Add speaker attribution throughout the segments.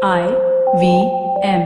Speaker 1: IVM.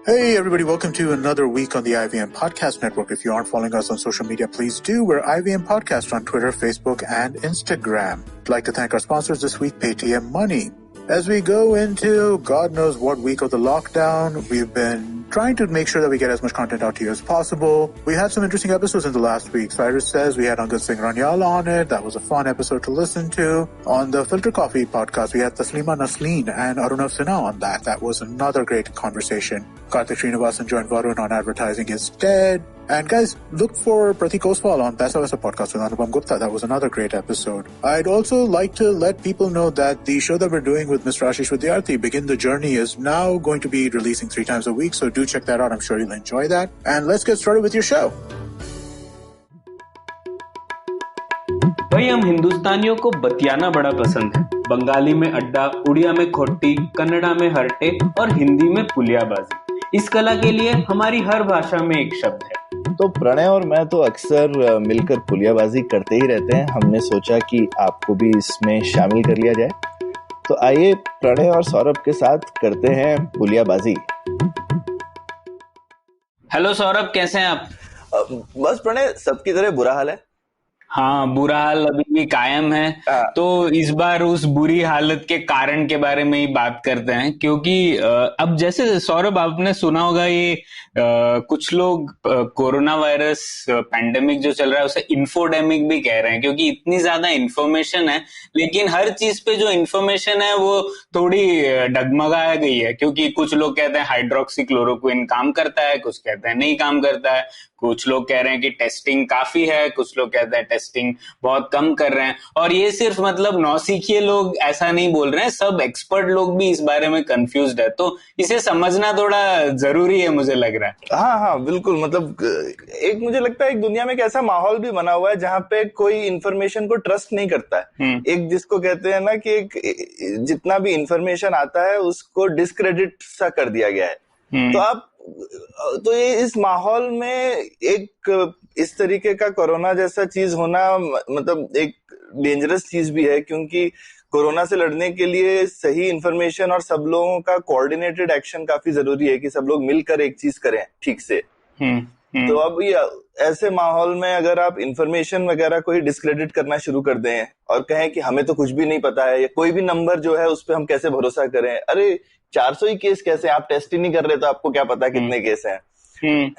Speaker 2: Hey everybody, welcome to another week on the IVM Podcast Network. If you aren't following us on social media, please do. We're IVM Podcast on Twitter, Facebook, and Instagram. I'd like to thank our sponsors this week, Paytm Money. As we go into God knows what week of the lockdown, we've been trying to make sure that we get as much content out to you as possible. We had some interesting episodes in the last week. Cyrus Says we had Angad Singh Ranyal on it. That was a fun episode to listen to. On the Filter Coffee podcast, we had Taslima Nasleen and Arunav Sinha on that. That was another great conversation. Karthik Srinivasan joined Varun on Advertising is Dead. And guys, look for Pratik Oswal on Paisa Vaisa podcast with Anupam Gupta. That was another great episode. I'd also like to let people know that the show that we're doing with Mr. Ashish Vidyarthi, Begin the Journey, is now going to be releasing 3 times a week. So do check that out. I'm sure you'll enjoy that. And let's get started with your show.
Speaker 3: भाई हम हिंदुस्तानियों को बतियाना बड़ा पसंद है। बंगाली में अड्डा, उड़िया में खोट्टी, कन्नड़ा में हरटे और हिंदी में पुलियाबाजी। इस कला के लिए हमारी हर भाषा में एक शब्द है।
Speaker 4: तो प्रणय और मैं तो अक्सर मिलकर पुलियाबाजी करते ही रहते हैं। हमने सोचा कि आपको भी इसमें शामिल कर लिया जाए। तो आइए प्रणय और सौरभ के साथ करते हैं पुलियाबाजी।
Speaker 3: हेलो सौरभ, कैसे हैं आप?
Speaker 4: बस प्रणय, सबकी तरह बुरा हाल है।
Speaker 3: हाँ, बुरा हाल अभी भी कायम है। तो इस बार उस बुरी हालत के कारण के बारे में ही बात करते हैं, क्योंकि अब जैसे सौरभ आपने सुना होगा, ये कुछ लोग कोरोना वायरस पैंडेमिक जो चल रहा है उसे इन्फोडेमिक भी कह रहे हैं, क्योंकि इतनी ज्यादा इन्फॉर्मेशन है, लेकिन हर चीज पे जो इन्फॉर्मेशन है वो थोड़ी डगमगा गई है। क्योंकि कुछ लोग कहते हैं हाइड्रोक्सी क्लोरोक्विन काम करता है, कुछ कहते हैं नहीं काम करता है, कुछ लोग कह रहे हैं कि टेस्टिंग काफी है, कुछ लोग कहते हैं टेस्टिंग बहुत कम कर रहे हैं। और ये सिर्फ मतलब नौसिखिए लोग ऐसा नहीं बोल रहे हैं, सब एक्सपर्ट लोग भी इस बारे में कंफ्यूज्ड है। तो इसे समझना थोड़ा जरूरी है, मुझे लग रहा है।
Speaker 4: हाँ, बिल्कुल। मतलब एक मुझे लगता है एक दुनिया में एक ऐसा माहौल भी बना हुआ है जहाँ पे कोई इंफॉर्मेशन को ट्रस्ट नहीं करता है। एक जिसको कहते हैं ना कि एक जितना भी इंफॉर्मेशन आता है उसको डिस्क्रेडिट सा कर दिया गया है। तो ये इस माहौल में एक इस तरीके का कोरोना जैसा चीज होना मतलब एक डेंजरस चीज भी है, क्योंकि कोरोना से लड़ने के लिए सही इंफॉर्मेशन और सब लोगों का कोऑर्डिनेटेड एक्शन काफी जरूरी है कि सब लोग मिलकर एक चीज करें ठीक से। तो अब ये ऐसे माहौल में अगर आप इंफॉर्मेशन वगैरह को ही डिस्क्रेडिट करना शुरू कर दें और कहें कि हमें तो कुछ भी नहीं पता है, या कोई भी नंबर जो है उस पर हम कैसे भरोसा करें, अरे 400 ही केस कैसे, आप टेस्ट ही नहीं कर रहे तो आपको क्या पता कितने केस हैं,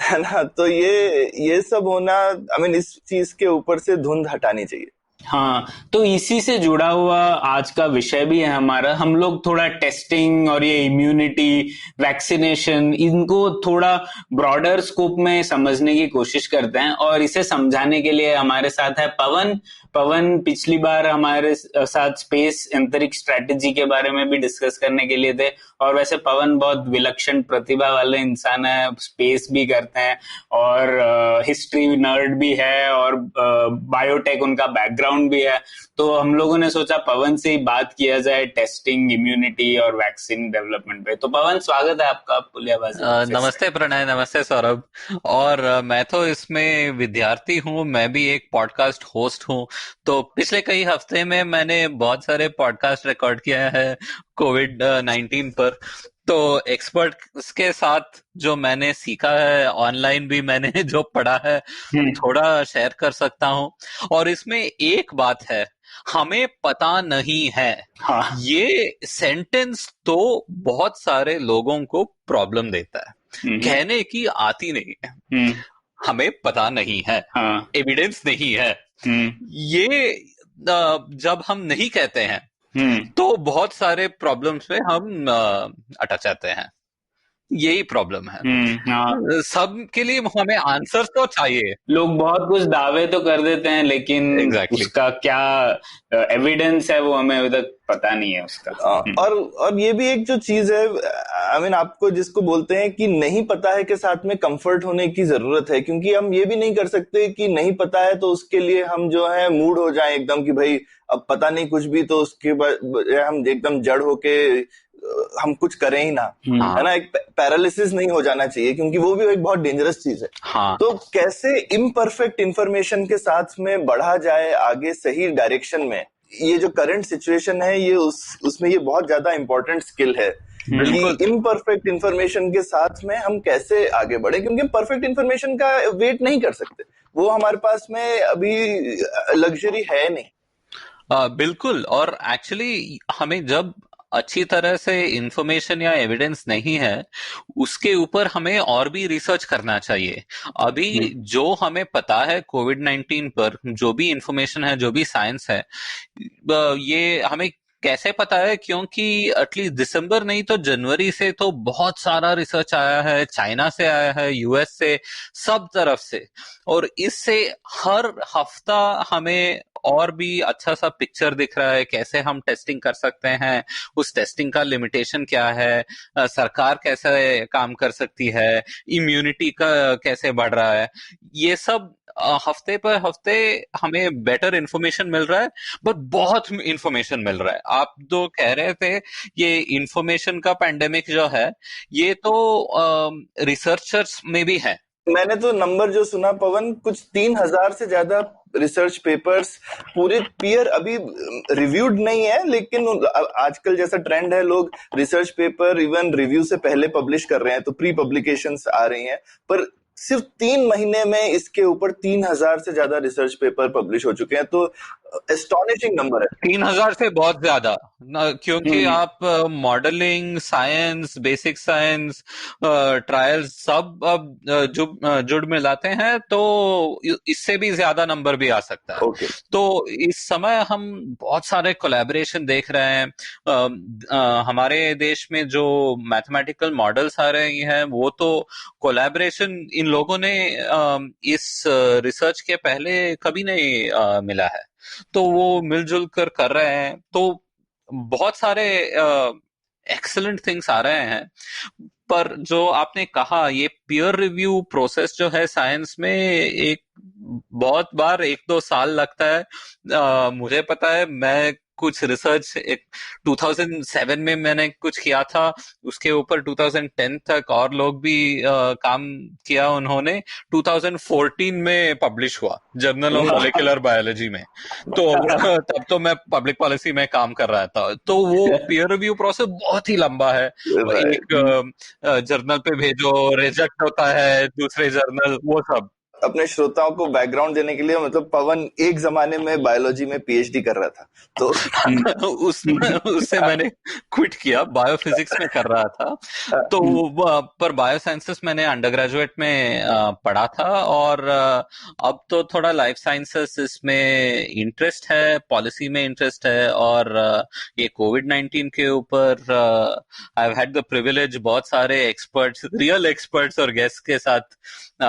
Speaker 4: है ना। तो ये सब होना, इस चीज के ऊपर से धुंध हटानी चाहिए।
Speaker 3: हाँ, तो इसी से जुड़ा हुआ आज का विषय भी है हमारा। हम लोग थोड़ा टेस्टिंग और ये इम्यूनिटी, वैक्सीनेशन, इनको थोड़ा ब्रॉडर स्कोप में समझने की कोशिश करते हैं। और इसे समझाने के लिए हमारे साथ है पवन। पिछली बार हमारे साथ स्पेस अंतरिक्ष स्ट्रेटेजी के बारे में भी डिस्कस करने के लिए थे। और वैसे पवन बहुत विलक्षण प्रतिभा वाले इंसान है, स्पेस भी करते हैं और हिस्ट्री नर्ड भी है और बायोटेक उनका बैकग्राउंड भी है। तो हम लोगों ने सोचा पवन से ही बात किया जाए टेस्टिंग, इम्यूनिटी और वैक्सीन डेवलपमेंट पे। तो पवन, स्वागत है आपका पुलियाबाजी।
Speaker 5: नमस्ते प्रणय, नमस्ते सौरभ। और मैं तो इसमें विद्यार्थी हूँ, मैं भी एक पॉडकास्ट होस्ट हूँ। तो पिछले कई हफ्ते में मैंने बहुत सारे पॉडकास्ट रिकॉर्ड किया है कोविड-19 पर। तो एक्सपर्ट्स के साथ जो मैंने सीखा है, ऑनलाइन भी मैंने जो पढ़ा है, थोड़ा शेयर कर सकता हूँ। और इसमें एक बात है, हमें पता नहीं है। हाँ। ये सेंटेंस तो बहुत सारे लोगों को प्रॉब्लम देता है, कहने की आती नहीं है। हमें पता नहीं है, हाँ। एविडेंस नहीं है। ये जब हम नहीं कहते हैं तो बहुत सारे प्रॉब्लम्स पे हम अटक जाते हैं। यही प्रॉब्लम है। सब के लिए हमें आंसर तो चाहिए।
Speaker 3: लोग बहुत कुछ दावे तो कर देते हैं, लेकिन उसका क्या एविडेंस है वो हमें अभी तक पता नहीं है उसका।
Speaker 4: और ये भी एक जो चीज है, आपको जिसको बोलते हैं कि नहीं पता है के साथ में कंफर्ट होने की जरूरत है, क्योंकि हम ये भी नहीं कर सकते कि नहीं पता है तो उसके लिए हम जो है मूड हो जाए एकदम कि भाई अब पता नहीं कुछ भी, तो उसके बाद हम एकदम जड़ होके हम कुछ करें ही ना, है ना। एक पैरालिसिस नहीं हो जाना चाहिए, क्योंकि वो भी एक बहुत डेंजरस चीज है। हाँ। तो कैसे इम्परफेक्ट इंफॉर्मेशन के साथ में बढ़ा जाए आगे सही डायरेक्शन में, ये जो करंट सिचुएशन है ये उसमें ये बहुत ज्यादा इंपॉर्टेंट स्किल है कि इम्परफेक्ट इंफॉर्मेशन के साथ में हम कैसे आगे बढ़े, क्योंकि परफेक्ट इंफॉर्मेशन का वेट नहीं कर सकते, वो हमारे पास में अभी लग्जरी है नहीं।
Speaker 5: बिल्कुल। और एक्चुअली हमें जब अच्छी तरह से इंफॉर्मेशन या एविडेंस नहीं है, उसके ऊपर हमें और भी रिसर्च करना चाहिए। अभी जो हमें पता है कोविड-19 पर, जो भी इंफॉर्मेशन है, जो भी साइंस है, ये हमें कैसे पता है? क्योंकि एटलीस्ट दिसंबर नहीं तो जनवरी से तो बहुत सारा रिसर्च आया है, चाइना से आया है, यूएस से, सब तरफ से, और इससे हर हफ्ता हमें और भी अच्छा सा पिक्चर दिख रहा है कैसे हम टेस्टिंग कर सकते हैं, उस टेस्टिंग का लिमिटेशन क्या है, सरकार कैसे काम कर सकती है, इम्यूनिटी का कैसे बढ़ रहा है, ये सब हफ्ते पर हफ्ते हमें बेटर इंफॉर्मेशन मिल रहा है, बट बहुत इंफॉर्मेशन मिल रहा है। आप जो कह रहे थे ये इंफॉर्मेशन का पैंडेमिक जो है, ये तो रिसर्चर्स में भी है।
Speaker 4: मैंने तो नंबर जो सुना पवन, कुछ 3000 से ज्यादा रिसर्च पेपर्स पूरे पीयर अभी रिव्यूड नहीं है, लेकिन आजकल जैसा ट्रेंड है लोग रिसर्च पेपर इवन रिव्यू से पहले पब्लिश कर रहे हैं, तो प्री पब्लिकेशंस आ रही हैं, पर सिर्फ 3 महीने में इसके ऊपर 3000 से ज्यादा रिसर्च पेपर पब्लिश हो चुके हैं, तो एस्टॉनिशिंग नंबर है।
Speaker 5: 3000 से बहुत ज्यादा, क्योंकि आप modelling, science, basic science, trials सब अब जुड़ मिलाते हैं तो इससे भी ज्यादा नंबर भी आ सकता है। तो इस समय हम बहुत सारे कोलैबोरेशन देख रहे हैं। हमारे देश में जो मैथमेटिकल मॉडल्स आ रहे हैं वो तो कोलैबोरेशन इन लोगों ने इस रिसर्च के पहले कभी नहीं मिला है, तो वो मिलजुल कर रहे हैं, तो बहुत सारे एक्सीलेंट थिंग्स आ रहे हैं। पर जो आपने कहा ये पीयर रिव्यू प्रोसेस जो है साइंस में, एक बहुत बार 1-2 साल लगता है। मुझे पता है, मैं कुछ रिसर्च 2007 में मैंने कुछ किया था, उसके ऊपर 2010 तक और लोग भी काम किया उन्होंने। 2014 में पब्लिश हुआ जर्नल ऑफ मॉलिक्यूलर बायोलॉजी में, तो तब तो मैं पब्लिक पॉलिसी में काम कर रहा था। तो वो पीयर रिव्यू प्रोसेस बहुत ही लंबा है, एक जर्नल पे भेजो, रिजेक्ट होता है, दूसरे जर्नल, वो सब।
Speaker 4: अपने श्रोताओं को बैकग्राउंड देने के लिए, मतलब पवन एक जमाने में बायोलॉजी में पीएचडी कर रहा था, तो
Speaker 5: उससे मैंने क्विट किया, बायोफिजिक्स में कर रहा था। तो पर बायोसाइंसेस मैंने अंडरग्रेजुएट में पढ़ा था, और अब तो थोड़ा लाइफ साइंसेस इसमें इंटरेस्ट है, पॉलिसी में इंटरेस्ट है, और ये कोविड-19 के ऊपर I have had the privilege बहुत सारे एक्सपर्ट्स, रियल एक्सपर्ट्स और गेस्ट के साथ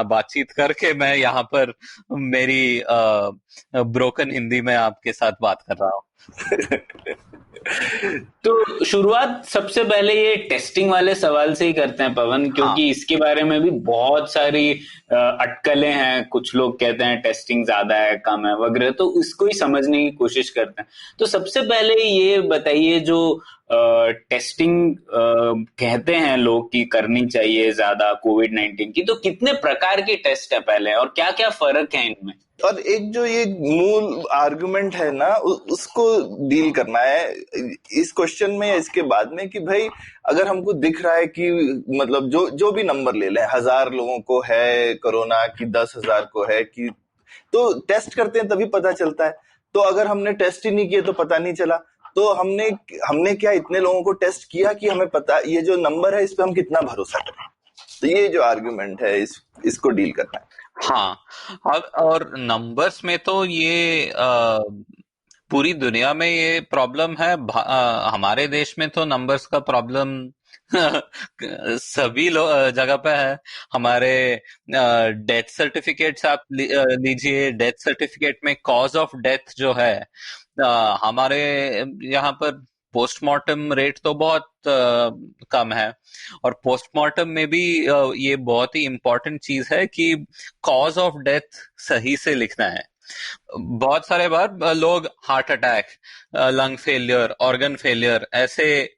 Speaker 5: बातचीत करके मैं यहाँ पर मेरी ब्रोकन हिंदी में आपके साथ बात कर रहा हूँ।
Speaker 3: तो शुरुआत सबसे पहले ये टेस्टिंग वाले सवाल से ही करते हैं पवन, क्योंकि इसके बारे में भी बहुत सारी अटकलें हैं। कुछ लोग कहते हैं टेस्टिंग ज्यादा है, कम है वगैरह, तो इसको ही समझने की कोशिश करते हैं। तो सबसे पहले ये बताइए, जो टेस्टिंग कहते हैं लोग कि करनी चाहिए ज्यादा कोविड-19 की, तो कितने प्रकार के टेस्ट है पहले, और क्या क्या फर्क है इनमें?
Speaker 4: और एक जो ये मूल आर्गुमेंट है ना, उसको डील करना है इस क्वेश्चन में, इसके बाद में, कि भाई अगर हमको दिख रहा है कि मतलब जो भी नंबर ले लें, 1000 लोगों को है कोरोना की, 10,000 को है कि, तो टेस्ट करते हैं तभी पता चलता है। तो अगर हमने टेस्ट ही नहीं किए तो पता नहीं चला, तो हमने क्या इतने लोगों को टेस्ट किया कि हमें पता, ये जो नंबर है इस पे हम कितना भरोसा करें। तो ये जो आर्गुमेंट है इसको डील करना है।
Speaker 5: हाँ, और नंबर्स में तो ये पूरी दुनिया में ये प्रॉब्लम है। हमारे देश में तो नंबर्स का प्रॉब्लम सभी जगह पे है। हमारे डेथ सर्टिफिकेट्स आप लीजिए, डेथ सर्टिफिकेट में कॉज ऑफ डेथ जो है, हमारे यहाँ पर पोस्टमार्टम रेट तो बहुत कम है, और पोस्टमार्टम में भी ये बहुत ही इंपॉर्टेंट चीज है कि कॉज ऑफ डेथ सही से लिखना है। बहुत सारे बार लोग heart attack, lung failure, organ failure ऐसे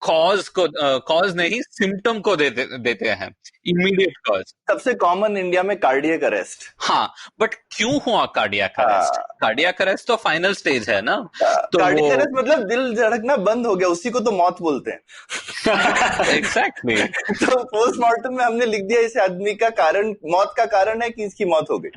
Speaker 5: कॉज नहीं, सिम्टम को देते हैं, इमीडिएट कॉज।
Speaker 4: सबसे कॉमन इंडिया में कार्डियक अरेस्ट।
Speaker 5: हाँ, बट क्यों हुआ कार्डियक अरेस्ट? कार्डियक अरेस्ट तो फाइनल स्टेज है ना।
Speaker 4: तो कार्डियक अरेस्ट मतलब दिल धड़कना बंद हो गया, उसी को तो मौत बोलते हैं।
Speaker 5: एग्जैक्टली।
Speaker 4: तो पोस्टमार्टम में हमने लिख दिया इस आदमी का कारण, मौत का कारण है कि इसकी मौत हो गई,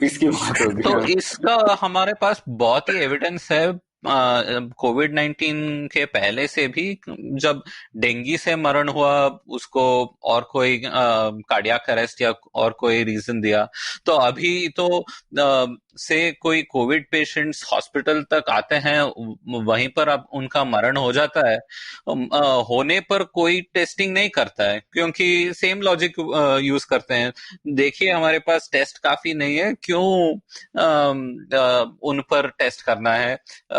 Speaker 4: इसकी मौत हो गई।
Speaker 5: तो इसका हमारे पास बहुत ही एविडेंस है कोविड-19 के पहले से भी। जब डेंगू से मरण हुआ उसको और कोई कार्डियक अरेस्ट या और कोई रीजन दिया, तो अभी तो से कोई कोविड पेशेंट्स हॉस्पिटल तक आते हैं, वहीं पर अब उनका मरण हो जाता है। होने पर कोई टेस्टिंग नहीं करता है क्योंकि सेम लॉजिक यूज करते हैं। देखिए हमारे पास टेस्ट काफी नहीं है, क्यों उन पर टेस्ट करना है?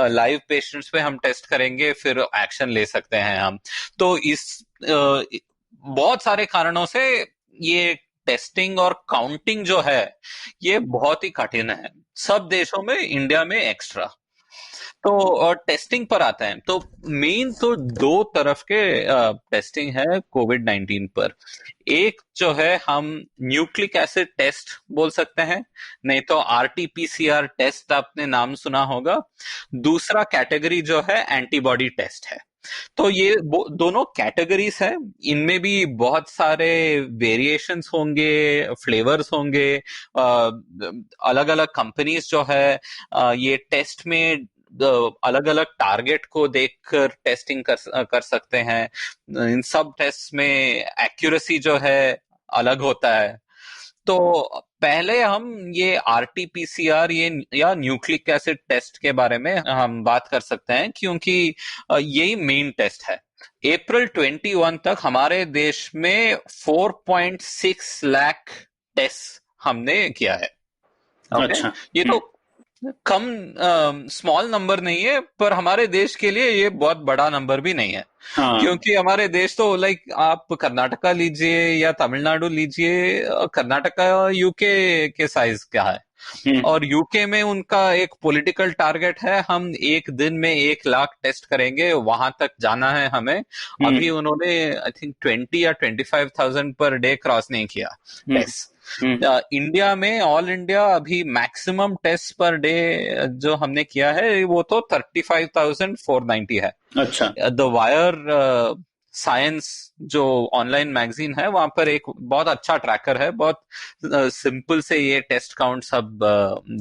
Speaker 5: लाइव पेशेंट्स पे हम टेस्ट करेंगे, फिर एक्शन ले सकते हैं हम। तो इस बहुत सारे कारणों से ये टेस्टिंग और काउंटिंग जो है ये बहुत ही कठिन है, सब देशों में, इंडिया में एक्स्ट्रा। तो और टेस्टिंग पर आते हैं तो मेन तो दो तरफ के टेस्टिंग है कोविड-19 पर। एक जो है हम न्यूक्लिक एसिड टेस्ट बोल सकते हैं, नहीं तो आरटीपीसीआर टेस्ट आपने नाम सुना होगा। दूसरा कैटेगरी जो है एंटीबॉडी टेस्ट है। तो ये दोनों कैटेगरीज है, इनमें भी बहुत सारे वेरिएशंस होंगे, फ्लेवर्स होंगे, अलग अलग कंपनीज जो है ये टेस्ट में अलग अलग टारगेट को देखकर टेस्टिंग कर सकते हैं। इन सब टेस्ट में एक्यूरेसी जो है अलग होता है। तो पहले हम ये आरटीपीसीआर ये या न्यूक्लिक एसिड टेस्ट के बारे में हम बात कर सकते हैं, क्योंकि यही मेन टेस्ट है। अप्रैल 21 तक हमारे देश में 4.6 लाख टेस्ट हमने किया है। अच्छा, ये तो कम स्मॉल नंबर नहीं है, पर हमारे देश के लिए ये बहुत बड़ा नंबर भी नहीं है। हाँ। क्योंकि हमारे देश तो लाइक आप कर्नाटका लीजिए या तमिलनाडु लीजिए, कर्नाटका यूके के साइज क्या है, और यूके में उनका एक पॉलिटिकल टारगेट है, हम एक दिन में 1 लाख टेस्ट करेंगे, वहां तक जाना है हमें। अभी उन्होंने आई थिंक 20 या 25,000 पर डे क्रॉस नहीं किया टेस्ट। इंडिया में ऑल इंडिया अभी मैक्सिमम टेस्ट पर डे जो हमने किया है वो तो 35,490 है। अच्छा। द वायर साइंस जो ऑनलाइन मैगजीन है, वहां पर एक बहुत अच्छा ट्रैकर है, बहुत सिंपल से ये टेस्ट काउंट सब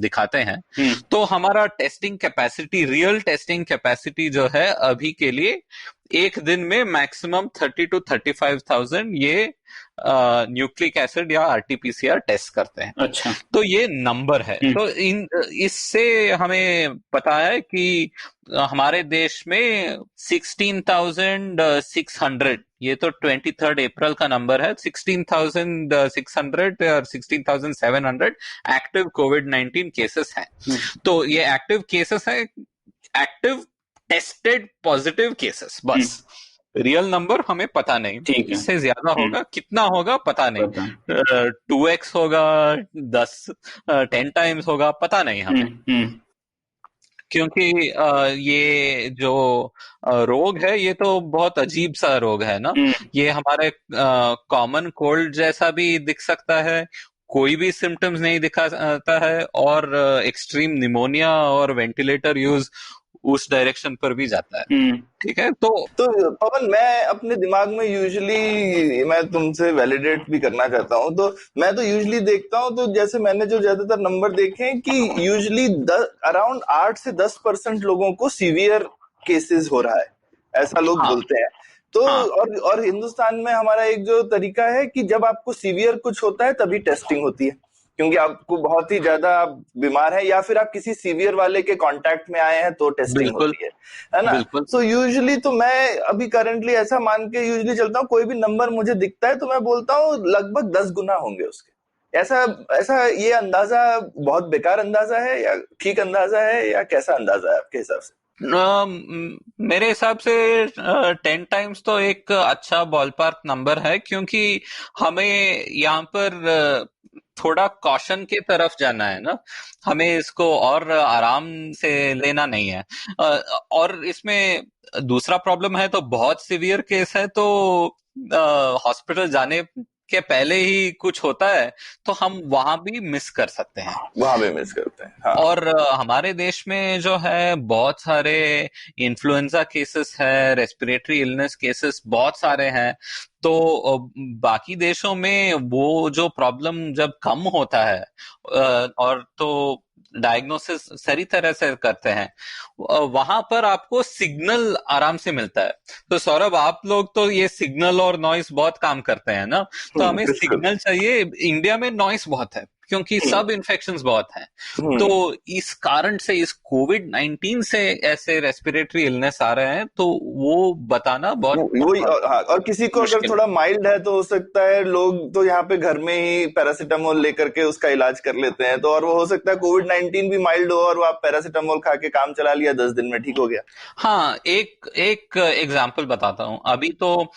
Speaker 5: दिखाते हैं। तो हमारा testing capacity, real testing capacity जो है अभी के लिए एक दिन में मैक्सिमम 30 to 35,000 ये न्यूक्लिक एसिड या आरटीपीसीआर टेस्ट करते हैं। अच्छा। तो ये नंबर है। तो इससे हमें पता है कि हमारे देश में 16,600, ये तो 23 अप्रैल का नंबर है, 16,600 और 16,700 एक्टिव कोविड-19 केसेस हैं। तो ये एक्टिव केसेस है, एक्टिव टेस्टेड पॉजिटिव केसेस, बस। रियल नंबर हमें पता नहीं, इससे ज्यादा होगा, कितना होगा पता नहीं, 2x होगा, 10 टाइम्स होगा, पता नहीं हमें। क्योंकि ये जो रोग है ये तो बहुत अजीब सा रोग है ना। ये हमारे कॉमन कोल्ड जैसा भी दिख सकता है, कोई भी सिम्टम्स नहीं दिखाता है, और एक्सट्रीम निमोनिया और वेंटिलेटर यूज उस डायरेक्शन पर भी जाता है। ठीक है। तो
Speaker 4: पवन, मैं अपने दिमाग में यूजुअली, मैं तुमसे वैलिडेट भी करना चाहता हूँ, तो मैं तो यूजुअली देखता हूँ, तो जैसे मैंने जो ज्यादातर नंबर देखे हैं कि यूजुअली अराउंड 8 से 10% लोगों को सीवियर केसेस हो रहा है, ऐसा लोग बोलते हैं। तो और हिंदुस्तान में हमारा एक जो तरीका है कि जब आपको सीवियर कुछ होता है तभी टेस्टिंग होती है, क्योंकि आपको बहुत ही ज्यादा बीमार है या फिर आप किसी सीवियर वाले के कांटेक्ट में आए हैं तो टेस्टिंग होती है ना। तो यूजुअली तो मैं अभी करंटली ऐसा मान के यूजुअली चलता हूँ, कोई भी नंबर मुझे दिखता है तो मैं बोलता हूँ लगभग 10 गुना होंगे उसके। ऐसा ये अंदाजा बहुत बेकार अंदाजा है या ठीक अंदाजा है, या कैसा अंदाजा है आपके हिसाब से?
Speaker 5: मेरे हिसाब से 10 टाइम्स तो एक अच्छा बॉल पार्क नंबर है, क्योंकि हमें यहाँ पर थोड़ा कॉशन की तरफ जाना है ना, हमें इसको और आराम से लेना नहीं है। और इसमें दूसरा प्रॉब्लम है, तो बहुत सीवियर केस है तो हॉस्पिटल जाने के पहले ही कुछ होता है तो हम वहां भी मिस कर सकते हैं,
Speaker 4: वहां भी मिस करते हैं। हाँ।
Speaker 5: और हमारे देश में जो है बहुत सारे इन्फ्लुएंजा केसेस है, रेस्पिरेटरी इलनेस केसेस बहुत सारे हैं, तो बाकी देशों में वो जो प्रॉब्लम जब कम होता है और तो डायग्नोसिस सही तरह से करते हैं, वहां पर आपको सिग्नल आराम से मिलता है। तो सौरभ, आप लोग तो ये सिग्नल और नॉइस बहुत काम करते हैं ना, तो हमें सिग्नल चाहिए। इंडिया में नॉइस बहुत है क्योंकि सब इन्फेक्शंस बहुत हैं, तो इस कारण से इस कोविड-19 से ऐसे रेस्पिरेटरी इलनेस आ रहे हैं, तो वो बताना बहुत
Speaker 4: वही। और किसी को अगर थोड़ा माइल्ड है तो हो सकता है लोग तो यहाँ पे घर में ही पैरासीटामोल लेकर के उसका इलाज कर लेते हैं, तो और वो हो सकता है कोविड-19 भी माइल्ड हो और वो आप पैरासीटामोल खा के काम चला लिया, 10 दिन में ठीक हो गया।
Speaker 5: हाँ, एक एग्जाम्पल बताता हूँ। अभी तो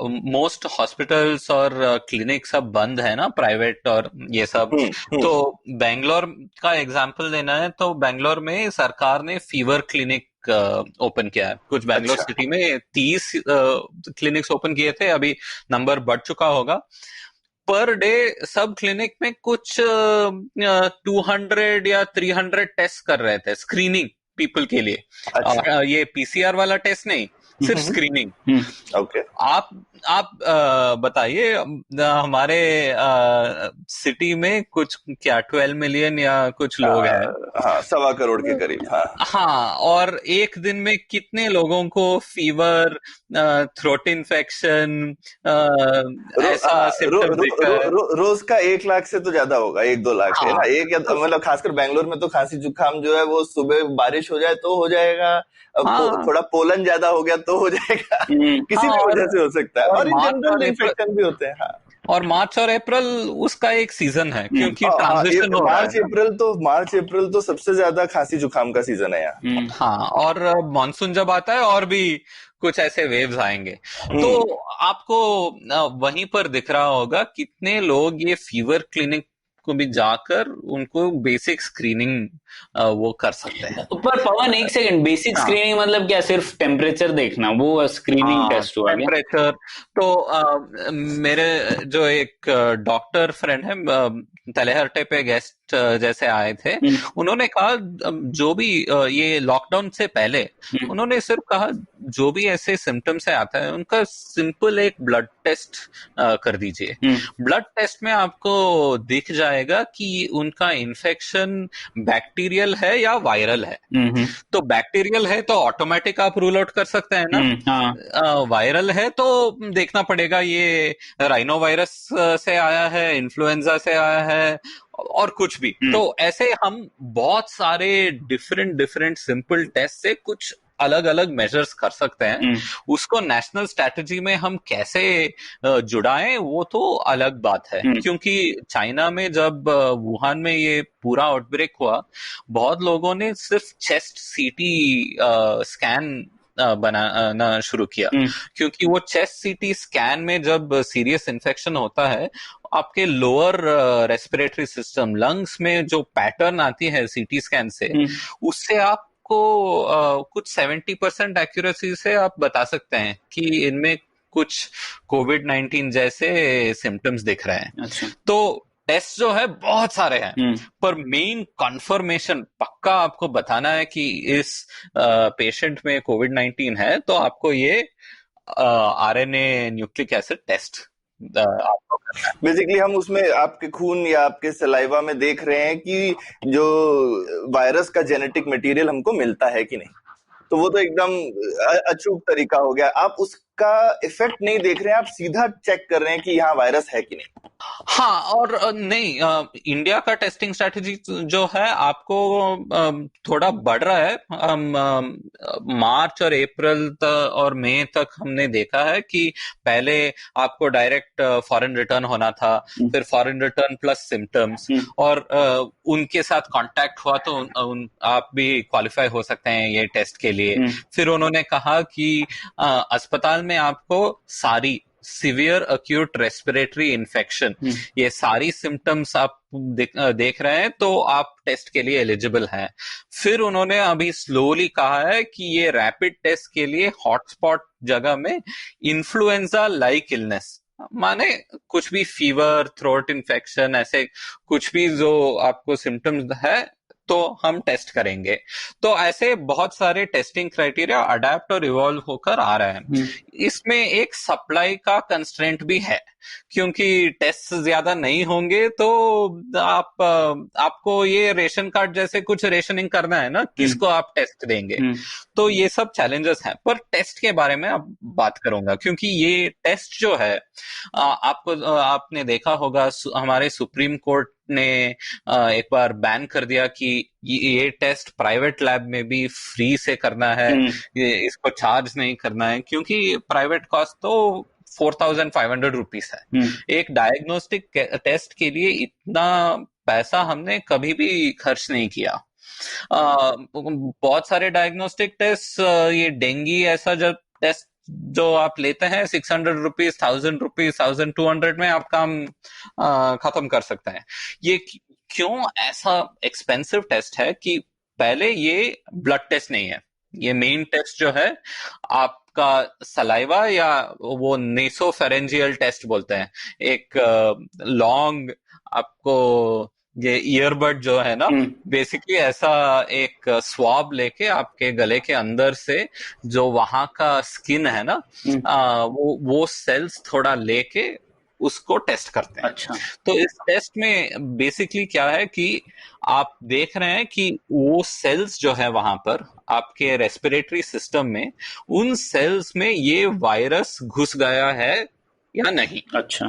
Speaker 5: मोस्ट हॉस्पिटल्स और क्लिनिक सब बंद है ना, प्राइवेट और ये सब। तो बेंगलोर का एग्जांपल लेना है तो बेंगलोर में सरकार ने फीवर क्लिनिक ओपन किया है। कुछ बेंगलोर सिटी में 30 क्लिनिक्स ओपन किए थे, अभी नंबर बढ़ चुका होगा। पर डे सब क्लिनिक में कुछ 200 या 300 टेस्ट कर रहे थे, स्क्रीनिंग पीपल के लिए। ये पीसीआर वाला टेस्ट नहीं, सिर्फ स्क्रीनिंग।
Speaker 4: ओके।
Speaker 5: आप बताइए, हमारे सिटी में कुछ क्या 12 मिलियन या कुछ लोग हैं?
Speaker 4: हाँ, 1.25 करोड़ के करीब।
Speaker 5: हाँ, और एक दिन में कितने लोगों को फीवर, थ्रोट इन्फेक्शन, ऐसा सिम्टम दिखता है?
Speaker 4: रोज का 1 लाख से तो ज्यादा होगा, 1-2 लाख है ना। एक या मतलब खासकर बेंगलोर में तो खांसी जुकाम जो है वो सुबह बारिश हो जाए तो हो जाएगा, थोड़ा पोलन ज्यादा हो गया तो हो जाएगा, किसी भी वजह से हो सकता है, और इन जनरल इन्फेक्शन भी होते हैं। हाँ,
Speaker 5: और मार्च और अप्रैल उसका एक सीजन है क्योंकि ट्रांजिशन हो रहा है।
Speaker 4: मार्च अप्रैल तो सबसे ज्यादा खांसी जुकाम का सीजन है यहाँ।
Speaker 5: हाँ, और मानसून जब आता है और भी कुछ ऐसे वेव्स आएंगे, तो आपको वहीं पर दिख रहा होगा कितने लोग ये फीवर क्लिनिक को भी जाकर उनको बेसिक स्क्रीनिंग वो कर सकते हैं।
Speaker 3: पर पवन, एक सेकंड, बेसिक स्क्रीनिंग मतलब क्या? सिर्फ टेम्परेचर देखना, वो स्क्रीनिंग टेस्ट हुआ?
Speaker 5: टेम्परेचर तो मेरे जो एक डॉक्टर फ्रेंड है, तलेहरटे पे गेस्ट जैसे आए थे, उन्होंने कहा जो भी ये लॉकडाउन से पहले उन्होंने सिर्फ कहा जो भी ऐसे सिम्टम्स से आता है उनका सिंपल एक ब्लड टेस्ट कर दीजिए। ब्लड टेस्ट में आपको दिख जाएगा कि उनका इन्फेक्शन बैक्टीरियल है या वायरल है। तो बैक्टीरियल है तो ऑटोमेटिक आप रूल आउट कर सकते हैं ना। वायरल है तो देखना पड़ेगा ये राइनो वायरस से आया है, इन्फ्लुएंजा से आया है, और कुछ भी। तो ऐसे हम बहुत सारे डिफरेंट सिंपल टेस्ट से कुछ अलग अलग मेजर्स कर सकते हैं। उसको नेशनल स्ट्रैटेजी में हम कैसे जुड़ाएं वो तो अलग बात है, क्योंकि चाइना में जब वुहान में ये पूरा आउटब्रेक हुआ, बहुत लोगों ने सिर्फ चेस्ट सीटी स्कैन बनाना शुरू किया, क्योंकि वो चेस्ट सीटी स्कैन में जब सीरियस इन्फेक्शन होता है, आपके लोअर रेस्पिरेटरी सिस्टम, लंग्स में जो पैटर्न आती है सीटी स्कैन से, उससे आप को कुछ 70% एक्यूरेसी से आप बता सकते हैं कि इनमें कुछ कोविड-19 जैसे सिम्टम्स दिख रहे हैं।
Speaker 3: अच्छा।
Speaker 5: तो टेस्ट जो है बहुत सारे हैं, पर मेन कंफर्मेशन पक्का आपको बताना है कि इस पेशेंट में कोविड-19 है, तो आपको ये RNA nucleic acid test
Speaker 4: basically हम उसमें आपके खून या आपके सलाइवा में देख रहे हैं कि जो वायरस का जेनेटिक मटेरियल हमको मिलता है कि नहीं। तो वो तो एकदम अचूक तरीका हो गया। आप उसका इफेक्ट नहीं देख रहे हैं, आप सीधा चेक कर रहे हैं कि यहाँ वायरस है कि नहीं।
Speaker 5: हाँ, और नहीं, इंडिया का टेस्टिंग स्ट्रैटेजी जो है आपको थोड़ा बढ़ रहा है। मार्च और अप्रैल और मई तक हमने देखा है कि पहले आपको डायरेक्ट फॉरेन रिटर्न होना था, फिर फॉरेन रिटर्न प्लस सिम्टम्स, और उनके साथ कांटेक्ट हुआ तो आप भी क्वालिफाई हो सकते हैं ये टेस्ट के लिए। फिर उन्होंने कहा कि अस्पताल में आपको सारी सिवियर अक्यूट रेस्पिरेटरी इन्फेक्शन, ये सारी सिम्टम्स आप देख रहे हैं तो आप टेस्ट के लिए एलिजिबल हैं। फिर उन्होंने अभी स्लोली कहा है कि ये रैपिड टेस्ट के लिए हॉटस्पॉट जगह में इन्फ्लुएंजा लाइक इलनेस, माने कुछ भी फीवर, थ्रोट इन्फेक्शन, ऐसे कुछ भी जो आपको सिम्टम्स है तो हम टेस्ट करेंगे। तो ऐसे बहुत सारे टेस्टिंग क्राइटेरिया अडेप्ट और इवॉल्व होकर आ रहे हैं। इसमें एक सप्लाई का कंस्ट्रेंट भी है, क्योंकि टेस्ट ज्यादा नहीं होंगे तो आपको ये रेशन कार्ड जैसे कुछ रेशनिंग करना है ना, किसको आप टेस्ट देंगे। तो ये सब चैलेंजेस हैं। पर टेस्ट के बारे में अब बात करूंगा, क्योंकि ये टेस्ट जो है आपने देखा होगा हमारे सुप्रीम कोर्ट ने एक बार बैन कर दिया कि ये टेस्ट प्राइवेट लैब में भी फ्री से करना है, इसको चार्ज नहीं करना है, क्योंकि प्राइवेट कॉस्ट तो 4,500 रुपीज है। एक डायग्नोस्टिक टेस्ट के लिए इतना पैसा हमने कभी भी खर्च नहीं किया। बहुत सारे डायग्नोस्टिक टेस्ट, ये डेंगू ऐसा जब टेस्ट जो आप लेते हैं 600 रुपीज, 1000 रुपीज, 1200 में आप काम खत्म कर सकते हैं। ये क्यों ऐसा एक्सपेंसिव टेस्ट है कि पहले ये ब्लड टेस्ट नहीं है, ये मेन टेस्ट जो है आपका सलाइवा या वो नेसोफेरेंजियल टेस्ट बोलते हैं, एक लॉन्ग आपको ये ईयरबड जो है ना, बेसिकली ऐसा एक स्वाब लेके आपके गले के अंदर से जो वहां का स्किन है ना, वो सेल्स थोड़ा लेके उसको टेस्ट करते हैं।
Speaker 3: अच्छा।
Speaker 5: तो इस टेस्ट में बेसिकली क्या है कि आप देख रहे हैं कि वो सेल्स जो है वहां पर आपके रेस्पिरेटरी सिस्टम में, उन सेल्स में ये वायरस घुस गया है या नहीं।
Speaker 3: अच्छा।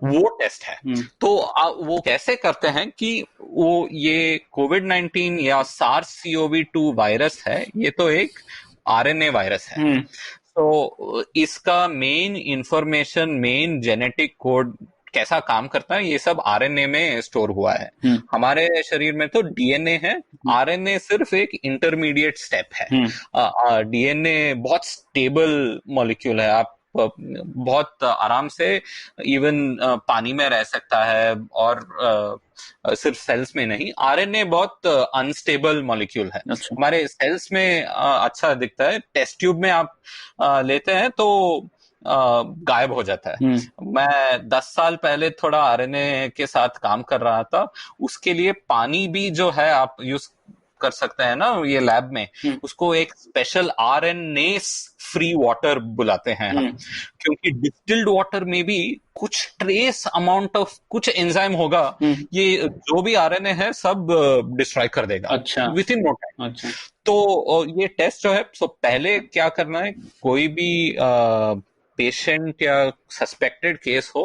Speaker 5: वो टेस्ट है। तो वो कैसे करते हैं कि वो ये कोविड-19 या SARS-CoV-2 वायरस है, ये तो एक आरएनए वायरस है। तो इसका main information, main genetic code कैसा काम करता है, ये सब आरएनए में स्टोर हुआ है। हमारे शरीर में तो डीएनए है, आरएनए सिर्फ एक इंटरमीडिएट स्टेप है। डीएनए बहुत स्टेबल मॉलिक्यूल है, आप बहुत आराम से इवन पानी में रह सकता है, और सिर्फ सेल्स में नहीं। आरएनए बहुत अनस्टेबल मॉलिक्यूल है।
Speaker 3: अच्छा।
Speaker 5: हमारे सेल्स में अच्छा दिखता है, टेस्ट ट्यूब में आप लेते हैं तो गायब हो जाता है। मैं 10 साल पहले थोड़ा आरएनए के साथ काम कर रहा था, उसके लिए पानी भी जो है आप यूज कर सकते हैं ना ये लैब में, उसको एक स्पेशल आरएनए फ्री वाटर बुलाते हैं हम, क्योंकि डिस्टिल्ड वाटर में भी कुछ ट्रेस अमाउंट ऑफ कुछ एंजाइम होगा, ये जो भी आरएनए है सब डिस्ट्रॉय कर देगा।
Speaker 3: अच्छा।
Speaker 5: Within no time.
Speaker 3: अच्छा।
Speaker 5: तो ये टेस्ट जो है, तो पहले क्या करना है, कोई भी पेशेंट या सस्पेक्टेड केस हो,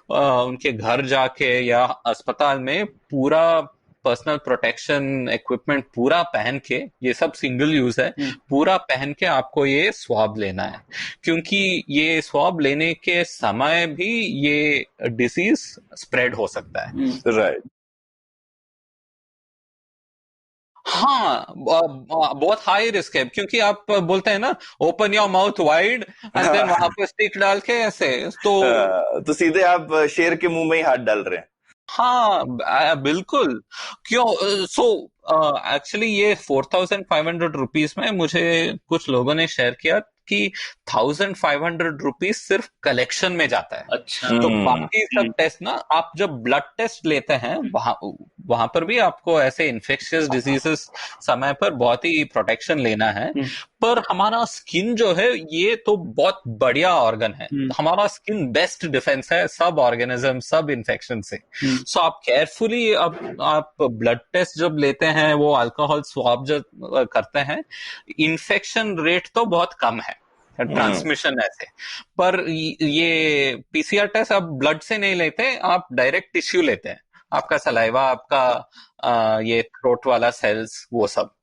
Speaker 5: उनके घर जाके या अस्पताल में पूरा पर्सनल प्रोटेक्शन इक्विपमेंट पूरा पहन के, ये सब सिंगल यूज है, पूरा पहन के आपको ये स्वाब लेना है, क्योंकि ये स्वाब लेने के समय भी ये डिसीज स्प्रेड हो सकता है।
Speaker 4: राइट।
Speaker 5: हाँ, बहुत हाई रिस्क है, क्योंकि आप बोलते हैं ना open your mouth wide and then वहां पर स्टिक डाल के ऐसे,
Speaker 4: तो सीधे आप शेर के मुंह में ही हाथ डाल रहे हैं।
Speaker 5: हाँ बिल्कुल। क्यों? एक्चुअली ये 4,500 रुपीज में मुझे कुछ लोगों ने शेयर किया कि 1,500 रुपीज सिर्फ कलेक्शन में जाता है।
Speaker 3: अच्छा।
Speaker 5: तो बाकी सब टेस्ट ना, आप जब ब्लड टेस्ट लेते हैं वहां पर भी आपको ऐसे इन्फेक्शियस डिजीजेस समय पर बहुत ही प्रोटेक्शन लेना है। पर हमारा स्किन जो है ये तो बहुत बढ़िया ऑर्गन है, हमारा स्किन बेस्ट डिफेंस है सब ऑर्गेनिज्म, सब इन्फेक्शन से। सो आप केयरफुली, अब आप ब्लड टेस्ट जब लेते हैं, वो अल्कोहल स्वाब जब करते हैं, इन्फेक्शन रेट तो बहुत कम है, ट्रांसमिशन ऐसे। पर ये पीसीआर टेस्ट आप ब्लड से नहीं लेते, आप डायरेक्ट टिश्यू लेते हैं, आपका सलाइवा, आपका ये थ्रोट वाला सेल्स, वो सब।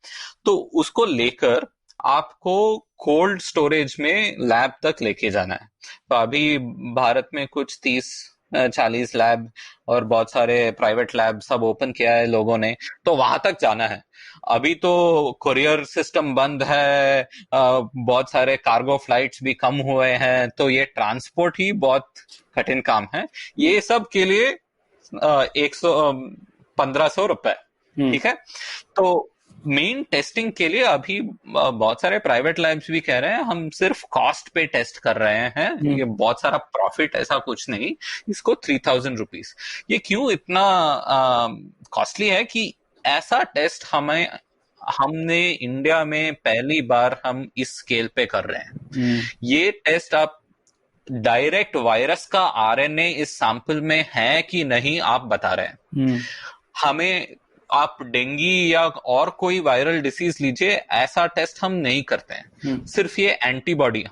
Speaker 5: तो उसको लेकर आपको कोल्ड स्टोरेज में लैब तक लेके जाना है। तो अभी भारत में कुछ 30 40 लैब और बहुत सारे प्राइवेट लैब सब ओपन किया है लोगों ने, तो वहां तक जाना है। अभी तो कुरियर सिस्टम बंद है, बहुत सारे कार्गो फ्लाइट्स भी कम हुए हैं, तो ये ट्रांसपोर्ट ही बहुत कठिन काम है। ये सब के लिए 1500 रुपए, ठीक है। तो मेन टेस्टिंग के लिए अभी बहुत सारे प्राइवेट लैब्स भी कह रहे हैं हम सिर्फ कॉस्ट पे टेस्ट कर रहे हैं, ये बहुत सारा प्रॉफिट ऐसा कुछ नहीं, इसको 3000 रुपीज। ये क्यों इतना कॉस्टली है कि ऐसा टेस्ट हमने इंडिया में पहली बार हम इस स्केल पे कर रहे हैं। ये टेस्ट आप डायरेक्ट वायरस का आरएनए इस सैंपल में है कि नहीं आप बता रहे हैं। हमें आप डेंगी या और कोई वायरल डिसीज लीजिए, ऐसा टेस्ट हम नहीं करते हैं। सिर्फ ये एंटीबॉडी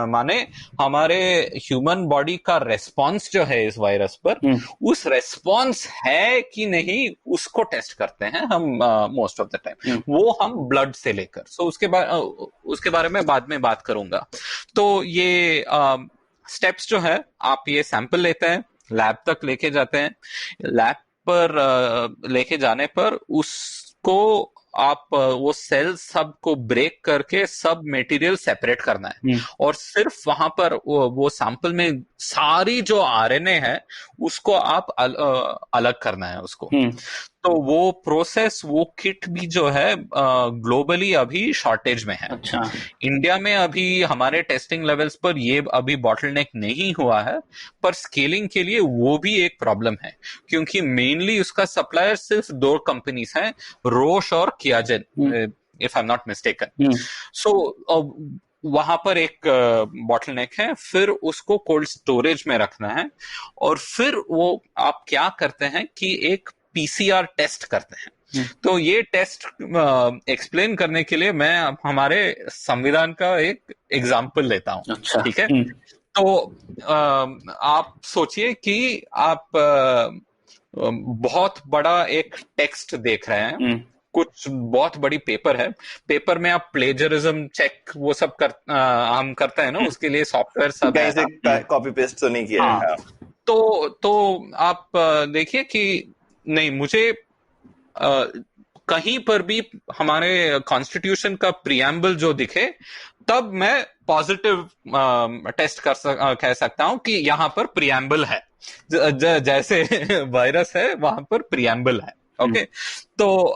Speaker 5: माने हमारे ह्यूमन बॉडी का रेस्पॉन्स जो है इस वायरस पर, उस रेस्पॉन्स है कि नहीं उसको टेस्ट करते हैं हम मोस्ट ऑफ द टाइम, वो हम ब्लड से लेकर। सो उसके बारे में बाद में बात करूंगा। तो ये स्टेप्स जो है, आप ये सैंपल लेते हैं, लैब तक लेके जाते हैं, लैब पर लेके जाने पर उसको आप वो सेल्स सबको ब्रेक करके सब मटेरियल सेपरेट करना है, और सिर्फ वहां पर वो सैंपल में सारी जो आरएनए है उसको आप अलग करना है उसको। तो वो प्रोसेस, वो किट भी जो है ग्लोबली अभी शॉर्टेज में है।
Speaker 3: अच्छा।
Speaker 5: इंडिया में अभी हमारे टेस्टिंग लेवल्स पर ये अभी बॉटलनेक नहीं हुआ है, पर स्केलिंग के लिए वो भी एक प्रॉब्लम है, क्योंकि मेनली उसका सप्लायर सिर्फ 2 कंपनीज हैं, रोश और Qiagen, if I am not mistaken. So वहां पर एक बॉटलनेक है, फिर उसको कोल्ड स्टोरेज में रखना है, और फिर वो आप क्या करते हैं कि एक पीसीआर टेस्ट करते हैं। तो ये टेस्ट एक्सप्लेन करने के लिए मैं हमारे संविधान का एक एग्जाम्पल लेता हूं। अच्छा। ठीक है। तो आप सोचिए कि आप बहुत बड़ा एक टेक्स्ट देख रहे हैं, कुछ बहुत बड़ी पेपर है, पेपर में आप प्लेजरिज्म चेक वो सब हम करते हैं ना, उसके लिए सॉफ्टवेयर सब
Speaker 4: कहीं से कॉपी पेस्ट तो नहीं किया है।
Speaker 5: तो आप देखिए कि नहीं, मुझे कहीं पर भी हमारे कॉन्स्टिट्यूशन का प्रियम्बल जो दिखे, तब मैं पॉजिटिव टेस्ट कह सकता हूं कि यहां पर प्रियम्बल है, जैसे वायरस है वहां पर प्रियम्बल है। ओके। तो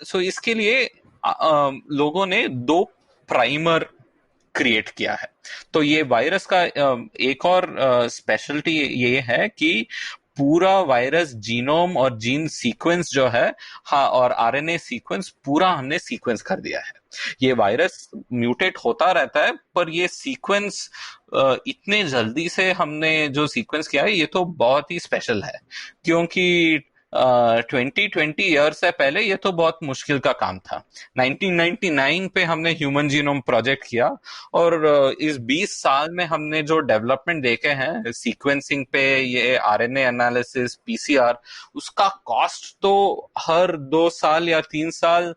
Speaker 5: सो इसके लिए लोगों ने 2 प्राइमर क्रिएट किया है। तो ये वायरस का एक और स्पेशलिटी ये है कि पूरा वायरस जीनोम और जीन सीक्वेंस जो है, हाँ, और आरएनए सीक्वेंस पूरा हमने सीक्वेंस कर दिया है। ये वायरस म्यूटेट होता रहता है, पर ये सीक्वेंस इतने जल्दी से हमने जो सीक्वेंस किया है, ये तो बहुत ही स्पेशल है, क्योंकि 20 ईयर से पहले ये तो बहुत मुश्किल का काम था। 1999 पे हमने ह्यूमन जीनोम प्रोजेक्ट किया, और इस 20 साल में हमने जो डेवलपमेंट देखे हैं सीक्वेंसिंग पे, ये आरएनए एनालिसिस, पीसीआर, उसका कॉस्ट तो हर 2 साल या 3 साल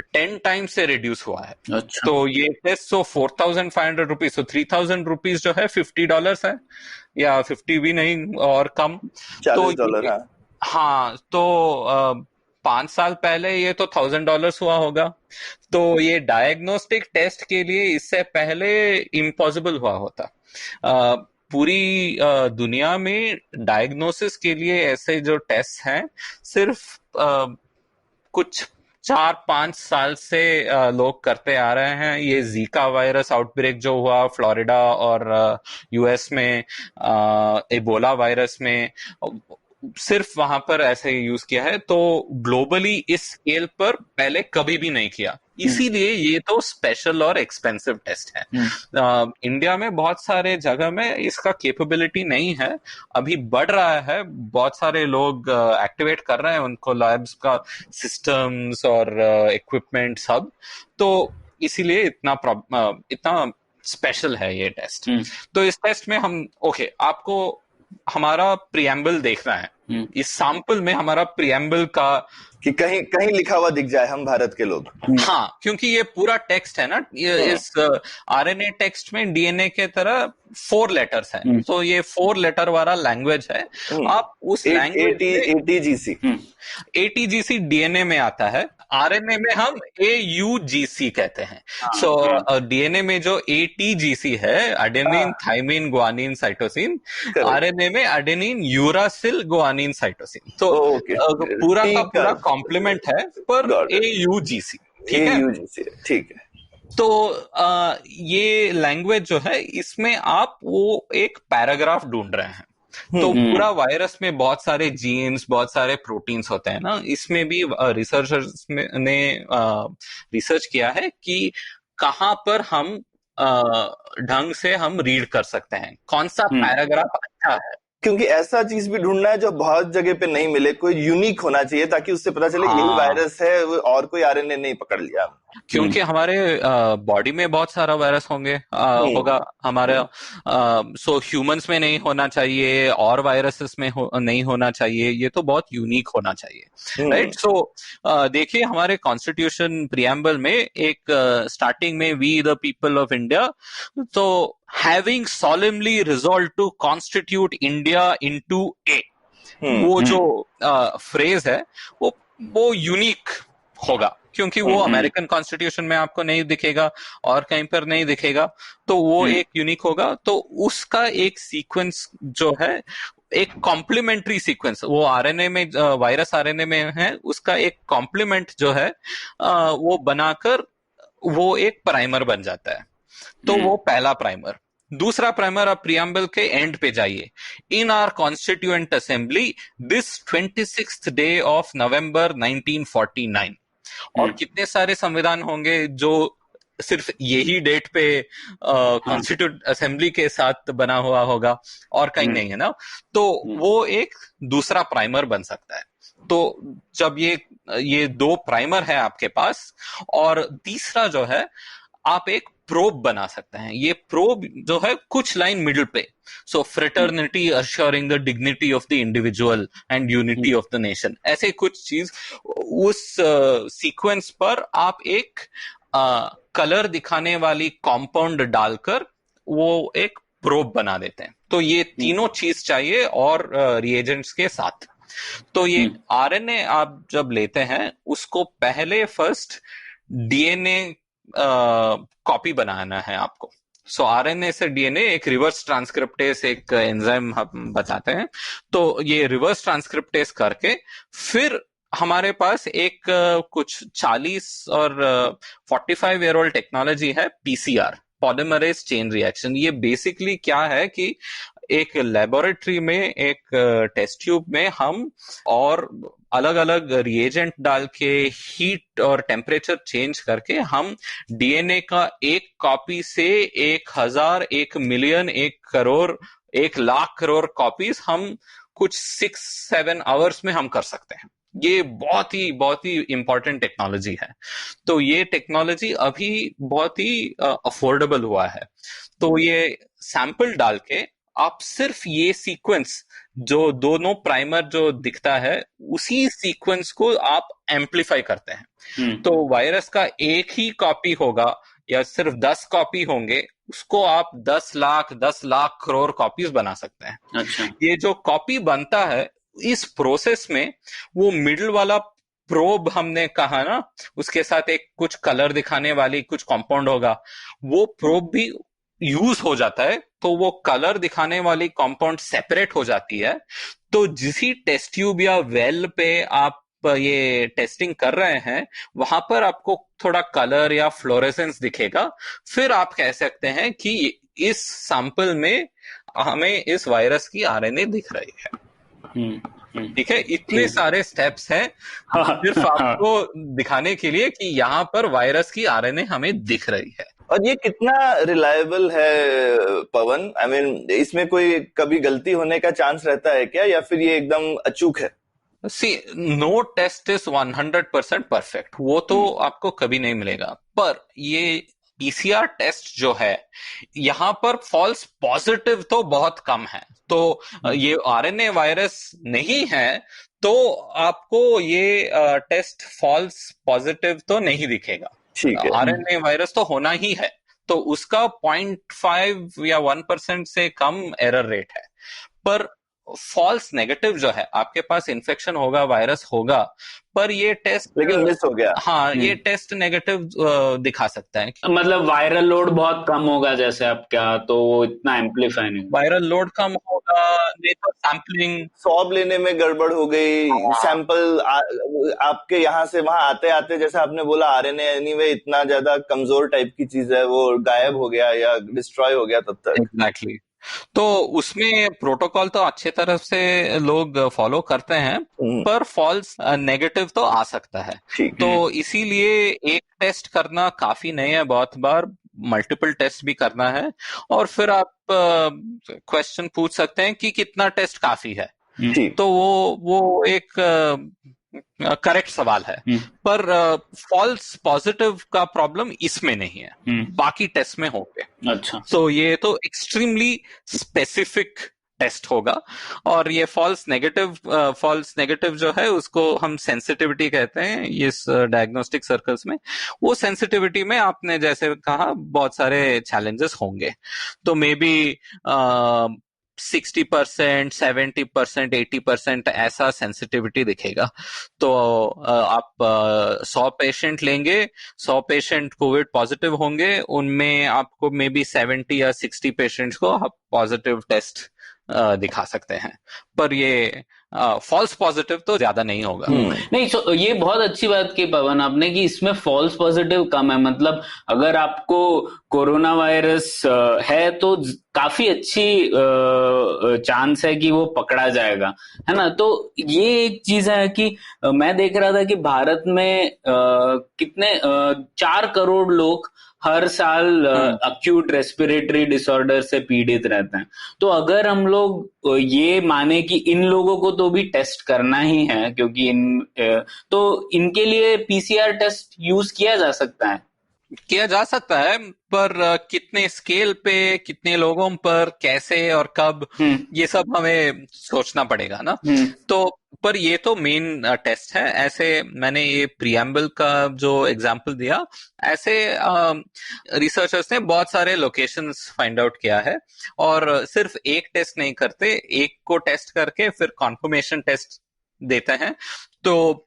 Speaker 5: 10 टाइम्स से रिड्यूस हुआ है। अच्छा। तो ये टेस्ट 4500 रुपीज, 3000 रुपीज जो है $50 है, या 50 भी नहीं और कम,
Speaker 4: $40 है।
Speaker 5: हाँ, तो 5 साल पहले ये तो $1000 हुआ होगा। तो ये डायग्नोस्टिक टेस्ट के लिए इससे पहले इम्पॉसिबल हुआ होता। पूरी दुनिया में डायग्नोसिस के लिए ऐसे जो टेस्ट हैं, सिर्फ कुछ 4-5 साल से लोग करते आ रहे हैं। ये जीका वायरस आउटब्रेक जो हुआ फ्लोरिडा और यूएस में, एबोला वायरस में, सिर्फ वहां पर ऐसे यूज किया है। तो ग्लोबली इस स्केल पर पहले कभी भी नहीं किया, इसीलिए ये तो स्पेशल और एक्सपेंसिव टेस्ट है। इंडिया में बहुत सारे जगह में इसका कैपेबिलिटी नहीं है, अभी बढ़ रहा है, बहुत सारे लोग एक्टिवेट कर रहे हैं उनको, लैब्स का सिस्टम्स और इक्विपमेंट सब, तो इसीलिए इतना स्पेशल है ये टेस्ट। तो इस टेस्ट में हम आपको हमारा प्रियम्बल देखना है, इस सैंपल में हमारा प्रियम्बल का
Speaker 4: कि कहीं कहीं लिखा हुआ दिख जाए हम भारत के लोग।
Speaker 5: हाँ, क्योंकि ये पूरा टेक्स्ट है ना, इस आरएनए टेक्स्ट में डीएनए के तरह 4 लेटर्स हैं, तो ये 4 लेटर वाला लैंग्वेज है। आप उस लैंग्वेज एटीजीसी डीएनए में आता है, आरएनए में हम एयूजीसी कहते हैं। सो डीएनए में जो एटीजीसी है, adenine thymine guanine cytosine, RNA में एडेनिन यूरासिल गुआनिन साइटोसिन। तो पूरा का पूरा कॉम्प्लीमेंट है पर एयूजीसी, ठीक है,
Speaker 4: ठीक है।
Speaker 5: तो ये लैंग्वेज जो है, इसमें आप वो एक पैराग्राफ ढूंढ रहे हैं। तो पूरा वायरस में बहुत सारे जीन्स, बहुत सारे प्रोटीन्स होते हैं ना, इसमें भी रिसर्चर्स ने रिसर्च किया है कि कहाँ पर हम ढंग से हम रीड कर सकते हैं, कौन सा पैराग्राफ अच्छा है।
Speaker 4: क्योंकि ऐसा चीज भी ढूंढना है जो बहुत जगह पे नहीं मिले, कोई यूनिक होना चाहिए ताकि उससे पता चले यही वायरस है और कोई आरएनए नहीं पकड़ लिया।
Speaker 5: क्योंकि हमारे बॉडी में बहुत सारा वायरस होगा हमारे, सो ह्यूमंस में नहीं होना चाहिए और वायरसेस में नहीं होना चाहिए, ये तो बहुत यूनिक होना चाहिए, राइट। सो देखिए हमारे कॉन्स्टिट्यूशन प्रियम्बल में एक स्टार्टिंग में we the people of India, तो having solemnly resolve to constitute India into a, वो जो फ्रेज है वो यूनिक होगा, क्योंकि वो अमेरिकन कॉन्स्टिट्यूशन में आपको नहीं दिखेगा और कहीं पर नहीं दिखेगा, तो वो एक यूनिक होगा। तो उसका एक सीक्वेंस जो है, एक कॉम्प्लीमेंट्री सीक्वेंस, वो आरएनए में, वायरस आरएनए में है, उसका एक कॉम्प्लीमेंट जो है वो बनाकर वो एक प्राइमर बन जाता है। तो वो पहला प्राइमर। दूसरा प्राइमर, आप प्रियम्बल के एंड पे जाइए। In our constituent assembly this 26th day of November 1949। और कितने सारे संविधान होंगे जो सिर्फ यही डेट पे कॉन्स्टिट्यूट असेंबली के साथ बना हुआ होगा और कहीं नहीं, है ना। तो वो एक दूसरा प्राइमर बन सकता है। तो जब ये 2 प्राइमर है आपके पास, और तीसरा जो है, आप एक प्रोब बना सकते हैं। ये प्रोब जो है कुछ लाइन मिडिल पे, so fraternity assuring the dignity of the individual and unity of the nation, ऐसे कुछ चीज उस सीक्वेंस पर आप एक कलर दिखाने वाली कंपाउंड डालकर वो एक प्रोब बना देते हैं। तो ये तीनों चीज चाहिए और रिएजेंट्स के साथ। तो ये आरएनए आप जब लेते हैं, उसको पहले फर्स्ट डीएनए कॉपी बनाना है आपको। सो आरएनए से डीएनए, एक रिवर्स ट्रांसक्रिप्टेस एक एंजाइम हम बताते हैं। तो ये रिवर्स ट्रांसक्रिप्टेस करके फिर हमारे पास एक कुछ 40 और 45 ईयर ओल्ड टेक्नोलॉजी है, पीसीआर, पॉलीमरेज चेन रिएक्शन। ये बेसिकली क्या है कि एक लेबोरेटरी में, एक टेस्ट ट्यूब में हम और अलग अलग रिएजेंट डाल के, हीट और टेम्परेचर चेंज करके, हम डीएनए का एक कॉपी से 1000, 1 मिलियन, 1 करोड़, 1 लाख करोड़ कॉपीज हम कुछ 6-7 आवर्स में हम कर सकते हैं। ये बहुत ही इंपॉर्टेंट टेक्नोलॉजी है। तो ये टेक्नोलॉजी अभी बहुत ही अफोर्डेबल हुआ है। तो ये सैंपल डाल के आप सिर्फ ये सीक्वेंस, जो दोनों प्राइमर जो दिखता है, उसी सीक्वेंस को आप एम्पलीफाई करते हैं। तो वायरस का एक ही कॉपी होगा या सिर्फ 10 कॉपी होंगे, उसको आप 10 लाख करोड़ कॉपीज बना सकते हैं।
Speaker 3: अच्छा।
Speaker 5: ये जो कॉपी बनता है, इस प्रोसेस में वो मिडिल वाला प्रोब हमने कहा ना, उसके साथ एक कुछ कलर दिखाने वाली कुछ कंपाउंड होगा, वो प्रोब भी यूज हो जाता है। तो वो कलर दिखाने वाली कंपाउंड सेपरेट हो जाती है। तो जिस टेस्ट ट्यूब या वेल पे आप ये टेस्टिंग कर रहे हैं, वहां पर आपको थोड़ा कलर या फ्लोरेसेंस दिखेगा। फिर आप कह सकते हैं कि इस सैंपल में हमें इस वायरस की आरएनए दिख रही है। ठीक है, इतने सारे स्टेप्स हैं सिर्फ आपको दिखाने के लिए कि यहाँ पर वायरस की आरएनए हमें दिख रही है।
Speaker 4: और ये कितना रिलायबल है पवन? आई मीन, इसमें कोई कभी गलती होने का चांस रहता है क्या, या फिर ये एकदम अचूक है?
Speaker 5: सी, नो टेस्ट इज 100% परफेक्ट, वो तो आपको कभी नहीं मिलेगा। पर ये पीसीआर टेस्ट जो है यहाँ पर फॉल्स पॉजिटिव तो बहुत कम है। तो ये आरएनए वायरस नहीं है तो आपको ये टेस्ट फॉल्स पॉजिटिव तो नहीं दिखेगा।
Speaker 4: ठीक है,
Speaker 5: आरएनए वायरस तो होना ही है, तो उसका 0.5 या 1% से कम एरर रेट है। पर फॉल्स नेगेटिव जो है, आपके पास इन्फेक्शन होगा, वायरस होगा, पर ये टेस्ट
Speaker 4: लेकिन मिस हो गया।
Speaker 5: हाँ, ये टेस्ट नेगेटिव दिखा सकता है।
Speaker 3: मतलब वायरल लोड बहुत कम होगा जैसे आपका, तो वो इतना एम्पलीफाई नहीं,
Speaker 5: वायरल लोड कम होगा, नहीं तो सैम्पलिंग
Speaker 4: स्वैब लेने में गड़बड़ हो गई, सैंपल आपके यहाँ से वहां आते आते, जैसे आपने बोला आरएनए एनीवे इतना ज्यादा कमजोर टाइप की चीज है, वो गायब हो गया या डिस्ट्रॉय हो गया तब तक।
Speaker 5: एग्जैक्टली। तो उसमें प्रोटोकॉल तो अच्छे तरह से लोग फॉलो करते हैं, पर फॉल्स नेगेटिव तो आ सकता है। तो इसीलिए एक टेस्ट करना काफी नहीं है, बहुत बार मल्टीपल टेस्ट भी करना है। और फिर आप क्वेश्चन पूछ सकते हैं कि कितना टेस्ट काफी है, तो वो एक करेक्ट सवाल है। पर फॉल्स पॉजिटिव का प्रॉब्लम इसमें नहीं है, बाकी टेस्ट में होंगे।
Speaker 3: अच्छा,
Speaker 5: तो ये तो एक्सट्रीमली स्पेसिफिक टेस्ट होगा। और ये फॉल्स नेगेटिव जो है उसको हम सेंसिटिविटी कहते हैं इस डायग्नोस्टिक सर्कल्स में। वो सेंसिटिविटी में आपने जैसे कहा बहुत सारे चैलेंजेस होंगे, तो मे बी 60%, 70%, 80% ऐसा सेंसिटिविटी दिखेगा। तो आप 100 पेशेंट लेंगे, 100 पेशेंट कोविड पॉजिटिव होंगे, उनमें आपको मे बी 70 या 60 पेशेंट्स को आप पॉजिटिव टेस्ट दिखा सकते हैं, पर ये फॉल्स पॉजिटिव तो ज्यादा नहीं होगा।
Speaker 3: नहीं, ये बहुत अच्छी बात की पवन आपने कि इसमें फॉल्स पॉजिटिव कम है। मतलब अगर आपको कोरोना वायरस है तो काफी अच्छी चांस है कि वो पकड़ा जाएगा, है ना। तो ये एक चीज है कि मैं देख रहा था कि भारत में कितने 4 करोड़ लोग हर साल अक्यूट रेस्पिरेटरी डिसऑर्डर से पीड़ित रहते हैं। तो अगर हम लोग ये माने कि इन लोगों को तो भी टेस्ट करना ही है, क्योंकि तो इनके लिए पीसीआर टेस्ट यूज किया जा सकता है,
Speaker 5: पर कितने स्केल पे, कितने लोगों पर, कैसे और कब, ये सब हमें सोचना पड़ेगा ना। तो पर ये तो मेन टेस्ट है। ऐसे मैंने ये प्रीएम्बल का जो एग्जांपल दिया, ऐसे रिसर्चर्स ने बहुत सारे लोकेशंस फाइंड आउट किया है, और सिर्फ एक टेस्ट नहीं करते, एक को टेस्ट करके फिर कॉन्फर्मेशन टेस्ट देते हैं। तो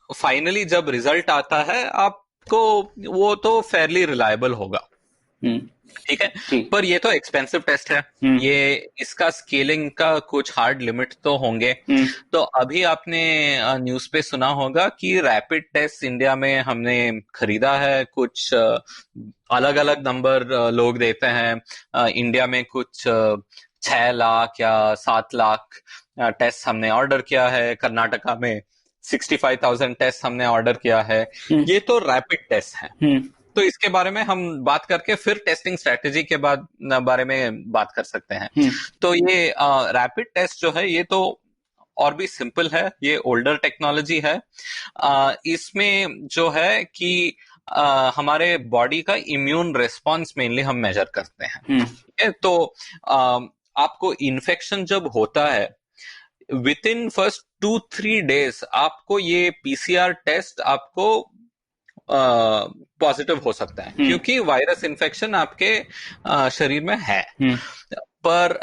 Speaker 5: फाइनली जब रिजल्ट आता है आपको, वो तो फेयरली रिलायबल होगा। ठीक है, पर ये तो एक्सपेंसिव टेस्ट है, ये इसका स्केलिंग का कुछ हार्ड लिमिट तो होंगे। तो अभी आपने न्यूज पे सुना होगा कि रैपिड टेस्ट इंडिया में हमने खरीदा है, कुछ अलग अलग नंबर लोग देते हैं। इंडिया में कुछ 6 लाख या 7 लाख टेस्ट हमने ऑर्डर किया है, कर्नाटका में 65,000 टेस्ट हमने ऑर्डर किया है। ये तो रैपिड टेस्ट है। तो इसके बारे में हम बात करके फिर टेस्टिंग स्ट्रेटेजी के बारे में बात कर सकते हैं। तो ये रैपिड टेस्ट जो है ये तो और भी सिंपल है, ये ओल्डर टेक्नोलॉजी है। इसमें जो है कि हमारे बॉडी का इम्यून रिस्पॉन्स मेनली हम मेजर करते हैं। ठीक है, तो आपको इन्फेक्शन जब होता है, विद इन फर्स्ट 2-3 डेज आपको ये पीसीआर टेस्ट आपको पॉजिटिव हो सकता है, क्योंकि वायरस इन्फेक्शन आपके शरीर में है। पर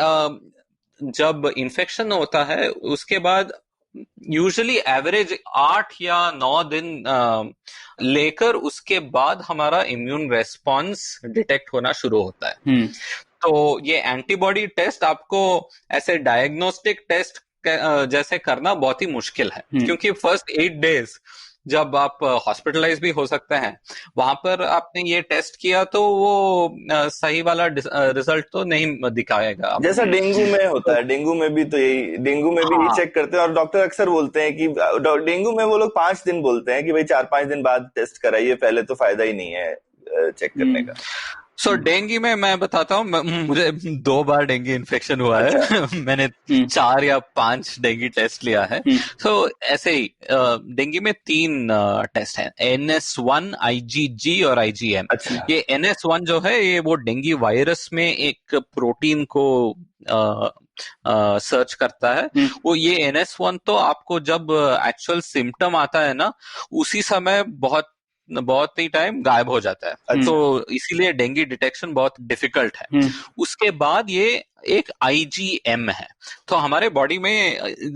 Speaker 5: जब इन्फेक्शन होता है उसके बाद यूजुअली एवरेज 8 या 9 दिन लेकर उसके बाद हमारा इम्यून रेस्पॉन्स डिटेक्ट होना शुरू होता है। तो ये एंटीबॉडी टेस्ट आपको ऐसे डायग्नोस्टिक टेस्ट जैसे करना बहुत ही मुश्किल है, क्योंकि फर्स्ट 8 डेज जब आप हॉस्पिटलाइज भी हो सकते हैं, वहां पर आपने ये टेस्ट किया तो वो सही वाला रिजल्ट तो नहीं दिखाएगा।
Speaker 4: जैसा डेंगू में होता है, डेंगू में भी तो यही, डेंगू में भी यही चेक करते हैं, और डॉक्टर अक्सर बोलते हैं कि डेंगू में वो लोग 5 दिन बोलते हैं कि भाई 4-5 दिन बाद टेस्ट कराइए, पहले तो फायदा ही नहीं है चेक करने का।
Speaker 5: सो डेंगू में मैं बताता हूँ, मुझे 2 बार डेंगू इन्फेक्शन हुआ है। मैंने 4 या 5 डेंगू टेस्ट लिया है। सो ऐसे ही डेंगू में 3 टेस्ट हैं, NS1, IgG और IgM। ये NS1 जो है ये वो डेंगू वायरस में एक प्रोटीन को सर्च करता है। वो ये NS1 तो आपको जब एक्चुअल सिम्टम आता है ना, उसी समय बहुत ही टाइम गायब हो जाता है। तो इसीलिए डेंगू डिटेक्शन बहुत डिफिकल्ट है। उसके बाद ये एक IgM है। तो हमारे बॉडी में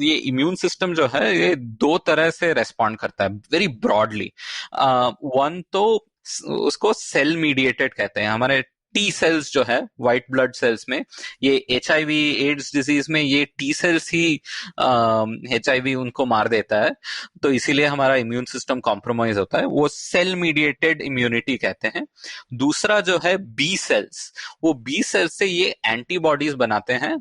Speaker 5: ये इम्यून सिस्टम जो है ये 2 तरह से रेस्पॉन्ड करता है वेरी ब्रॉडली। वन तो उसको सेल मीडिएटेड कहते हैं। हमारे टी सेल्स जो है व्हाइट ब्लड सेल्स में, ये HIV एड्स डिजीज में ये टी सेल्स ही HIV उनको मार देता है, तो इसीलिए हमारा इम्यून सिस्टम कॉम्प्रोमाइज होता है। वो सेल मीडिएटेड इम्यूनिटी कहते हैं। दूसरा जो है बी सेल्स, वो बी सेल्स से ये एंटीबॉडीज बनाते हैं,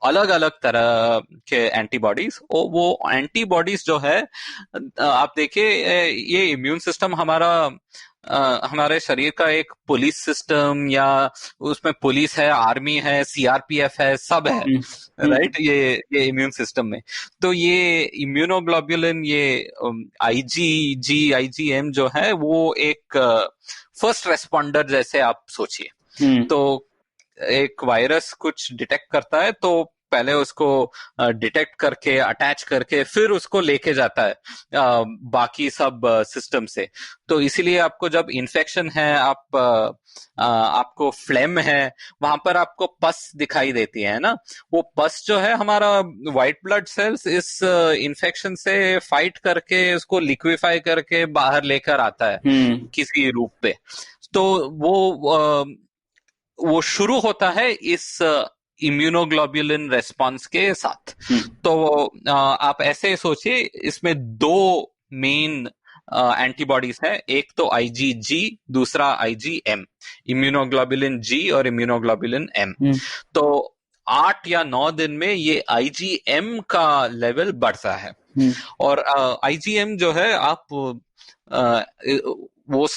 Speaker 5: अलग अलग तरह के एंटीबॉडीज। वो एंटीबॉडीज जो है आप देखिए, ये इम्यून सिस्टम हमारे शरीर का एक पुलिस सिस्टम, या उसमें पुलिस है, आर्मी है, CRPF है, सब है, राइट, ये इम्यून सिस्टम में। तो ये इम्यूनोग्लोबुलिन, ये IgG, IgM जो है वो एक फर्स्ट रेस्पॉन्डर जैसे आप सोचिए। तो एक वायरस कुछ डिटेक्ट करता है तो पहले उसको डिटेक्ट करके अटैच करके फिर उसको लेके जाता है बाकी सब सिस्टम से। तो इसीलिए आपको जब इन्फेक्शन है, आपको फ्लेम है, वहां पर आपको पस दिखाई देती है ना, वो पस जो है हमारा व्हाइट ब्लड सेल्स इस इन्फेक्शन से फाइट करके उसको लिक्विफाई करके बाहर लेकर आता है किसी रूप पे। तो वो शुरू होता है इस इम्यूनोग्लोबुलिन रेस्पॉन्स के साथ। तो आप ऐसे सोचिए, इसमें 2 मेन एंटीबॉडीज है, एक तो IgG, दूसरा IgM, इम्यूनोग्लोबुलिन G और इम्यूनोग्लोबुलिन M। तो 8 या 9 दिन में ये IgM का लेवल बढ़ता है। और IgM जो है आप वो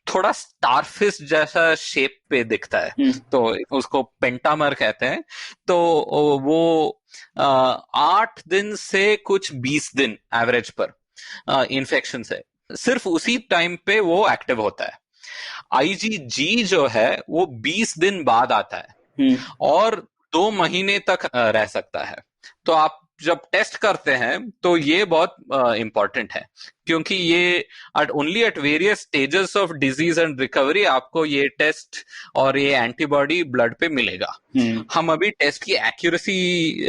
Speaker 5: थोड़ा स्टारफिश जैसा शेप पे दिखता है, तो उसको पेंटामर कहते हैं। तो वो 8 दिन से कुछ 20 दिन एवरेज पर इन्फेक्शन से सिर्फ उसी टाइम पे वो एक्टिव होता है। IgG जो है वो 20 दिन बाद आता है और 2 महीने तक रह सकता है। तो आप जब टेस्ट करते हैं तो ये बहुत इंपॉर्टेंट है, क्योंकि ये only at various stages of disease and recovery आपको ये टेस्ट और ये एंटीबॉडी ब्लड पे मिलेगा। हम अभी टेस्ट की एक्यूरेसी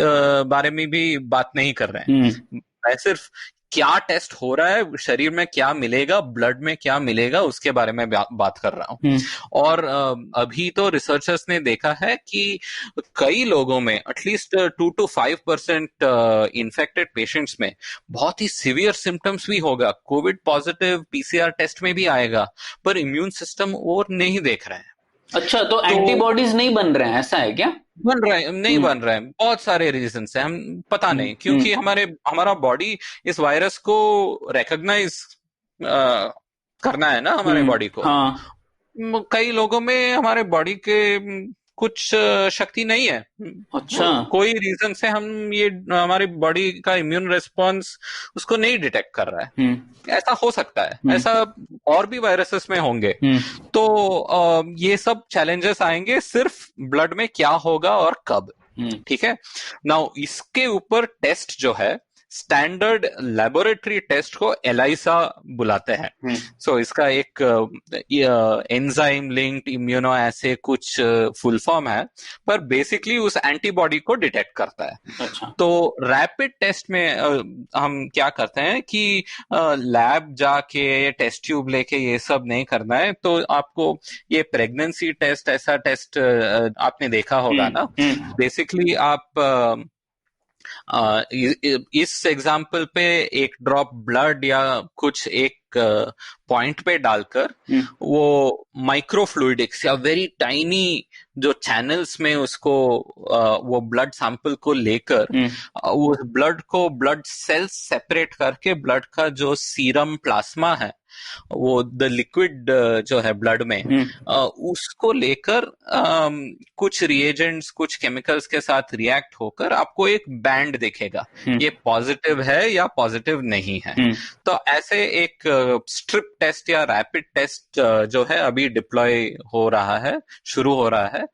Speaker 5: बारे में भी बात नहीं कर रहे हैं। मैं सिर्फ क्या टेस्ट हो रहा है, शरीर में क्या मिलेगा, ब्लड में क्या मिलेगा, उसके बारे में बात कर रहा हूं। और अभी तो रिसर्चर्स ने देखा है कि कई लोगों में एटलीस्ट 2 to 5% इन्फेक्टेड पेशेंट्स में बहुत ही सीवियर सिम्टम्स भी होगा, कोविड पॉजिटिव PCR टेस्ट में भी आएगा, पर इम्यून सिस्टम और नहीं देख रहे हैं।
Speaker 3: अच्छा, तो एंटीबॉडीज नहीं बन रहे हैं, ऐसा है क्या?
Speaker 5: बन रहे हैं, नहीं बन रहे हैं, बहुत सारे रीजन है, हम पता नहीं, क्योंकि हमारा बॉडी इस वायरस को रिकॉग्नाइज करना है ना, हमारे बॉडी को। कई लोगों में हमारे बॉडी के कुछ शक्ति नहीं है। अच्छा, कोई रीजन से हम ये हमारी बॉडी का इम्यून रिस्पॉन्स उसको नहीं डिटेक्ट कर रहा है। ऐसा हो सकता है, ऐसा और भी वायरसेस में होंगे। तो ये सब चैलेंजेस आएंगे, सिर्फ ब्लड में क्या होगा और कब। ठीक है, नाउ इसके ऊपर टेस्ट जो है, स्टैंडर्ड लेबोरेटरी टेस्ट को ELISA बुलाते हैं। सो इसका एक एंजाइम लिंक्ड इम्यूनो एसे कुछ फुल फॉर्म है, पर बेसिकली उस एंटीबॉडी को डिटेक्ट करता है। अच्छा। तो रैपिड टेस्ट में हम क्या करते हैं कि लैब जाके टेस्ट ट्यूब लेके ये सब नहीं करना है। तो आपको ये प्रेगनेंसी टेस्ट, ऐसा टेस्ट आपने देखा होगा ना। बेसिकली आप इस एग्जाम्पल पे एक ड्रॉप ब्लड या कुछ एक पॉइंट पे डालकर वो माइक्रोफ्लूइडिक्स या वेरी टाइनी जो चैनल्स में उसको वो ब्लड सैंपल को लेकर उस ब्लड को ब्लड सेल्स सेपरेट करके ब्लड का जो सीरम प्लाज्मा है वो द लिक्विड जो है ब्लड में, उसको लेकर कुछ रिएजेंट्स, कुछ केमिकल्स के साथ रिएक्ट होकर आपको एक बैंड दिखेगा, ये पॉजिटिव है या पॉजिटिव नहीं है। तो ऐसे एक स्ट्रिप टेस्ट या रैपिड टेस्ट जो है अभी डिप्लॉय हो रहा है, शुरू हो रहा है।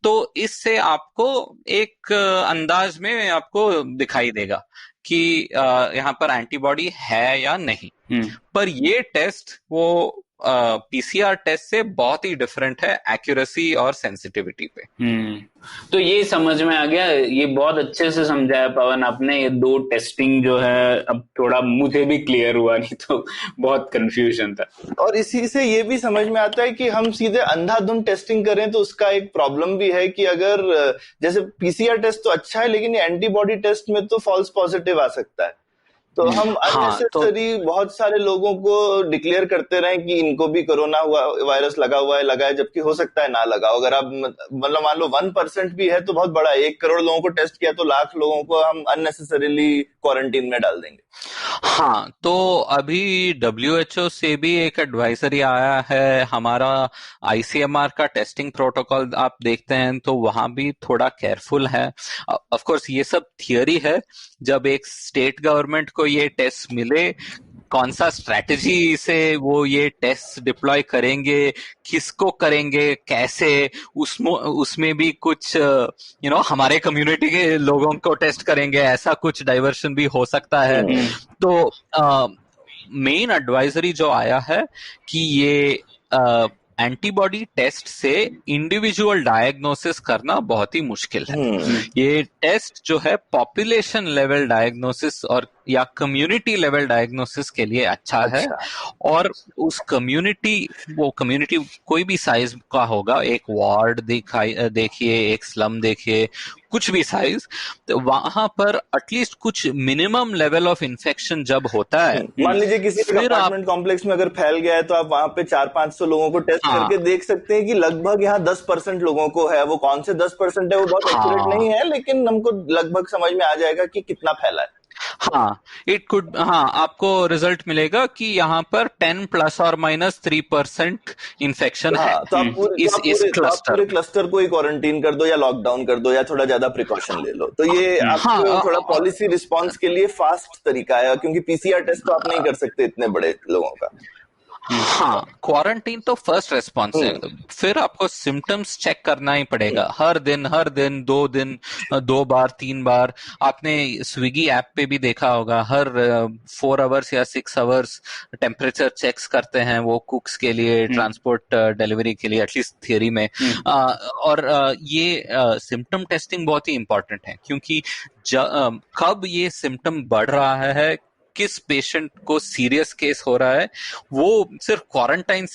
Speaker 5: तो इससे आपको एक अंदाज में आपको दिखाई देगा कि यहाँ पर एंटीबॉडी है या नहीं। पर ये टेस्ट वो पीसीआर टेस्ट से बहुत ही डिफरेंट है एक्यूरेसी और सेंसिटिविटी पे।
Speaker 3: तो ये समझ में आ गया, ये बहुत अच्छे से समझाया पवन आपने। ये दो टेस्टिंग जो है अब थोड़ा मुझे भी क्लियर हुआ, नहीं तो बहुत कंफ्यूजन था।
Speaker 4: और इसी से ये भी समझ में आता है कि हम सीधे अंधाधुंध टेस्टिंग करें तो उसका एक प्रॉब्लम भी है कि अगर जैसे पीसीआर टेस्ट तो अच्छा है, लेकिन ये एंटीबॉडी टेस्ट में तो फॉल्स पॉजिटिव आ सकता है। तो हम अननेसेसरी बहुत सारे लोगों को डिक्लेयर करते रहे कि इनको भी कोरोना वायरस लगा हुआ है, लगा है, जबकि हो सकता है ना लगा। अगर आप मतलब मान लो 1% भी है तो बहुत बड़ा है। 1 करोड़ लोगों को टेस्ट किया तो लाख लोगों को हम अननेसेसरीली क्वारंटीन में डाल देंगे।
Speaker 5: हाँ, तो अभी WHO से भी एक एडवाइजरी आया है। हमारा ICMR का टेस्टिंग प्रोटोकॉल आप देखते हैं तो वहां भी थोड़ा केयरफुल है। ऑफ कोर्स ये सब थियरी है। जब एक स्टेट गवर्नमेंट को ये टेस्ट मिले, कौन सा स्ट्रैटेजी से वो ये टेस्ट डिप्लॉय करेंगे, किसको करेंगे, कैसे, उसमें भी कुछ हमारे कम्युनिटी के लोगों को टेस्ट करेंगे, ऐसा कुछ डाइवर्शन भी हो सकता है। तो मेन एडवाइजरी जो आया है कि ये एंटीबॉडी टेस्ट से इंडिविजुअल डायग्नोसिस करना बहुत ही मुश्किल है। ये टेस्ट जो है पॉपुलेशन लेवल डायग्नोसिस और या कम्युनिटी लेवल डायग्नोसिस के लिए अच्छा है। और उस वो कम्युनिटी कोई भी साइज का होगा, एक वार्ड देखिए, एक स्लम देखिए, कुछ भी साइज, तो वहां पर एटलीस्ट कुछ मिनिमम लेवल ऑफ इन्फेक्शन जब होता है,
Speaker 4: मान लीजिए किसी अपार्टमेंट कॉम्प्लेक्स में अगर फैल गया है तो आप वहां पे 400-500 लोगों को टेस्ट करके देख सकते हैं कि लगभग यहाँ 10% लोगों को है। वो कौन से 10% है वो बहुत एक्यूरेट नहीं है, लेकिन हमको लगभग समझ में आ जाएगा कि कितना फैला है।
Speaker 5: आपको रिजल्ट मिलेगा कि यहाँ पर 10 ±3% इन्फेक्शन है।
Speaker 4: तो आप पूरे क्लस्टर को ही क्वारंटीन कर दो या लॉकडाउन कर दो या थोड़ा ज्यादा प्रिकॉशन ले लो। तो ये आपको थोड़ा पॉलिसी रिस्पांस के लिए फास्ट तरीका है, क्योंकि पीसीआर टेस्ट तो आप नहीं कर सकते इतने बड़े लोगों का।
Speaker 5: क्वारंटीन तो फर्स्ट रेस्पॉन्स है। फिर आपको सिम्टम्स चेक करना ही पड़ेगा हर दिन 2 दिन 2 बार 3 बार। आपने स्विगी ऐप पे भी देखा होगा, हर 4 आवर्स या 6 आवर्स टेम्परेचर चेक्स करते हैं वो कुक्स के लिए, ट्रांसपोर्ट डिलीवरी के लिए, एटलीस्ट थियरी में। और ये सिम्टम टेस्टिंग बहुत ही इंपॉर्टेंट है, क्योंकि कब ये सिम्टम बढ़ रहा है, किस पेशेंट को सीरियस केस हो रहा है, वो सिर्फ क्वारंटाइन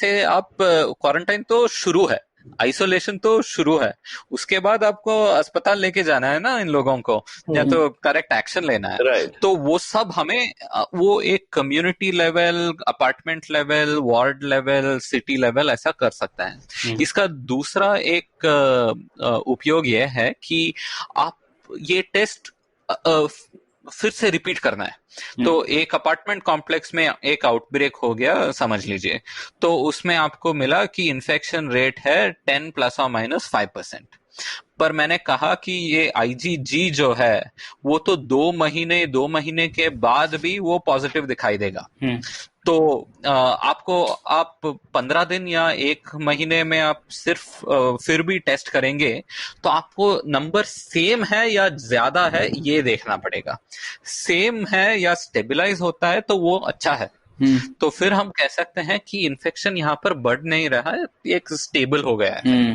Speaker 5: तो शुरू है, आइसोलेशन तो शुरू है, उसके बाद आपको अस्पताल लेके जाना है ना इन लोगों को, या तो करेक्ट एक्शन लेना है। तो वो सब हमें वो एक community level, apartment level, ward level, city level ऐसा कर सकता है। इसका दूसरा एक उपयोग ये है कि आप ये टेस्ट फिर से रिपीट करना है। तो एक अपार्टमेंट कॉम्प्लेक्स में एक आउटब्रेक हो गया समझ लीजिए, तो उसमें आपको मिला कि इन्फेक्शन रेट है 10 ±5%। पर मैंने कहा कि ये IgG जो है वो तो 2 महीने के बाद भी वो पॉजिटिव दिखाई देगा। तो आप 15 दिन या 1 महीने में आप सिर्फ फिर भी टेस्ट करेंगे तो आपको नंबर सेम है या ज्यादा है ये देखना पड़ेगा। सेम है या स्टेबलाइज होता है तो वो अच्छा है। तो फिर हम कह सकते हैं कि इन्फेक्शन यहाँ पर बढ़ नहीं रहा है, एक स्टेबल हो गया है।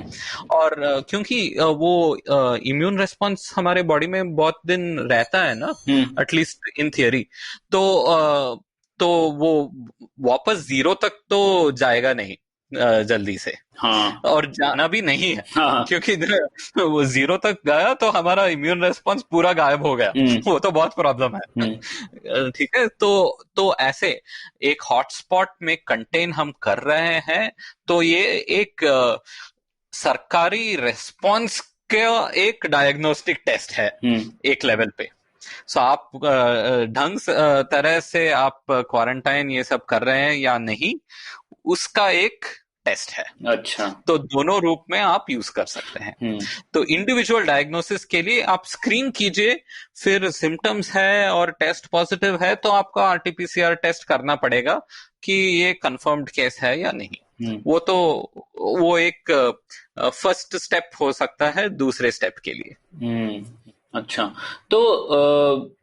Speaker 5: और क्योंकि वो इम्यून रिस्पॉन्स हमारे बॉडी में बहुत दिन रहता है ना, एटलीस्ट इन थियरी, तो वो वापस 0 तक तो जाएगा नहीं जल्दी से। और जाना भी नहीं है। क्योंकि वो 0 तक गया तो हमारा इम्यून रिस्पॉन्स पूरा गायब हो गया। वो तो बहुत प्रॉब्लम है। ठीक है, तो ऐसे एक हॉटस्पॉट में कंटेन हम कर रहे हैं, तो ये एक सरकारी रिस्पॉन्स का एक डायग्नोस्टिक टेस्ट है एक लेवल पे। सो आप ढंग तरह से आप क्वारंटाइन ये सब कर रहे हैं या नहीं, उसका एक टेस्ट है।
Speaker 3: अच्छा,
Speaker 5: तो दोनों रूप में आप यूज कर सकते हैं। तो इंडिविजुअल डायग्नोसिस के लिए आप स्क्रीन कीजिए, फिर सिम्टम्स है और टेस्ट पॉजिटिव है तो आपका आरटीपीसीआर टेस्ट करना पड़ेगा कि ये कंफर्म्ड केस है या नहीं। वो एक फर्स्ट स्टेप हो सकता है दूसरे स्टेप के लिए।
Speaker 3: अच्छा, तो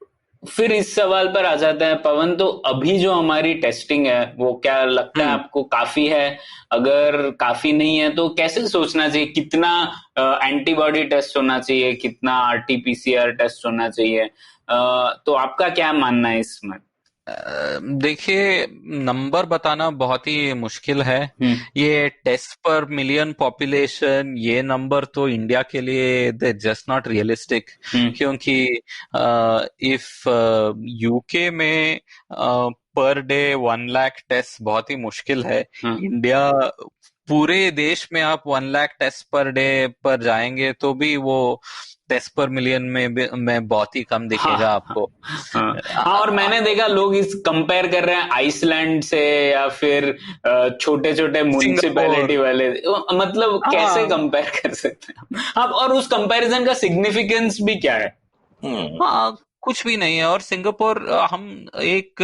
Speaker 3: फिर इस सवाल पर आ जाते हैं पवन, तो अभी जो हमारी टेस्टिंग है वो क्या लगता है आपको काफी है? अगर काफी नहीं है तो कैसे सोचना चाहिए, कितना एंटीबॉडी टेस्ट होना चाहिए, कितना आरटीपीसीआर टेस्ट होना चाहिए? तो आपका क्या मानना है इसमें?
Speaker 5: देखिए, नंबर बताना बहुत ही मुश्किल है। ये टेस्ट पर मिलियन पॉपुलेशन, ये नंबर तो इंडिया के लिए दे जस्ट नॉट रियलिस्टिक, क्योंकि इफ यूके में पर डे 1 लाख टेस्ट बहुत ही मुश्किल है। इंडिया पूरे देश में आप 1 लाख टेस्ट पर डे पर जाएंगे तो भी वो टेस्ट पर मिलियन में बहुत ही कम दिखेगा आपको।
Speaker 3: और मैंने देखा लोग इस कंपेयर कर रहे हैं आइसलैंड से या फिर छोटे छोटे म्युनिसिपैलिटी वाले, मतलब कैसे कंपेयर कर सकते हैं आप? और उस कंपैरिजन का सिग्निफिकेंस भी क्या है?
Speaker 5: कुछ भी नहीं है। और सिंगापुर, हम एक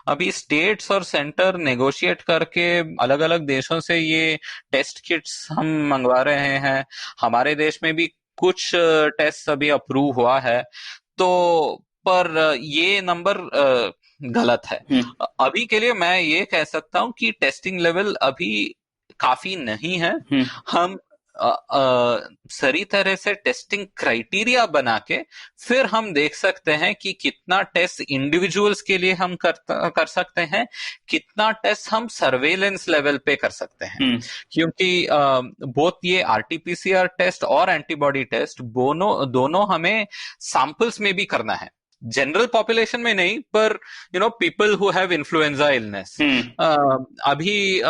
Speaker 5: अभी स्टेट्स और सेंटर नेगोशिएट करके अलग अलग देशों से ये टेस्ट किट्स हम मंगवा रहे हैं। हमारे देश में भी कुछ टेस्ट अभी अप्रूव हुआ है, तो पर ये नंबर गलत है। अभी के लिए मैं ये कह सकता हूं कि टेस्टिंग लेवल अभी काफी नहीं है। हम सही तरह से टेस्टिंग क्राइटेरिया बना के फिर हम देख सकते हैं कि कितना टेस्ट इंडिविजुअल्स के लिए हम कर सकते हैं, कितना टेस्ट हम सर्वेलेंस लेवल पे कर सकते हैं। क्योंकि बोथ ये आरटीपीसीआर टेस्ट और एंटीबॉडी टेस्ट दोनों हमें सैंपल्स में भी करना है, जनरल पॉपुलेशन में नहीं, पर people who have influenza illness. अभी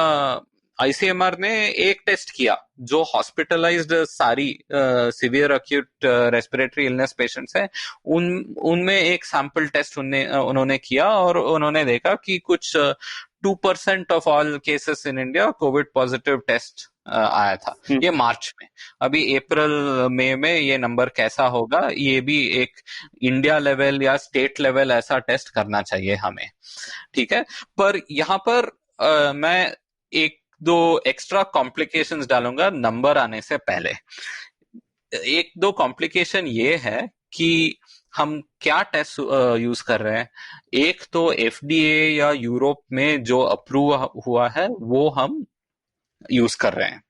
Speaker 5: आईसीएमआर ने एक टेस्ट किया जो हॉस्पिटलाइज्ड सारी severe acute respiratory illness patients हैं, उनमें एक सैंपल टेस्ट उन्होंने किया और उन्होंने देखा कि कुछ 2% of all cases in India covid positive test आया था। ये मार्च में। अभी अप्रैल मई में ये नंबर कैसा होगा, ये भी एक इंडिया लेवल या स्टेट लेवल ऐसा टेस्ट करना चाहिए हमें, ठीक है। पर यहाँ पर मैं एक दो एक्स्ट्रा कॉम्प्लिकेशंस डालूंगा नंबर आने से पहले। एक दो कॉम्प्लिकेशन ये है कि हम क्या टेस्ट यूज कर रहे हैं। एक तो एफडीए या यूरोप में जो अप्रूव हुआ है वो हम यूज कर रहे हैं,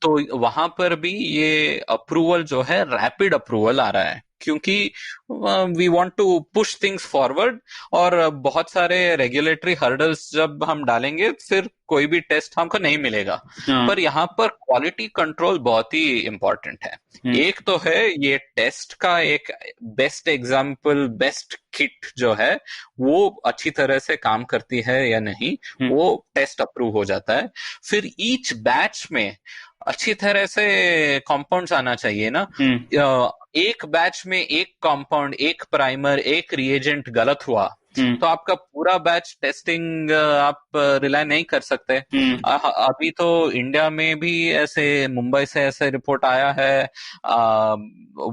Speaker 5: तो वहां पर भी ये अप्रूवल जो है रैपिड अप्रूवल आ रहा है, क्योंकि we want to push things forward. और बहुत सारे रेगुलेटरी हर्डल्स जब हम डालेंगे फिर कोई भी टेस्ट हमको नहीं मिलेगा। पर यहाँ पर क्वालिटी कंट्रोल बहुत ही इंपॉर्टेंट है। एक तो है ये टेस्ट का एक बेस्ट एग्जाम्पल, बेस्ट किट जो है वो अच्छी तरह से काम करती है या नहीं, वो टेस्ट अप्रूव हो जाता है। फिर ईच बैच में अच्छी तरह से कंपाउंड्स आना चाहिए ना। एक बैच में एक कंपाउंड, एक प्राइमर, एक रिएजेंट गलत हुआ तो आपका पूरा बैच टेस्टिंग आप रिलाय नहीं कर सकते। अभी तो इंडिया में भी ऐसे, मुंबई से ऐसे रिपोर्ट आया है,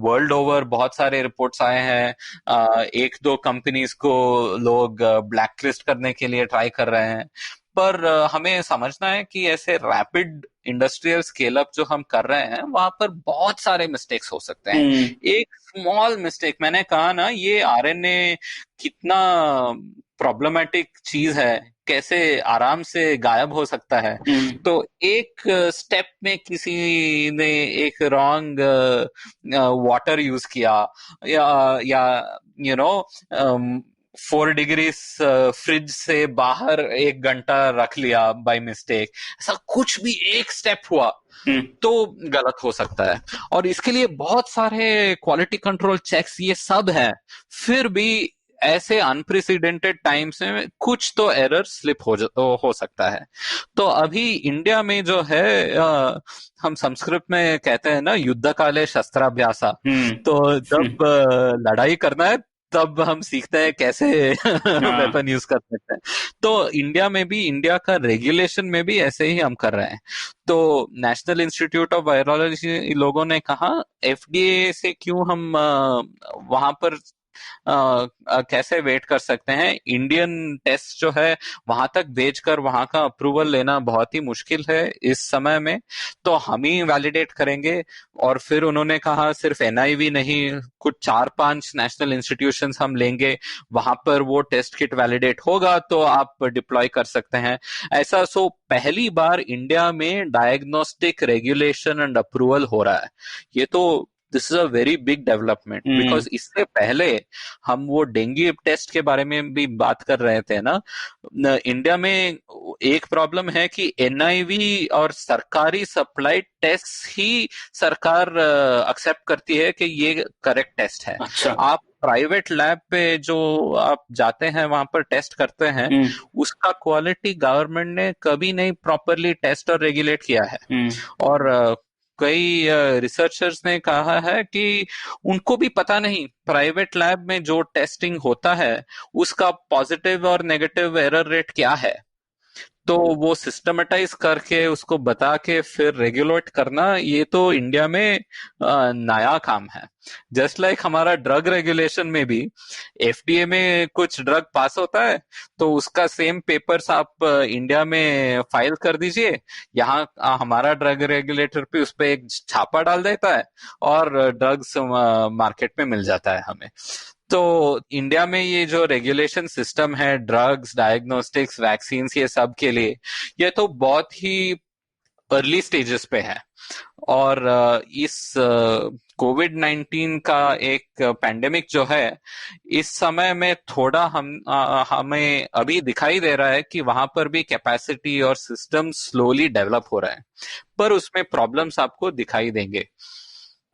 Speaker 5: वर्ल्ड ओवर बहुत सारे रिपोर्ट्स आए हैं। एक दो कंपनीज को लोग ब्लैकलिस्ट करने के लिए ट्राई कर रहे हैं। पर हमें समझना है कि ऐसे रैपिड इंडस्ट्रियल स्केल अप जो हम कर रहे हैं वहां पर बहुत सारे मिस्टेक्स हो सकते हैं। एक स्मॉल मिस्टेक, मैंने कहा ना ये आरएनए कितना प्रॉब्लमेटिक चीज है, कैसे आराम से गायब हो सकता है। तो एक स्टेप में किसी ने एक रॉन्ग वाटर यूज किया या 4 डिग्री फ्रिज से बाहर 1 घंटा रख लिया बाय मिस्टेक, ऐसा कुछ भी एक स्टेप हुआ तो गलत हो सकता है। और इसके लिए बहुत सारे क्वालिटी कंट्रोल चेक्स ये सब है, फिर भी ऐसे अनप्रेसिडेंटेड टाइम्स में कुछ तो एरर स्लिप हो सकता है। तो अभी इंडिया में जो है, हम संस्कृत में कहते हैं ना, युद्ध काले शस्त्राभ्यासा। तो जब लड़ाई करना है तब हम सीखते हैं कैसे वेपन यूज कर सकते हैं। तो इंडिया में भी, इंडिया का रेगुलेशन में भी ऐसे ही हम कर रहे हैं। तो नेशनल इंस्टीट्यूट ऑफ वायरोलॉजी लोगों ने कहा FDA से क्यों हम वहां पर कैसे वेट कर सकते हैं, इंडियन टेस्ट जो है वहां तक भेजकर वहां का अप्रूवल लेना बहुत ही मुश्किल है इस समय में, तो हम ही वैलिडेट करेंगे। और फिर उन्होंने कहा सिर्फ NIV नहीं, कुछ 4-5 नेशनल इंस्टीट्यूशंस हम लेंगे, वहां पर वो टेस्ट किट वैलिडेट होगा तो आप डिप्लॉय कर सकते हैं ऐसा। सो पहली बार इंडिया में डायग्नोस्टिक रेगुलेशन एंड अप्रूवल हो रहा है। ये तो this is a very big development, because इससे पहले हम वो डेंगू टेस्ट के बारे में भी बात कर रहे थे ना, इंडिया में एक प्रॉब्लम है कि NIV और सरकारी सप्लाई टेस्ट ही सरकार एक्सेप्ट करती है कि ये करेक्ट टेस्ट है।
Speaker 3: अच्छा।
Speaker 5: आप प्राइवेट लैब पे जो आप जाते हैं वहां पर टेस्ट करते हैं, उसका क्वालिटी गवर्नमेंट ने कभी नहीं प्रॉपरली टेस्ट और रेगुलेट किया है। और कई रिसर्चर्स ने कहा है कि उनको भी पता नहीं प्राइवेट लैब में जो टेस्टिंग होता है उसका पॉजिटिव और नेगेटिव एरर रेट क्या है। तो वो सिस्टमेटाइज करके उसको बता के फिर रेगुलेट करना, ये तो इंडिया में नया काम है। जस्ट लाइक हमारा ड्रग रेगुलेशन में भी FDA में कुछ ड्रग पास होता है तो उसका सेम पेपर्स आप इंडिया में फाइल कर दीजिए, यहाँ हमारा ड्रग रेगुलेटर पे उस पर एक छापा डाल देता है और ड्रग्स मार्केट में मिल जाता है हमें। तो इंडिया में ये जो रेगुलेशन सिस्टम है ड्रग्स, डायग्नोस्टिक्स, वैक्सीन्स, ये सब के लिए, ये तो बहुत ही अर्ली स्टेजेस पे है। और इस COVID-19 का एक पैंडेमिक जो है, इस समय में थोड़ा हमें अभी दिखाई दे रहा है कि वहां पर भी कैपेसिटी और सिस्टम स्लोली डेवलप हो रहा है, पर उसमें प्रॉब्लम्स आपको दिखाई देंगे।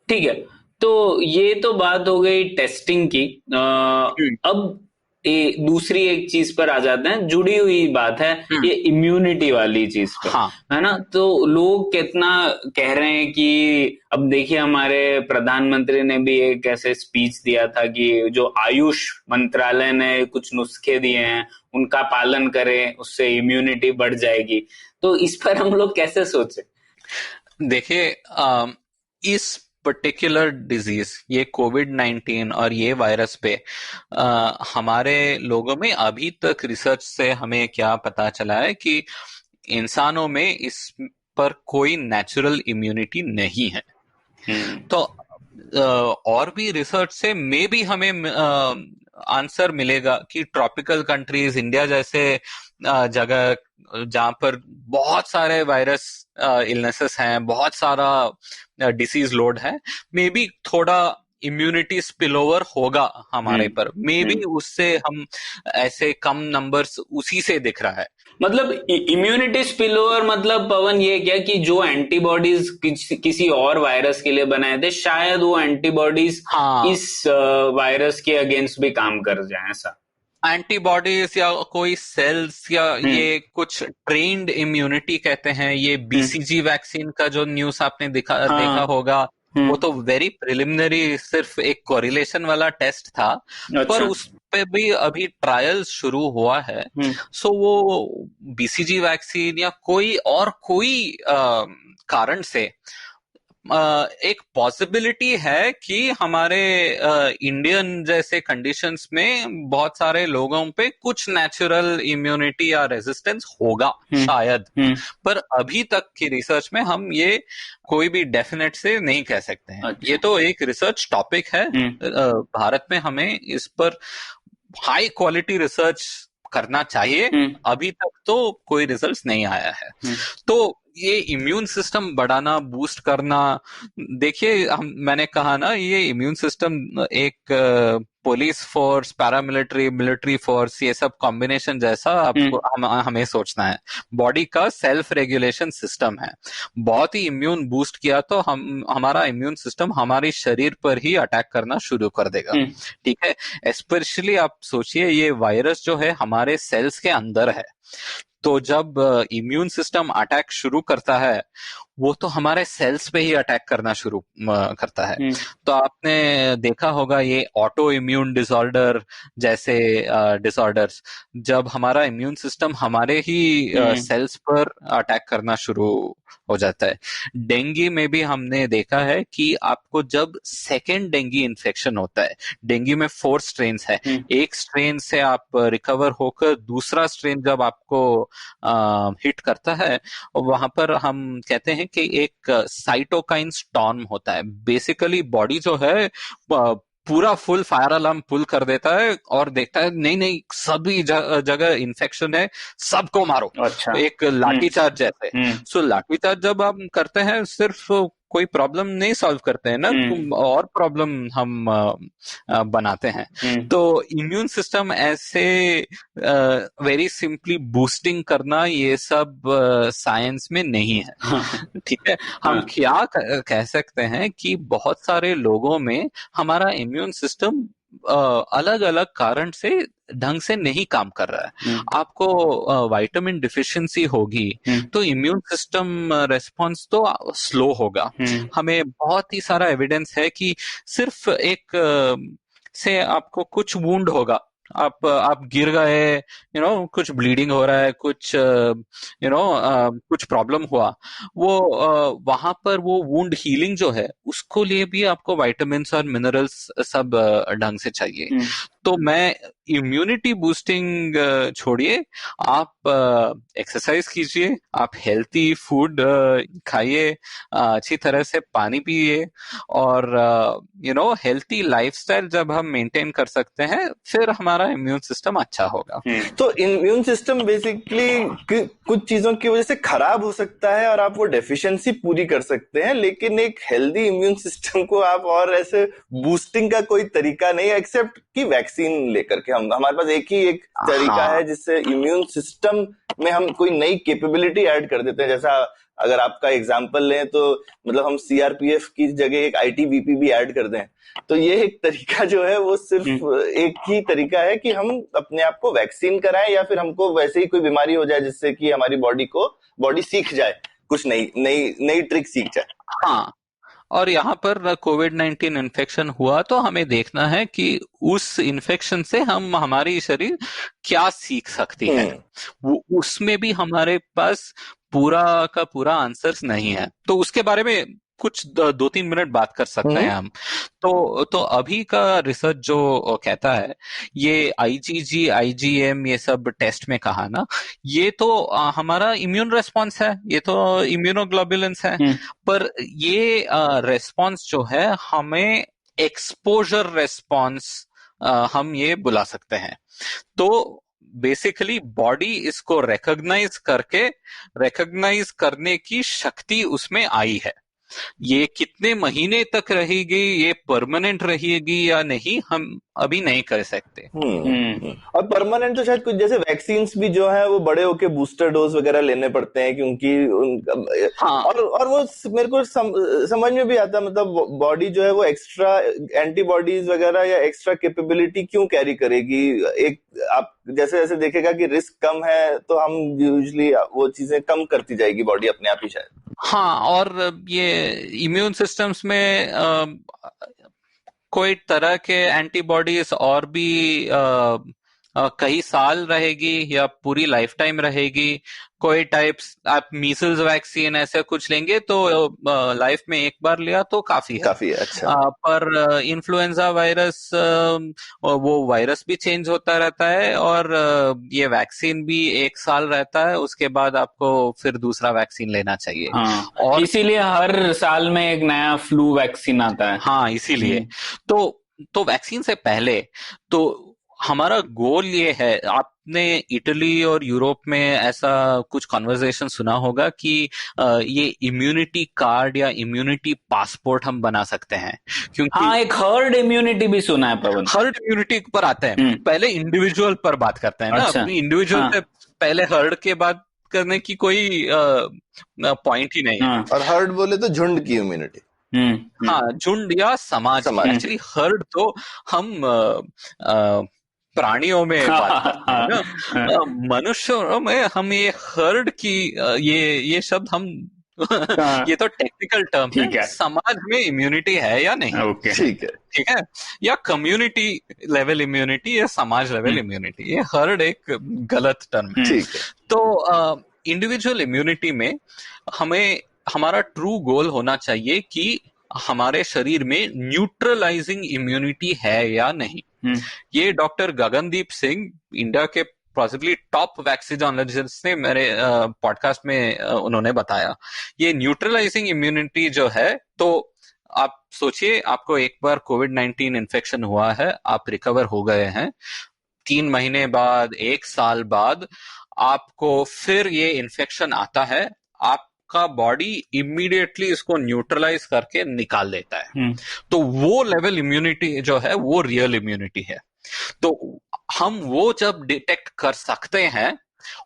Speaker 3: ठीक है, तो ये तो बात हो गई टेस्टिंग की। अब दूसरी एक चीज पर आ जाते हैं, जुड़ी हुई बात है ये इम्यूनिटी वाली चीज पर। हाँ। है ना। तो लोग कितना कह रहे हैं कि अब देखिए हमारे प्रधानमंत्री ने भी एक ऐसे स्पीच दिया था कि जो आयुष मंत्रालय ने कुछ नुस्खे दिए हैं उनका पालन करें, उससे इम्यूनिटी बढ़ जाएगी। तो इस पर हम लोग कैसे सोचे?
Speaker 5: देखिए इस पर्टिकुलर डिजीज, ये COVID-19 और ये वायरस पे हमारे लोगों में अभी तक रिसर्च से हमें क्या पता चला है कि इंसानों में इस पर कोई नेचुरल इम्यूनिटी नहीं है। तो और भी रिसर्च से मे भी हमें आंसर मिलेगा कि ट्रॉपिकल कंट्रीज, इंडिया जैसे जगह जहां पर बहुत सारे वायरस इलनेसेस हैं, बहुत सारा डिसीज लोड है, मे बी थोड़ा इम्यूनिटी स्पिलओवर होगा हमारे पर, मे बी उससे हम ऐसे कम नंबर्स उसी से दिख रहा है।
Speaker 3: मतलब इम्यूनिटी स्पिलओवर मतलब पवन ये क्या कि जो एंटीबॉडीज किसी और वायरस के लिए बनाए थे, शायद वो एंटीबॉडीज इस वायरस के अगेंस्ट भी काम कर जाए, ऐसा?
Speaker 5: एंटीबॉडीज या कोई सेल्स या ये कुछ ट्रेन्ड इम्यूनिटी कहते हैं। ये BCG वैक्सीन का जो न्यूज आपने देखा होगा, वो तो वेरी प्रिलिमिनरी, सिर्फ एक कोरिलेशन वाला टेस्ट था। अच्छा। पर उस पे भी अभी ट्रायल्स शुरू हुआ है। सो वो BCG वैक्सीन या कोई कारण से एक पॉसिबिलिटी है कि हमारे इंडियन जैसे कंडीशंस में बहुत सारे लोगों पे कुछ नेचुरल इम्यूनिटी या रेजिस्टेंस होगा शायद, पर अभी तक की रिसर्च में हम ये कोई भी डेफिनेट से नहीं कह सकते हैं। अच्छा। ये तो एक रिसर्च टॉपिक है। भारत में हमें इस पर हाई क्वालिटी रिसर्च करना चाहिए। अभी तक तो कोई रिजल्ट नहीं आया है। तो ये इम्यून सिस्टम बढ़ाना, बूस्ट करना, देखिए मैंने कहा ना, ये इम्यून सिस्टम एक police force, paramilitary, military force, ये सब कॉम्बिनेशन जैसा आपको हमें सोचना है। बॉडी का सेल्फ रेगुलेशन सिस्टम है। बहुत ही इम्यून बूस्ट किया तो हमारा इम्यून सिस्टम हमारे शरीर पर ही अटैक करना शुरू कर देगा। ठीक है। स्पेशली आप सोचिए, ये वायरस जो है हमारे सेल्स के अंदर है, तो जब इम्यून सिस्टम अटैक शुरू करता है, वो तो हमारे सेल्स पे ही अटैक करना शुरू करता है। तो आपने देखा होगा ये ऑटो इम्यून डिसऑर्डर जैसे डिसऑर्डर्स, जब हमारा इम्यून सिस्टम हमारे ही सेल्स पर अटैक करना शुरू हो जाता है। डेंगू में भी हमने देखा है कि आपको जब सेकेंड डेंगू इन्फेक्शन होता है, डेंगू में 4 स्ट्रेन है, एक स्ट्रेन से आप रिकवर होकर दूसरा स्ट्रेन जब आपको हिट करता है, वहां पर हम कहते हैं कि एक साइटोकाइन स्टॉर्म होता है। बेसिकली बॉडी जो है पूरा फुल फायर अलार्म पुल कर देता है और देखता है नहीं नहीं सभी जगह इन्फेक्शन है, सबको मारो।
Speaker 3: अच्छा।
Speaker 5: एक लाठीचार्ज जैसे। सो लाठीचार्ज जब हम करते हैं सिर्फ कोई प्रॉब्लम नहीं सॉल्व करते हैं ना, और प्रॉब्लम हम बनाते हैं। तो इम्यून सिस्टम ऐसे वेरी सिंपली बूस्टिंग करना ये सब साइंस में नहीं है। ठीक है, हम क्या कह सकते हैं कि बहुत सारे लोगों में हमारा इम्यून सिस्टम अलग अलग कारण से ढंग से नहीं काम कर रहा है। आपको विटामिन डिफिशिएंसी होगी तो इम्यून सिस्टम रेस्पॉन्स तो स्लो होगा। हमें बहुत ही सारा एविडेंस है कि सिर्फ एक से आपको कुछ वुंड होगा, आप गिर गए, कुछ ब्लीडिंग हो रहा है, कुछ कुछ प्रॉब्लम हुआ, वो वहां पर वो वुंड हीलिंग जो है उसको लिए भी आपको विटामिन्स और मिनरल्स सब ढंग से चाहिए। तो मैं इम्यूनिटी बूस्टिंग छोड़िए, आप एक्सरसाइज कीजिए, आप हेल्थी फूड खाइए, अच्छी तरह से पानी पिए, और हेल्थी लाइफस्टाइल जब हम मेंटेन कर सकते हैं फिर हमारा इम्यून सिस्टम अच्छा होगा।
Speaker 4: तो इम्यून सिस्टम बेसिकली कुछ चीजों की वजह से खराब हो सकता है और आप वो डेफिशिएंसी पूरी कर सकते हैं, लेकिन एक हेल्दी इम्यून सिस्टम को आप और ऐसे बूस्टिंग का कोई तरीका नहीं है एक्सेप्ट कि वैक्सीन लेकर के हमारे पास एक ही एक तरीका है जिससे इम्यून सिस्टम में हम कोई नई कैपेबिलिटी ऐड कर देते हैं। जैसा अगर आपका एग्जांपल लें तो मतलब हम सीआरपीएफ की जगह एक आईटीबीपी भी ऐड कर दें, तो ये एक तरीका जो है वो सिर्फ एक ही तरीका है कि हम अपने आप को वैक्सीन कराएं या फिर हमको वैसे ही कोई बीमारी हो जाए जिससे कि हमारी बॉडी सीख जाए, कुछ नई ट्रिक सीख जाए।
Speaker 5: हाँ, और यहाँ पर कोविड-19 इन्फेक्शन हुआ तो हमें देखना है कि उस इन्फेक्शन से हमारी शरीर क्या सीख सकती है। वो उसमें भी हमारे पास पूरा का पूरा आंसर्स नहीं है, तो उसके बारे में कुछ 2-3 मिनट बात कर सकते हैं हम। तो अभी का रिसर्च जो कहता है, ये आईजीजी आईजीएम ये सब टेस्ट में कहा ना, ये तो हमारा इम्यून रेस्पॉन्स है, ये तो इम्यूनोग्लोबुलिन्स है, पर ये रेस्पॉन्स जो है हमें एक्सपोजर रेस्पॉन्स हम ये बुला सकते हैं। तो बेसिकली बॉडी इसको रिकॉग्नाइज करने की शक्ति उसमें आई है। ये कितने महीने तक रहेगी, ये परमानेंट रहेगी या नहीं, हम अभी नहीं कर सकते।
Speaker 4: और परमानेंट तो शायद कुछ जैसे वैक्सीन भी जो है वो बड़े होके बूस्टर डोज वगैरह लेने पड़ते हैं क्योंकि और वो मेरे को समझ में भी आता, मतलब बॉडी जो है वो एक्स्ट्रा एंटीबॉडीज वगैरह या एक्स्ट्रा कैपेबिलिटी क्यों कैरी करेगी। एक आप जैसे जैसे देखेगा कि रिस्क कम है तो हम यूजुअली वो चीजें कम करती जाएगी बॉडी अपने आप ही शायद।
Speaker 5: हाँ, और ये इम्यून सिस्टम्स में कोई तरह के एंटीबॉडीज और भी कई साल रहेगी या पूरी लाइफ टाइम रहेगी। कोई टाइप्स आप मीसल्स वैक्सीन ऐसे कुछ लेंगे तो लाइफ में एक बार लिया तो काफी है।
Speaker 4: अच्छा।
Speaker 5: पर इन्फ्लुएंजा वायरस वो वायरस भी चेंज होता रहता है और ये वैक्सीन भी 1 साल रहता है, उसके बाद आपको फिर दूसरा वैक्सीन लेना चाहिए।
Speaker 3: और इसीलिए हर साल में एक नया फ्लू वैक्सीन आता है।
Speaker 5: हाँ, इसीलिए तो वैक्सीन से पहले तो हमारा गोल ये है, आपने इटली और यूरोप में ऐसा कुछ कॉन्वर्सेशन सुना होगा कि ये इम्यूनिटी कार्ड या इम्यूनिटी पासपोर्ट हम बना सकते हैं, क्योंकि
Speaker 3: हाँ, एक हर्ड इम्यूनिटी भी सुना है पवन।
Speaker 5: हर्ड इम्यूनिटी पर आते हैं, पहले इंडिविजुअल पर बात करते हैं ना।
Speaker 3: अच्छा।
Speaker 5: इंडिविजुअल से पहले हर्ड के बाद करने की कोई पॉइंट ही नहीं है।
Speaker 4: और हर्ड बोले तो झुंड की इम्यूनिटी।
Speaker 5: हाँ, झुंड या समाज। एक्चुअली हर्ड तो हम प्राणियों में बात करते हैं ना, मनुष्यों में हम ये हर्ड की ये शब्द हम ये तो टेक्निकल टर्म है, समाज में इम्यूनिटी है या नहीं। ठीक है, या कम्युनिटी लेवल इम्यूनिटी या समाज लेवल इम्यूनिटी, ये हर एक गलत टर्म है। तो इंडिविजुअल इम्यूनिटी में हमें हमारा ट्रू गोल होना चाहिए कि हमारे शरीर में न्यूट्रलाइजिंग इम्यूनिटी है या नहीं। ये डॉक्टर गगनदीप सिंह, इंडिया के पॉसिबली टॉप वैक्सीनोलॉजिस्ट ने मेरे पॉडकास्ट में उन्होंने बताया। ये न्यूट्रलाइजिंग इम्यूनिटी जो है, तो आप सोचिए आपको एक बार कोविड-19 इन्फेक्शन हुआ है, आप रिकवर हो गए हैं, 3 महीने बाद, 1 साल बाद आपको फिर ये इन्फेक्शन आता है, आपका बॉडी इमीडिएटली इसको न्यूट्रलाइज करके निकाल देता है। तो वो लेवल इम्यूनिटी जो है वो रियल इम्यूनिटी है। तो हम वो जब डिटेक्ट कर सकते हैं,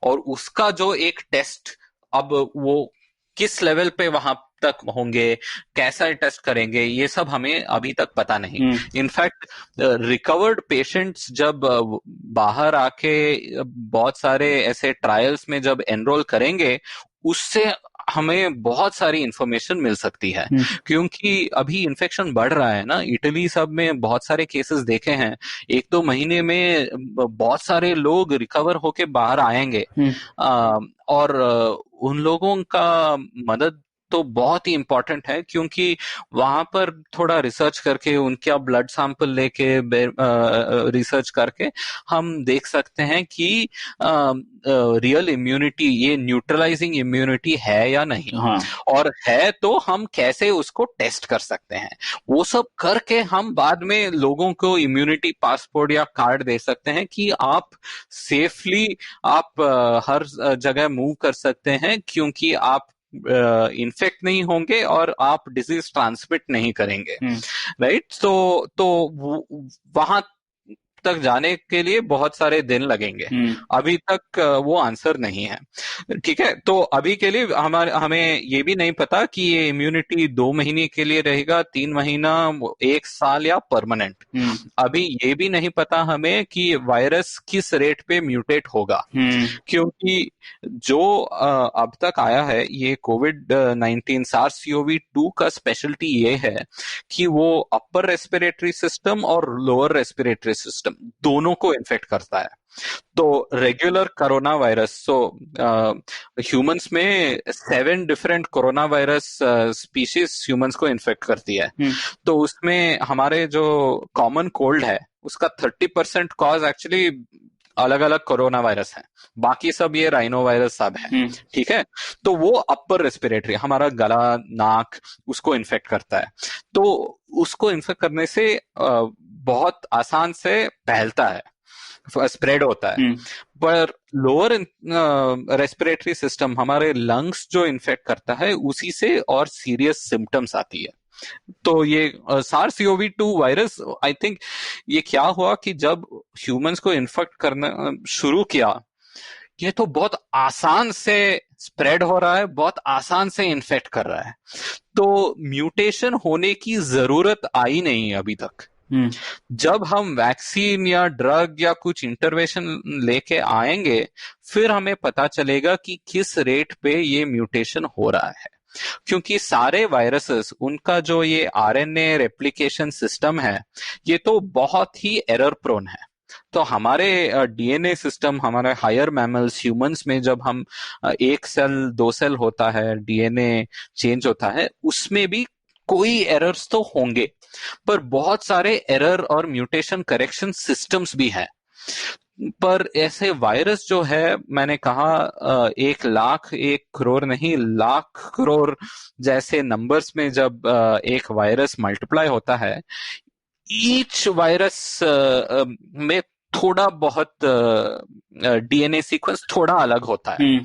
Speaker 5: और उसका जो एक टेस्ट, अब वो किस लेवल पे वहां तक होंगे, कैसा टेस्ट करेंगे, ये सब हमें अभी तक पता नहीं। इनफैक्ट रिकवर्ड पेशेंट्स जब बाहर आके बहुत सारे ऐसे ट्रायल्स में जब एनरोल करेंगे, उससे हमें बहुत सारी इंफॉर्मेशन मिल सकती है। क्योंकि अभी इन्फेक्शन बढ़ रहा है ना, इटली सब में बहुत सारे केसेस देखे हैं, 1-2 महीने में बहुत सारे लोग रिकवर होके बाहर आएंगे। और उन लोगों का मदद तो बहुत ही इंपॉर्टेंट है, क्योंकि वहां पर थोड़ा रिसर्च करके, उनका ब्लड सैंपल लेके रिसर्च करके हम देख सकते हैं कि रियल इम्यूनिटी, ये न्यूट्रलाइजिंग इम्यूनिटी है या नहीं। और है तो हम कैसे उसको टेस्ट कर सकते हैं, वो सब करके हम बाद में लोगों को इम्यूनिटी पासपोर्ट या कार्ड दे सकते हैं कि आप सेफली आप हर जगह मूव कर सकते हैं, क्योंकि आप इन्फेक्ट नहीं होंगे और आप डिजीज ट्रांसमिट नहीं करेंगे। राइट। तो वहां तक जाने के लिए बहुत सारे दिन लगेंगे, अभी तक वो आंसर नहीं है। ठीक है, तो अभी के लिए हमें ये भी नहीं पता कि ये इम्यूनिटी 2 महीने के लिए रहेगा, 3 महीना, 1 साल या परमानेंट। अभी ये भी नहीं पता हमें कि वायरस किस रेट पे म्यूटेट होगा, क्योंकि जो अब तक आया है ये कोविड-19 SARS-CoV-2 का स्पेशलिटी ये है कि वो अपर रेस्पिरेटरी सिस्टम और लोअर रेस्पिरेटरी सिस्टम दोनों को इन्फेक्ट करता है। तो रेगुलर कोरोना वायरस, ह्यूमंस में 7 different corona virus species humans को इन्फेक्ट करती है। तो उसमें हमारे जो कॉमन कोल्ड है उसका 30% कॉज एक्चुअली अलग अलग कोरोना वायरस है, बाकी सब ये राइनो वायरस सब है। ठीक है, तो वो अपर रेस्पिरेटरी, हमारा गला, नाक, उसको इन्फेक्ट करता है। तो उसको इन्फेक्ट करने से बहुत आसान से फैलता है, स्प्रेड होता है। पर लोअर रेस्पिरेटरी सिस्टम, हमारे लंग्स जो इन्फेक्ट करता है, उसी से और सीरियस सिम्टम्स आती है। तो ये SARS-CoV-2 वायरस, आई थिंक ये क्या हुआ कि जब ह्यूमंस को इन्फेक्ट करना शुरू किया, ये तो बहुत आसान से स्प्रेड हो रहा है, बहुत आसान से इन्फेक्ट कर रहा है, तो म्यूटेशन होने की जरूरत आई नहीं अभी तक। जब हम वैक्सीन या ड्रग या कुछ इंटरवेंशन लेके आएंगे, फिर हमें पता चलेगा कि किस रेट पे ये म्यूटेशन हो रहा है। क्योंकि सारे वायरसेस, उनका जो ये आरएनए रेप्लिकेशन सिस्टम है, ये तो बहुत ही एरर प्रोन है। तो हमारे डीएनए सिस्टम, हमारे हायर मैमल्स, ह्यूमंस में जब हम 1 सेल 2 सेल होता है, डीएनए चेंज होता है, उसमें भी कोई एरर्स तो होंगे, पर बहुत सारे एरर और म्यूटेशन करेक्शन सिस्टम्स भी हैं। पर ऐसे वायरस जो है, मैंने कहा 1 लाख, 1 करोड़ नहीं, लाख करोड़ जैसे नंबर्स में जब एक वायरस मल्टीप्लाई होता है, ईच वायरस में थोड़ा बहुत डीएनए सीक्वेंस थोड़ा अलग होता है,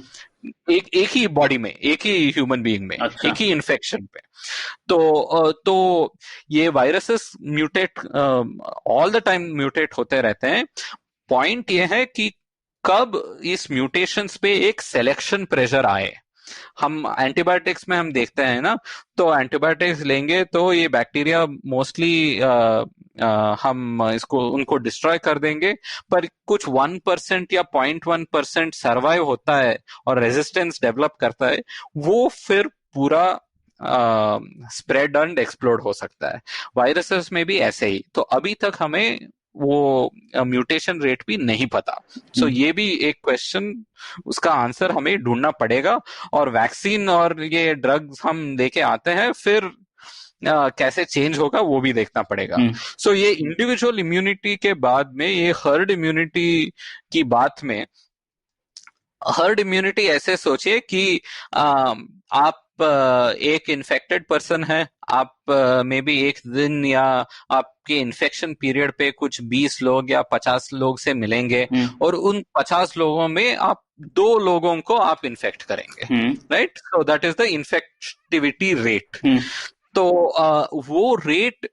Speaker 5: एक ही बॉडी में, एक ही ह्यूमन बीइंग में। अच्छा। एक ही इन्फेक्शन पे। तो ये viruses mutate all the time mutate होते रहते हैं। पॉइंट ये है कि कब इस म्यूटेशंस पे एक सिलेक्शन प्रेशर आए। हम एंटीबायोटिक्स में हम देखते हैं ना, तो एंटीबायोटिक्स लेंगे तो ये बैक्टीरिया मोस्टली हम उनको डिस्ट्रॉय कर देंगे, पर कुछ 1% या 0.1% सर्वाइव होता है और रेजिस्टेंस डेवलप करता है, वो फिर पूरा स्प्रेड एंड एक्सप्लोड हो सकता है। वायरसेस में भी ऐसे ही। तो अभी तक हमें वो म्यूटेशन रेट भी नहीं पता। सो ये भी एक क्वेश्चन, उसका आंसर हमें ढूंढना पड़ेगा। और वैक्सीन और ये ड्रग्स हम लेके आते हैं, फिर कैसे चेंज होगा वो भी देखना पड़ेगा। सो ये इंडिविजुअल इम्यूनिटी के बाद में ये हर्ड इम्यूनिटी की बात में, हर्ड इम्यूनिटी ऐसे सोचिए कि आप एक इन्फेक्टेड पर्सन है, आप मे बी एक दिन या आपके इन्फेक्शन पीरियड पे कुछ 20 लोग या 50 लोग से मिलेंगे, और उन 50 लोगों में आप 2 लोगों को आप इन्फेक्ट करेंगे, right? So that is the infectivity rate. तो वो रेट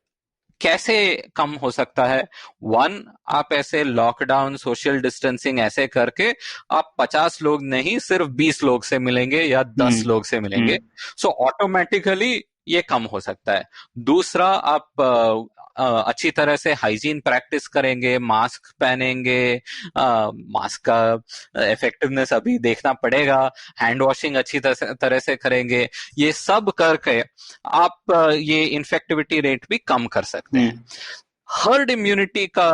Speaker 5: कैसे कम हो सकता है? वन, आप ऐसे लॉकडाउन, सोशल डिस्टेंसिंग ऐसे करके आप 50 लोग नहीं, सिर्फ 20 लोग से मिलेंगे या 10 लोग से मिलेंगे। सो ऑटोमेटिकली ये कम हो सकता है। दूसरा, आप अच्छी तरह से हाइजीन प्रैक्टिस करेंगे, मास्क पहनेंगे, मास्क का इफेक्टिवनेस अभी देखना पड़ेगा, हैंड वॉशिंग अच्छी तरह से करेंगे। ये सब करके आप ये इन्फेक्टिविटी रेट भी कम कर सकते हैं। हर्ड इम्यूनिटी का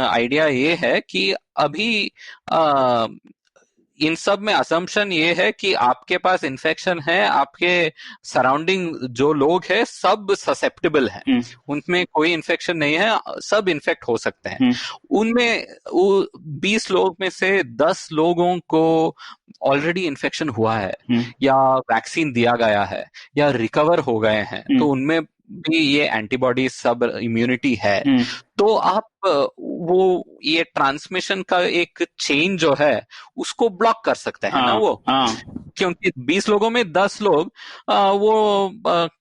Speaker 5: आइडिया ये है कि अभी इन सब में असम्पशन ये है कि आपके पास इन्फेक्शन है, आपके सराउंडिंग जो लोग हैं सब ससेप्टेबल हैं, उनमें कोई इन्फेक्शन नहीं है, सब इन्फेक्ट हो सकते हैं। उनमें 20 लोग में से 10 लोगों को ऑलरेडी इन्फेक्शन हुआ है, या वैक्सीन दिया गया है, या रिकवर हो गए हैं, तो उनमें भी ये एंटीबॉडी सब इम्यूनिटी है। तो आप वो ये ट्रांसमिशन का एक चेन जो है उसको ब्लॉक कर सकते हैं ना वो, क्योंकि 20 लोगों में 10 लोग वो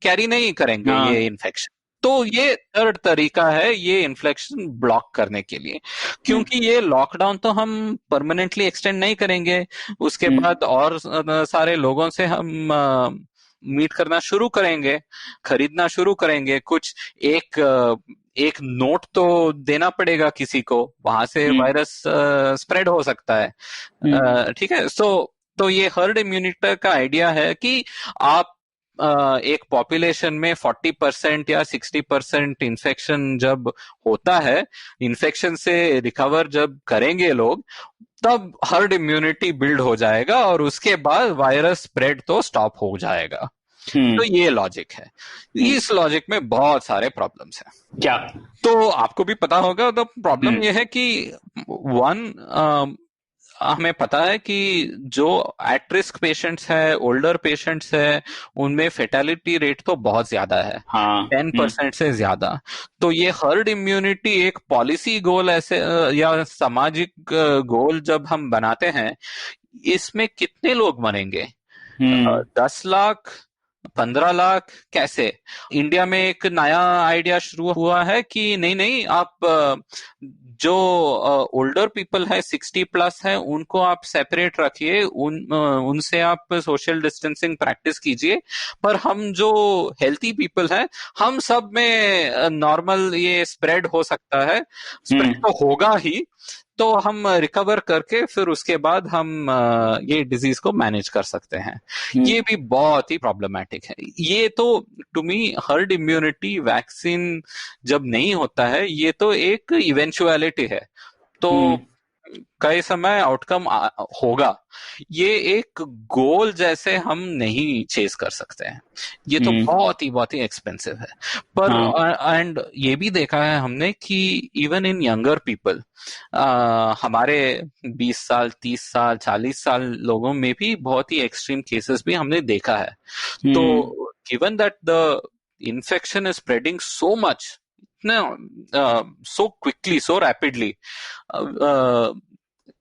Speaker 5: कैरी नहीं करेंगे ये इन्फेक्शन। तो ये थर्ड तरीका है ये इन्फेक्शन ब्लॉक करने के लिए, क्योंकि ये लॉकडाउन तो हम परमानेंटली एक्सटेंड नहीं करेंगे, उसके बाद और सारे लोगों से हम मीट करना शुरू करेंगे, खरीदना शुरू करेंगे, कुछ एक नोट तो देना पड़ेगा किसी को, वहां से वायरस स्प्रेड हो सकता है। ठीक है। तो ये हर्ड इम्यूनिटी का आइडिया है कि आप एक पॉपुलेशन में 40% या 60% इन्फेक्शन जब होता है, इन्फेक्शन से रिकवर जब करेंगे लोग, तब हर्ड इम्यूनिटी बिल्ड हो जाएगा और उसके बाद वायरस स्प्रेड तो स्टॉप हो जाएगा। तो ये लॉजिक है। इस लॉजिक में बहुत सारे प्रॉब्लम्स हैं।
Speaker 3: क्या?
Speaker 5: तो आपको भी पता होगा, तो प्रॉब्लम ये है कि वन, हमें पता है कि जो एट रिस्क पेशेंट्स है, ओल्डर पेशेंट्स है, उनमें फेटेलिटी रेट तो बहुत ज्यादा है, 10% से ज्यादा। तो ये हर्ड इम्यूनिटी एक पॉलिसी गोल ऐसे या सामाजिक गोल जब हम बनाते हैं, इसमें कितने लोग मरेंगे? 10 लाख, 15 लाख, कैसे? इंडिया में एक नया आइडिया शुरू हुआ है कि नहीं, आप जो ओल्डर पीपल है, 60 प्लस है, उनको आप सेपरेट रखिए, उनसे आप सोशल डिस्टेंसिंग प्रैक्टिस कीजिए, पर हम जो हेल्थी पीपल है, हम सब में नॉर्मल ये स्प्रेड हो सकता है, स्प्रेड तो होगा ही, तो हम रिकवर करके फिर उसके बाद हम ये डिजीज को मैनेज कर सकते हैं। ये भी बहुत ही प्रॉब्लमैटिक है। ये तो to me herd immunity vaccine जब नहीं होता है, ये तो एक इवेंचुअलिटी है, तो कई समय आउटकम होगा। ये एक गोल जैसे हम नहीं चेस कर सकते हैं, ये तो बहुत ही एक्सपेंसिव है। पर एंड ये भी देखा है हमने कि इवन इन यंगर पीपल, हमारे 20 साल, 30 साल, 40 साल लोगों में भी बहुत ही एक्सट्रीम केसेस भी हमने देखा है। तो given that the infection is spreading so much, so quickly, so rapidly,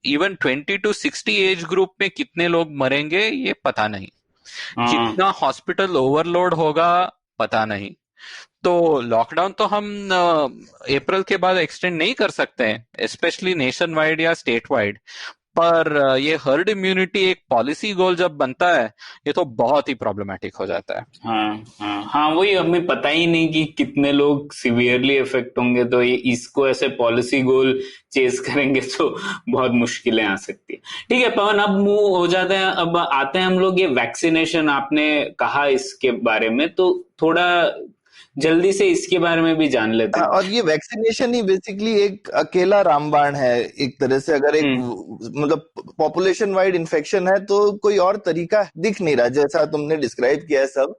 Speaker 5: even 20 to 60 age group में कितने लोग मरेंगे ये पता नहीं, कितना हॉस्पिटल ओवरलोड होगा पता नहीं। तो लॉकडाउन तो हम अप्रैल के बाद एक्सटेंड नहीं कर सकते हैं, स्पेशली नेशन वाइड या स्टेट वाइड, पर ये हर्ड इम्यूनिटी एक पॉलिसी गोल जब बनता है, ये तो बहुत ही प्रॉब्लमैटिक हो जाता है।
Speaker 3: हाँ, वही हमें पता ही नहीं कि कितने लोग सिवियरली इफेक्ट होंगे, तो ये इसको ऐसे पॉलिसी गोल चेस करेंगे तो बहुत मुश्किलें आ सकती है। ठीक है पवन, अब मूव हो जाते हैं, अब आते हैं हम लोग ये वैक्सीनेशन, आपने कहा इसके बारे में, तो थोड़ा जल्दी से इसके बारे में भी जान लेते हैं।
Speaker 4: और ये वैक्सीनेशन ही बेसिकली एक अकेला रामबाण है एक तरह से। अगर एक मतलब पॉपुलेशन वाइड इन्फेक्शन है तो कोई और तरीका दिख नहीं रहा, जैसा तुमने डिस्क्राइब किया है सब।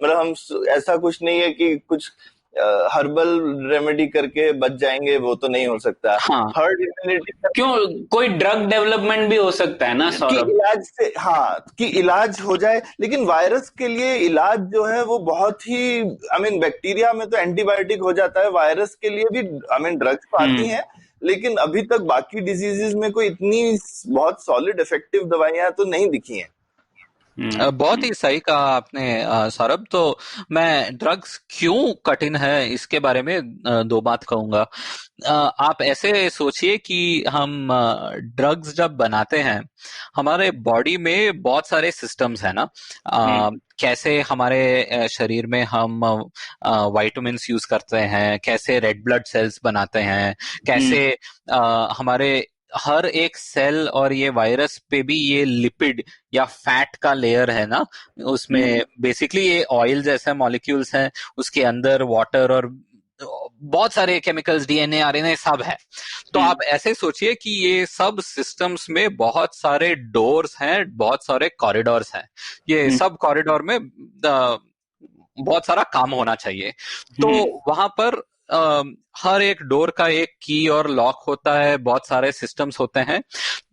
Speaker 4: मतलब हम ऐसा कुछ नहीं है कि कुछ हर्बल रेमेडी करके बच जाएंगे, वो तो नहीं हो सकता। हर्ड इम्यूनिटी
Speaker 3: क्यों, कोई ड्रग डेवलपमेंट भी हो सकता है ना सौरभ,
Speaker 4: कि इलाज से, कि इलाज हो जाए। लेकिन वायरस के लिए इलाज जो है वो बहुत ही बैक्टीरिया में तो एंटीबायोटिक हो जाता है, वायरस के लिए भी ड्रग्स तो आती हैं, लेकिन अभी तक बाकी डिजीजेस में कोई इतनी बहुत सॉलिड इफेक्टिव दवाइयां तो नहीं दिखी हैं।
Speaker 5: बहुत ही सही कहा आपने सौरभ। तो मैं ड्रग्स क्यों कठिन है इसके बारे में दो बात कहूंगा। आप ऐसे सोचिए कि हम ड्रग्स जब बनाते हैं, हमारे बॉडी में बहुत सारे सिस्टम्स है ना। कैसे हमारे शरीर में हम विटामिन्स यूज करते हैं, कैसे रेड ब्लड सेल्स बनाते हैं, कैसे हमारे हर एक सेल, और ये वायरस पे भी ये लिपिड या फैट का लेयर है ना, उसमें बेसिकली ये ऑयल जैसे मॉलिक्यूल्स हैं, उसके अंदर वाटर और बहुत सारे केमिकल्स, डीएनए, आरएनए सब है। तो आप ऐसे सोचिए कि ये सब सिस्टम्स में बहुत सारे डोर्स हैं, बहुत सारे कॉरिडोर्स हैं। ये सब कॉरिडोर में बहुत सारा काम होना चाहिए। तो वहां पर हर एक डोर का एक की और लॉक होता है, बहुत सारे सिस्टम्स होते हैं।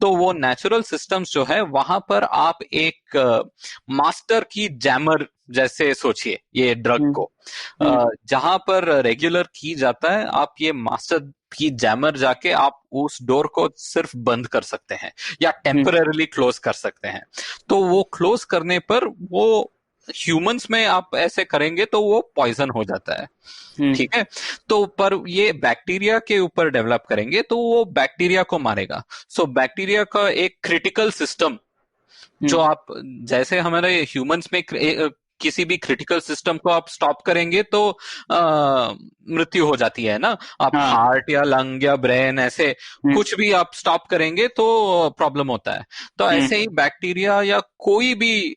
Speaker 5: तो वो नेचुरल सिस्टम्स जो है, वहां पर आप एक मास्टर की जैमर जैसे सोचिए ये ड्रग को, जहां पर रेगुलर की जाता है, आप ये मास्टर की जैमर जाके आप उस डोर को सिर्फ बंद कर सकते हैं या टेम्पररीली क्लोज कर सकते हैं। तो वो क्लोज करने पर वो ह्यूमंस में आप ऐसे करेंगे तो वो पॉइजन हो जाता है, ठीक है। तो पर ये बैक्टीरिया के ऊपर डेवलप करेंगे तो वो बैक्टीरिया को मारेगा। सो बैक्टीरिया का एक क्रिटिकल सिस्टम जो आप, जैसे हमारे ह्यूमंस में किसी भी क्रिटिकल सिस्टम को आप स्टॉप करेंगे तो मृत्यु हो जाती है ना। आप हार्ट या लंग या ब्रेन ऐसे कुछ भी आप स्टॉप करेंगे तो प्रॉब्लम होता है। तो ऐसे ही बैक्टीरिया या कोई भी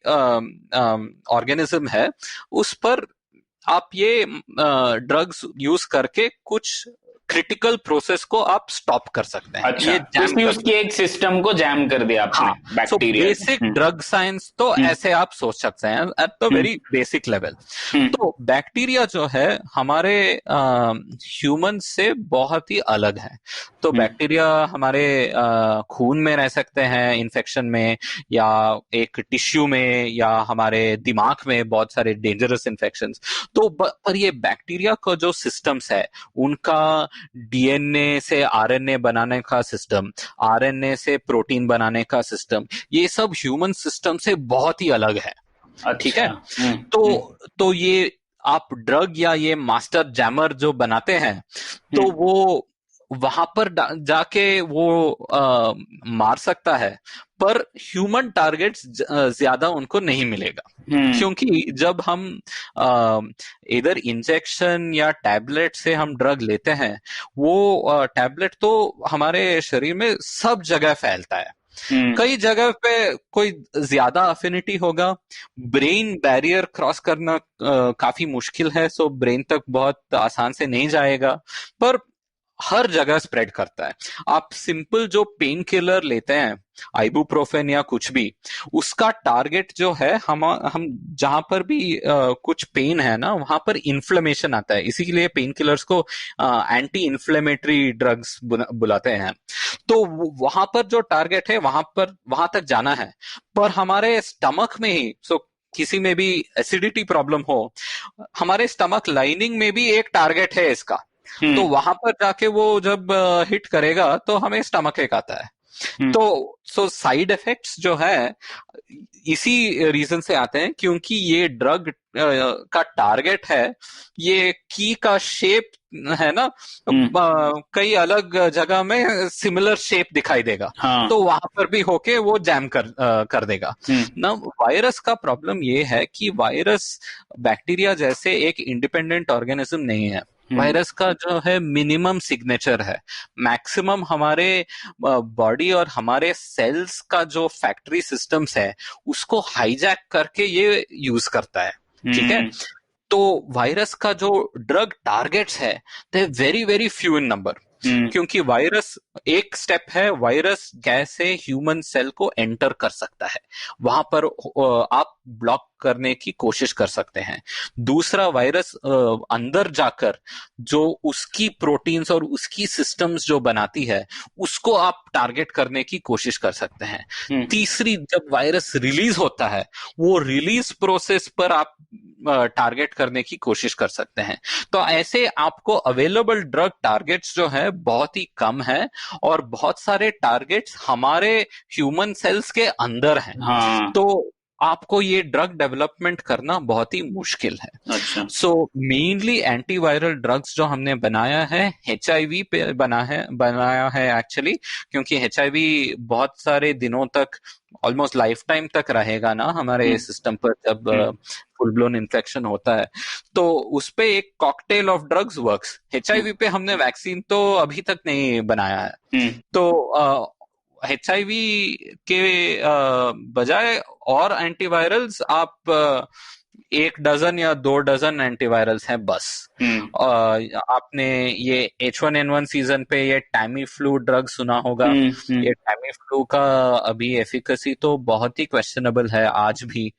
Speaker 5: ऑर्गेनिज्म है, उस पर आप ये ड्रग्स यूज करके कुछ क्रिटिकल प्रोसेस को आप स्टॉप कर सकते हैं।
Speaker 3: अच्छा, ये उसकी एक सिस्टम को जैम कर दिया आपने, बैक्टीरिया।
Speaker 5: बेसिक ड्रग साइंस तो ऐसे आप सोच सकते हैं at the very basic level. तो बैक्टीरिया जो है हमारे ह्यूमन से बहुत ही अलग है। तो बैक्टीरिया हमारे खून में रह सकते हैं इन्फेक्शन में, या एक टिश्यू में, या हमारे दिमाग में बहुत सारे डेंजरस इन्फेक्शंस। तो पर ये बैक्टीरिया का जो सिस्टम्स है, उनका डीएनए से आरएनए बनाने का सिस्टम, आरएनए से प्रोटीन बनाने का सिस्टम, ये सब ह्यूमन सिस्टम से बहुत ही अलग है। ठीक है। तो ये आप ड्रग या ये मास्टर जैमर जो बनाते हैं, तो वो वहां पर जाके वो मार सकता है, पर ह्यूमन टारगेट्स ज्यादा उनको नहीं मिलेगा। क्योंकि जब हम इधर इंजेक्शन या टैबलेट से हम ड्रग लेते हैं, वो टैबलेट तो हमारे शरीर में सब जगह फैलता है। कई जगह पे कोई ज्यादा अफिनिटी होगा, ब्रेन बैरियर क्रॉस करना काफी मुश्किल है, सो ब्रेन तक बहुत आसान से नहीं जाएगा, पर हर जगह स्प्रेड करता है। आप सिंपल जो पेन किलर लेते हैं, आइबुप्रोफेन या कुछ भी, उसका टारगेट जो है, हम जहां पर भी कुछ पेन है ना, वहां पर इन्फ्लेमेशन आता है। इसीलिए पेन किलर्स को एंटी इन्फ्लेमेटरी ड्रग्स बुलाते हैं। तो वहां पर जो टारगेट है, वहां तक जाना है। पर हमारे स्टमक में ही, किसी में भी एसिडिटी प्रॉब्लम हो, हमारे स्टमक लाइनिंग में भी एक टारगेट है इसका। तो वहां पर जाके वो जब हिट करेगा तो हमें स्टमक एक आता है। तो सो साइड इफेक्ट्स जो है इसी रीजन से आते हैं क्योंकि ये ड्रग का टारगेट है, ये की का शेप है ना, कई अलग जगह में सिमिलर शेप दिखाई देगा, तो वहां पर भी होके वो जैम कर देगा ना। वायरस का प्रॉब्लम ये है कि वायरस बैक्टीरिया जैसे एक इंडिपेंडेंट ऑर्गेनिज्म नहीं है। वायरस का जो है मिनिमम सिग्नेचर है, मैक्सिमम हमारे बॉडी और हमारे सेल्स का जो फैक्ट्री सिस्टम्स है उसको हाईजैक करके ये यूज करता है, ठीक है। तो वायरस का जो ड्रग टारगेट्स है they very very few in number, क्योंकि वायरस एक स्टेप है, वायरस कैसे ह्यूमन सेल को एंटर कर सकता है, वहां पर आप ब्लॉक करने की कोशिश कर सकते हैं। दूसरा, वायरस अंदर जाकर जो उसकी प्रोटीन्स और उसकी सिस्टम्स जो बनाती है उसको आप टारगेट करने की कोशिश कर सकते हैं। तीसरी, जब वायरस रिलीज होता है वो रिलीज प्रोसेस पर आप टारगेट करने की कोशिश कर सकते हैं। तो ऐसे आपको अवेलेबल ड्रग टारगेट्स जो है बहुत ही कम है और बहुत सारे टारगेट्स हमारे ह्यूमन सेल्स के अंदर हैं। तो आपको ये ड्रग डेवलपमेंट करना बहुत ही मुश्किल है। अच्छा। सो मेनली एंटीवायरल ड्रग्स जो हमने बनाया है HIV पे बनाया है एक्चुअली, क्योंकि HIV बहुत सारे दिनों तक, ऑलमोस्ट लाइफ टाइम तक रहेगा ना हमारे सिस्टम पर जब फुल ब्लोन इन्फेक्शन होता है, तो उस पे एक cocktail of drugs works. HIV पे हमने वैक्सीन तो अभी तक नहीं बनाया है। तो HIV के बजाय और एंटीवायरल्स आप 1 डजन या 2 डजन एंटीवायरल्स हैं बस। आपने ये H1N1 सीजन पे ये टैमी फ्लू ड्रग सुना होगा। ये टैमी फ्लू का अभी एफिकेसी तो बहुत ही क्वेश्चनेबल है आज भी,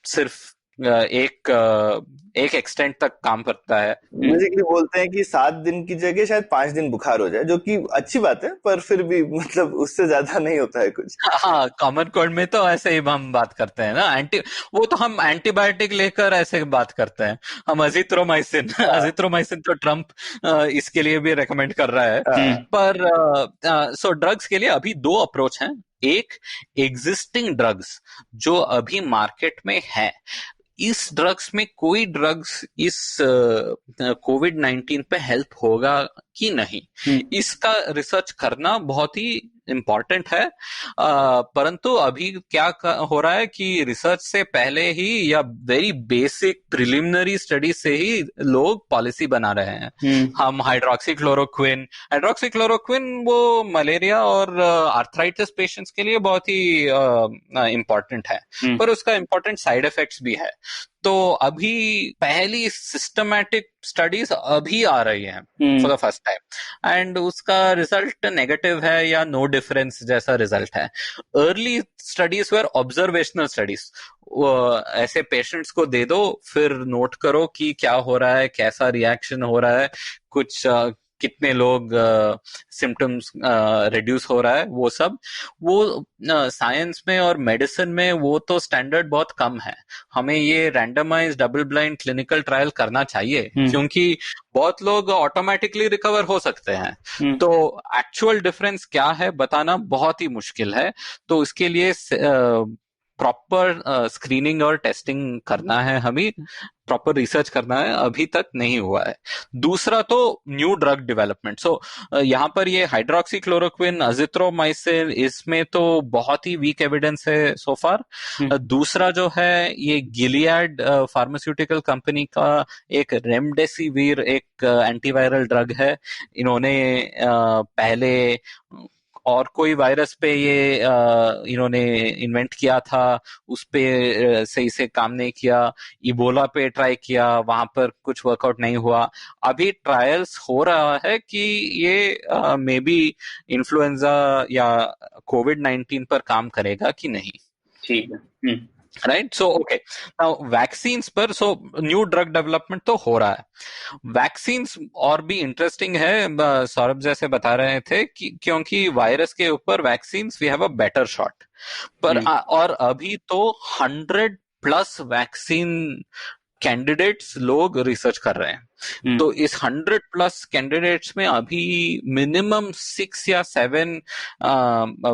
Speaker 5: सिर्फ एक एक्सटेंट तक काम करता है।
Speaker 4: बेसिकली बोलते हैं कि 7 दिन की जगह शायद 5 दिन बुखार हो जाए, जो कि अच्छी बात है, पर फिर भी मतलब उससे ज्यादा नहीं होता है कुछ।
Speaker 5: हाँ, कॉमन कोल्ड में तो ऐसे ही हम बात करते हैं ना, वो तो हम एंटीबायोटिक लेकर ऐसे बात करते हैं। हम अजिथ्रोमाइसिन तो ट्रम्प इसके लिए भी रेकमेंड कर रहा है। पर सो ड्रग्स के लिए अभी 2 अप्रोच हैं। एक, एग्जिस्टिंग ड्रग्स जो अभी मार्केट में है, इस ड्रग्स में कोई ड्रग्स इस कोविड-19 पे हेल्प होगा कि नहीं, इसका रिसर्च करना बहुत ही इम्पोर्टेंट है। परंतु अभी क्या हो रहा है कि रिसर्च से पहले ही या वेरी बेसिक प्रिलिमिनरी स्टडी से ही लोग पॉलिसी बना रहे हैं। हम हाइड्रोक्सीक्लोरोक्विन वो मलेरिया और आर्थराइटिस पेशेंट्स के लिए बहुत ही इम्पोर्टेंट है, पर उसका इम्पोर्टेंट साइड इफेक्ट्स भी है। तो अभी पहली सिस्टमैटिक स्टडीज अभी आ रही हैं for the first time, and उसका रिजल्ट नेगेटिव है या नो डिफरेंस जैसा रिजल्ट है। Early studies were observational studies, ऐसे पेशेंट्स को दे दो, फिर नोट करो कि क्या हो रहा है, कैसा रिएक्शन हो रहा है, कुछ कितने लोग सिम्टम्स रिड्यूस हो रहा है, वो साइंस में और मेडिसिन में वो तो स्टैंडर्ड बहुत कम है। हमें ये randomise double blind clinical trial करना चाहिए, क्योंकि बहुत लोग ऑटोमेटिकली रिकवर हो सकते हैं। तो एक्चुअल डिफरेंस क्या है बताना बहुत ही मुश्किल है। तो इसके लिए प्रॉपर स्क्रीनिंग और टेस्टिंग करना है, हमें प्रॉपर रिसर्च करना है, अभी तक नहीं हुआ है। दूसरा तो न्यू ड्रग डेवलपमेंट। सो यहाँ पर ये हाइड्रोक्सीक्लोरोक्विन, अजिथ्रोमाइसिन, इसमें तो बहुत ही वीक एविडेंस है सो फार। दूसरा जो है ये गिलियड फार्मास्यूटिकल कंपनी का एक रेमडेसिविर एक एंटीवायरल ड्रग है। इन्होंने पहले और कोई वायरस पे ये इन्होंने इन्वेंट किया था, उस पे सही से काम नहीं किया। इबोला पे ट्राई किया, वहां पर कुछ वर्कआउट नहीं हुआ। अभी ट्रायल्स हो रहा है कि ये मे बी इन्फ्लुएंजा या कोविड-19 पर काम करेगा कि नहीं।
Speaker 3: ठीक है,
Speaker 5: right. So okay, now vaccines पर सो न्यू ड्रग डेवलपमेंट तो हो रहा है। वैक्सीन्स और भी इंटरेस्टिंग है, सौरभ जैसे बता रहे थे कि क्योंकि वायरस के ऊपर vaccines we have a better shot. पर और अभी तो 100+ वैक्सीन कैंडिडेट्स लोग रिसर्च कर रहे हैं। तो इस 100+ कैंडिडेट्स में अभी मिनिमम 6 या 7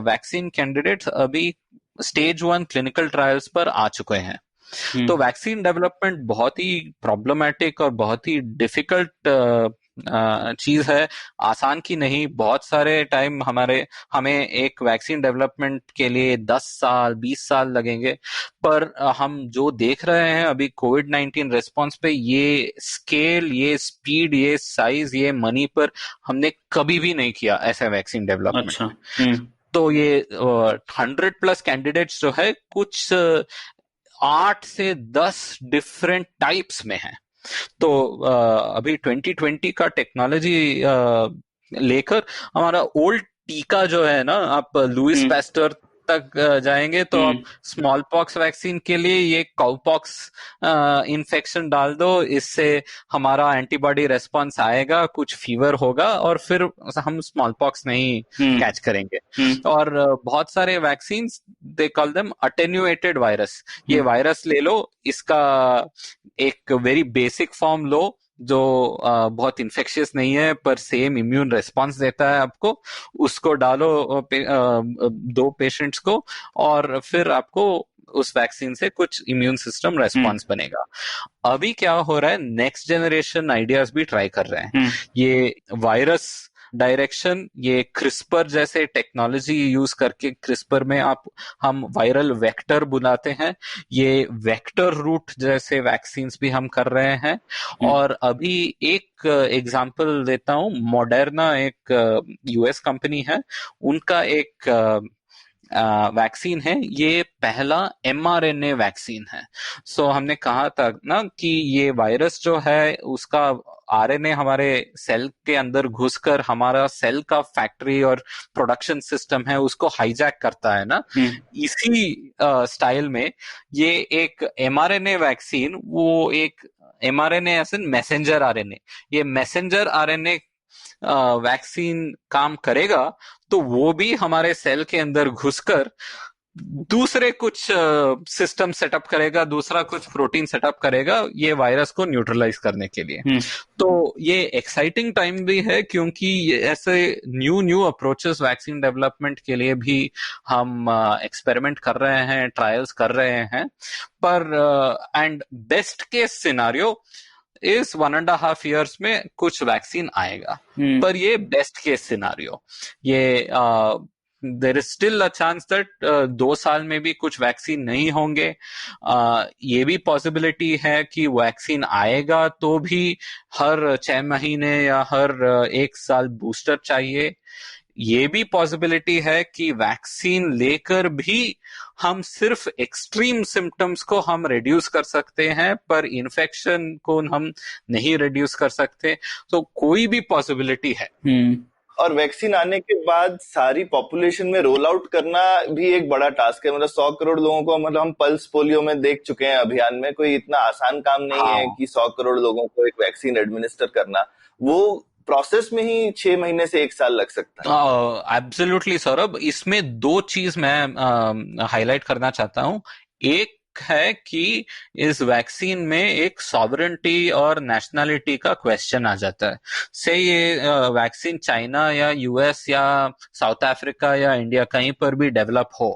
Speaker 5: वैक्सीन कैंडिडेट्स अभी स्टेज 1 क्लिनिकल ट्रायल्स पर आ चुके हैं। तो वैक्सीन डेवलपमेंट बहुत ही प्रॉब्लमेटिक और बहुत ही डिफिकल्ट चीज है, आसान की नहीं। बहुत सारे टाइम हमें एक वैक्सीन डेवलपमेंट के लिए 10 साल 20 साल लगेंगे, पर हम जो देख रहे हैं अभी कोविड-19 रिस्पॉन्स पे, ये स्केल, ये स्पीड, ये साइज, ये मनी पर हमने कभी भी नहीं किया ऐसा वैक्सीन डेवलपमेंट।
Speaker 3: अच्छा।
Speaker 5: तो ये 100+ कैंडिडेट्स जो है कुछ 8 से 10 डिफरेंट टाइप्स में है। तो अभी 2020 का टेक्नोलॉजी लेकर हमारा ओल्ड टीका जो है ना, आप लुइस पैस्टर तक जाएंगे तो आप स्मॉल पॉक्स वैक्सीन के लिए ये काउपॉक्स इन्फेक्शन डाल दो, इससे हमारा एंटीबॉडी रेस्पॉन्स आएगा, कुछ फीवर होगा और फिर हम स्मॉल पॉक्स नहीं कैच करेंगे। और बहुत सारे vaccine they call them attenuated virus. ये वायरस ले लो, इसका एक वेरी बेसिक फॉर्म लो जो बहुत इन्फेक्शियस नहीं है पर सेम इम्यून रेस्पॉन्स देता है आपको, उसको डालो 2 पेशेंट्स को और फिर आपको उस वैक्सीन से कुछ इम्यून सिस्टम रेस्पॉन्स बनेगा। अभी क्या हो रहा है, नेक्स्ट जनरेशन आइडियाज भी ट्राई कर रहे हैं। ये वायरस डायरेक्शन, ये क्रिस्पर जैसे टेक्नोलॉजी यूज करके, क्रिस्पर में हम वायरल वेक्टर बुलाते हैं, ये वेक्टर रूट जैसे वैक्सीन्स भी हम कर रहे हैं। और अभी एक एग्जांपल देता हूं, मॉडर्ना एक यूएस कंपनी है, उनका एक वैक्सीन है, ये पहला mRNA वैक्सीन है। सो हमने कहा था ना कि ये वायरस जो है उसका आरएनए हमारे सेल के अंदर घुसकर हमारा सेल का फैक्ट्री और प्रोडक्शन सिस्टम है उसको हाईजैक करता है ना, इसी स्टाइल में ये एक mRNA वैक्सीन, वो एक mRNA as in messenger RNA, ये मैसेंजर आरएनए वैक्सीन काम करेगा तो वो भी हमारे सेल के अंदर घुसकर दूसरे कुछ सिस्टम सेटअप करेगा, दूसरा कुछ प्रोटीन सेटअप करेगा ये वायरस को न्यूट्रलाइज करने के लिए। तो ये एक्साइटिंग टाइम भी है क्योंकि ऐसे न्यू अप्रोचेस वैक्सीन डेवलपमेंट के लिए भी हम एक्सपेरिमेंट कर रहे हैं, ट्रायल्स कर रहे हैं। पर एंड बेस्ट केस सिनारियो इस 1.5 years में कुछ वैक्सीन आएगा, पर ये बेस्ट केस सिनारियो, ये there is still a chance that 2 साल में भी कुछ वैक्सीन नहीं होंगे। ये भी पॉसिबिलिटी है कि वैक्सीन आएगा तो भी हर 6 महीने या हर 1 साल बूस्टर चाहिए। ये भी पॉसिबिलिटी है कि वैक्सीन लेकर भी हम सिर्फ एक्सट्रीम सिम्टम्स को हम रिड्यूस कर सकते हैं पर इन्फेक्शन को हम नहीं रिड्यूस कर सकते। तो कोई भी पॉसिबिलिटी है।
Speaker 4: और वैक्सीन आने के बाद सारी पॉपुलेशन में रोल आउट करना भी एक बड़ा टास्क है। मतलब 100 करोड़ लोगों को, मतलब हम पल्स पोलियो में देख चुके हैं अभियान में, कोई इतना आसान काम नहीं है कि 100 करोड़ लोगों को एक वैक्सीन एडमिनिस्टर करना। वो प्रोसेस में ही 6 महीने से 1 साल लग सकता है।
Speaker 5: एब्सोल्युटली सौरभ, इसमें 2 चीज मैं हाईलाइट करना चाहता हूँ। एक है कि इस वैक्सीन में एक सॉवरेनिटी और नेशनलिटी का क्वेश्चन आ जाता है। से ये वैक्सीन चाइना या यूएस या साउथ अफ्रीका या इंडिया कहीं पर भी डेवलप हो,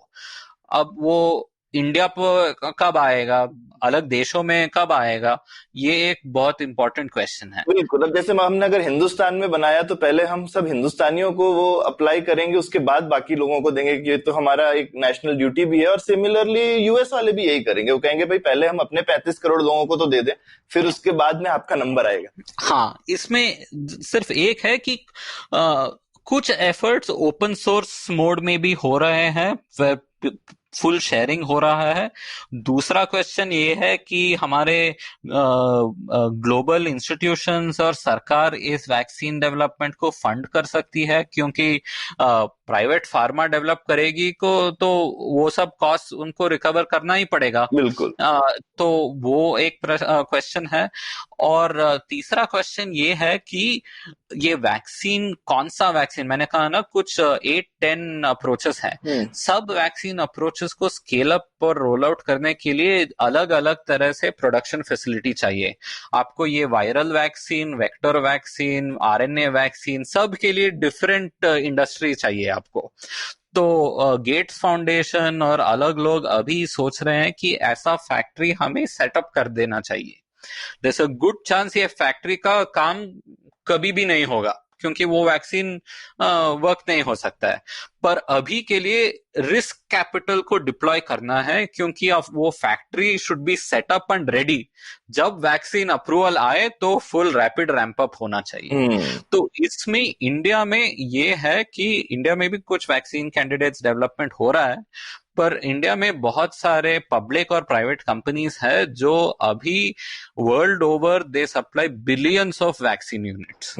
Speaker 5: अब वो इंडिया पर कब आएगा, अलग देशों में कब आएगा, ये एक बहुत इंपॉर्टेंट क्वेश्चन है।
Speaker 4: बिल्कुल। अब जैसे हमने अगर हिंदुस्तान में बनाया तो पहले हम सब हिंदुस्तानियों को वो अप्लाई करेंगे, उसके बाद बाकी लोगों को देंगे कि ये तो हमारा एक नेशनल ड्यूटी भी है। और सिमिलरली यूएस वाले भी यही करेंगे, वो कहेंगे भाई पहले हम अपने 35 करोड़ लोगों को तो दे दें, फिर उसके बाद में आपका नंबर आएगा।
Speaker 5: हाँ, इसमें सिर्फ एक है कि कुछ एफर्ट्स ओपन सोर्स मोड में भी हो रहे हैं, फुल शेयरिंग हो रहा है। दूसरा क्वेश्चन ये है कि हमारे ग्लोबल इंस्टीट्यूशंस और सरकार इस वैक्सीन डेवलपमेंट को फंड कर सकती है, क्योंकि प्राइवेट फार्मा डेवलप करेगी तो वो सब कॉस्ट उनको रिकवर करना ही पड़ेगा।
Speaker 4: बिल्कुल।
Speaker 5: तो वो एक क्वेश्चन है। और तीसरा क्वेश्चन ये है कि ये वैक्सीन, कौन सा वैक्सीन, मैंने कहा ना कुछ 8-10 अप्रोचेस हैं। सब वैक्सीन अप्रोचेस को स्केल अप और रोल आउट करने के लिए अलग अलग तरह से प्रोडक्शन फैसिलिटी चाहिए। आपको ये viral vaccine, vector vaccine, RNA vaccine, सब के लिए डिफरेंट इंडस्ट्री चाहिए आपको। तो गेट्स फाउंडेशन और अलग लोग अभी सोच रहे हैं कि ऐसा फैक्ट्री हमें सेटअप कर देना चाहिए। There's a good chance ये फैक्ट्री का काम कभी भी नहीं होगा क्योंकि वो वैक्सीन वर्क नहीं हो सकता है, पर अभी के लिए रिस्क कैपिटल को डिप्लॉय करना है क्योंकि अब वो factory should be set up and ready. जब वैक्सीन अप्रूवल आए तो फुल रैपिड रैंप अप होना चाहिए। तो इसमें इंडिया में ये है कि इंडिया में भी कुछ वैक्सीन कैंडिडेट्स डेवलपमेंट हो रहा है, पर इंडिया में बहुत सारे पब्लिक और प्राइवेट कंपनीज है जो अभी world over they supply billions of vaccine units.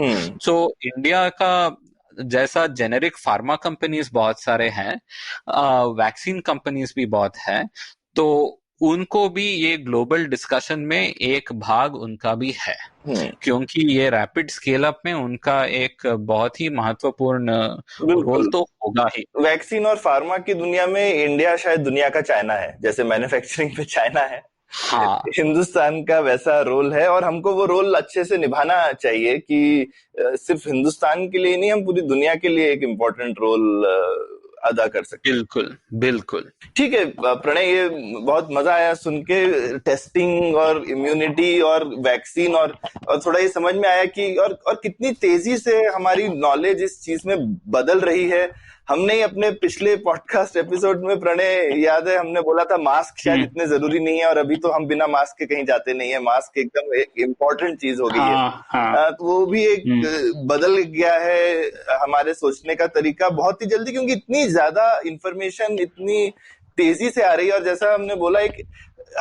Speaker 5: So India का जैसा जेनेरिक फार्मा कंपनीज बहुत सारे हैं, वैक्सीन कंपनीज भी बहुत है, तो उनको भी ये ग्लोबल डिस्कशन में एक भाग उनका भी है क्योंकि ये रैपिड स्केल अप में उनका एक बहुत ही महत्वपूर्ण रोल तो होगा ही।
Speaker 4: वैक्सीन और फार्मा की दुनिया में इंडिया शायद दुनिया का चाइना है, जैसे मैन्युफैक्चरिंग पे चाइना है। हाँ, हिंदुस्तान का वैसा रोल है और हमको वो रोल अच्छे से निभाना चाहिए कि सिर्फ हिंदुस्तान के लिए नहीं, हम पूरी दुनिया के लिए एक इम्पोर्टेंट रोल अदा कर सकते।
Speaker 5: बिल्कुल बिल्कुल।
Speaker 4: ठीक है प्रणय, ये बहुत मजा आया सुन के, टेस्टिंग और इम्यूनिटी और वैक्सीन और थोड़ा ये समझ में आया कि और कितनी तेजी से हमारी नॉलेज इस चीज में बदल रही है। हमने ही अपने पिछले पॉडकास्ट एपिसोड में, प्रणय याद है, हमने बोला था मास्क शायद इतने जरूरी नहीं है और अभी तो हम बिना मास्क के कहीं जाते नहीं है। मास्क एकदम एक इम्पोर्टेंट चीज हो गई है। तो वो भी एक बदल गया है हमारे सोचने का तरीका बहुत ही जल्दी, क्योंकि इतनी ज्यादा इंफॉर्मेशन इतनी तेजी से आ रही है। और जैसा हमने बोला, एक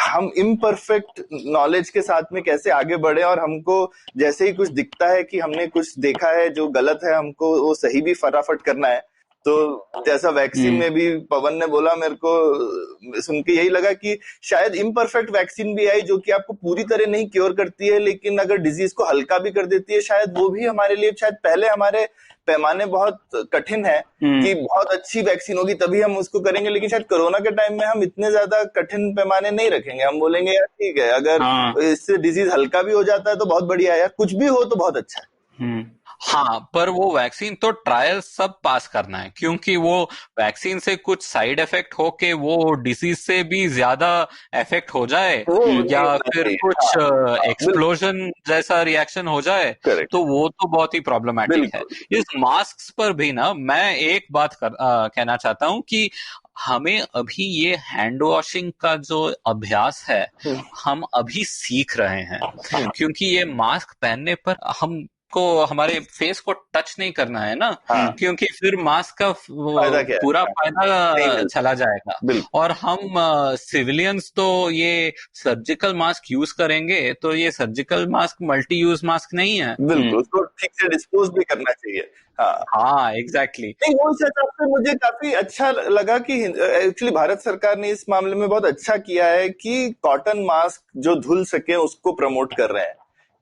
Speaker 4: हम इम्परफेक्ट नॉलेज के साथ में कैसे आगे बढ़े, और हमको जैसे ही कुछ दिखता है कि हमने कुछ देखा है जो गलत है, हमको वो सही भी फटाफट करना है। तो जैसा वैक्सीन में भी पवन ने बोला, मेरे को सुन के यही लगा कि शायद इम्परफेक्ट वैक्सीन भी आई जो कि आपको पूरी तरह नहीं क्योर करती है, लेकिन अगर डिजीज को हल्का भी कर देती है, शायद वो भी हमारे लिए, शायद पहले हमारे पैमाने बहुत कठिन है कि बहुत अच्छी वैक्सीन होगी तभी हम उसको करेंगे, लेकिन शायद कोरोना के टाइम में हम इतने ज्यादा कठिन पैमाने नहीं रखेंगे। हम बोलेंगे यार ठीक है, अगर इससे डिजीज हल्का भी हो जाता है तो बहुत बढ़िया है, यार कुछ भी हो तो बहुत अच्छा है।
Speaker 5: हाँ, पर वो वैक्सीन तो ट्रायल सब पास करना है क्योंकि वो वैक्सीन से कुछ साइड इफेक्ट होके वो डिसीज से भी ज्यादा इफेक्ट हो जाए या फिर कुछ एक्सप्लोजन जैसा रिएक्शन हो जाए, तो वो तो बहुत ही प्रॉब्लमेटिक है। इस मास्क पर भी ना मैं एक बात कहना चाहता हूँ कि हमें अभी ये हैंड वॉशिंग का जो अभ्यास है हम अभी सीख रहे हैं, क्योंकि ये मास्क पहनने पर हम को हमारे फेस को टच नहीं करना है ना, क्योंकि फिर मास्क का पूरा फायदा चला जाएगा। और हम सिविलियंस तो ये सर्जिकल मास्क यूज करेंगे, तो ये surgical mask multi use mask नहीं है।
Speaker 4: बिल्कुल, उसको ठीक से डिस्पोज भी करना चाहिए।
Speaker 5: हाँ एग्जैक्टली।
Speaker 4: नहीं, वो इस हिसाब से मुझे काफी अच्छा लगा कि एक्चुअली भारत सरकार ने इस मामले में बहुत अच्छा किया है कि कॉटन मास्क जो धुल सके उसको प्रमोट कर रहे हैं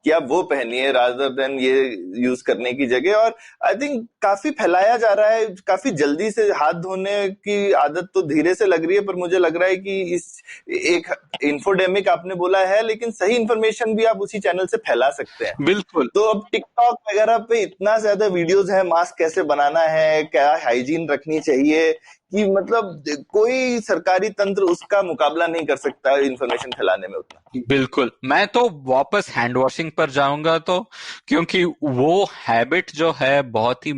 Speaker 4: कि आप वो पहनिए रादर देन ये यूज करने की जगह। और आई थिंक काफी फैलाया जा रहा है, काफी जल्दी से हाथ धोने की आदत तो धीरे से लग रही है, पर मुझे लग रहा है कि इस एक इन्फोडेमिक आपने बोला है, लेकिन सही इन्फॉर्मेशन भी आप उसी चैनल से फैला सकते हैं।
Speaker 5: बिल्कुल।
Speaker 4: तो अब टिकटॉक वगैरह पे इतना ज्यादा वीडियोस है, मास्क कैसे बनाना है, क्या हाइजीन रखनी चाहिए, कि मतलब कोई सरकारी तंत्र उसका मुकाबला नहीं कर सकता इंफॉर्मेशन फैलाने में उतना।
Speaker 5: बिल्कुल, मैं तो वापस हैंड वॉशिंग पर जाऊंगा, तो क्योंकि वो हैबिट जो है बहुत ही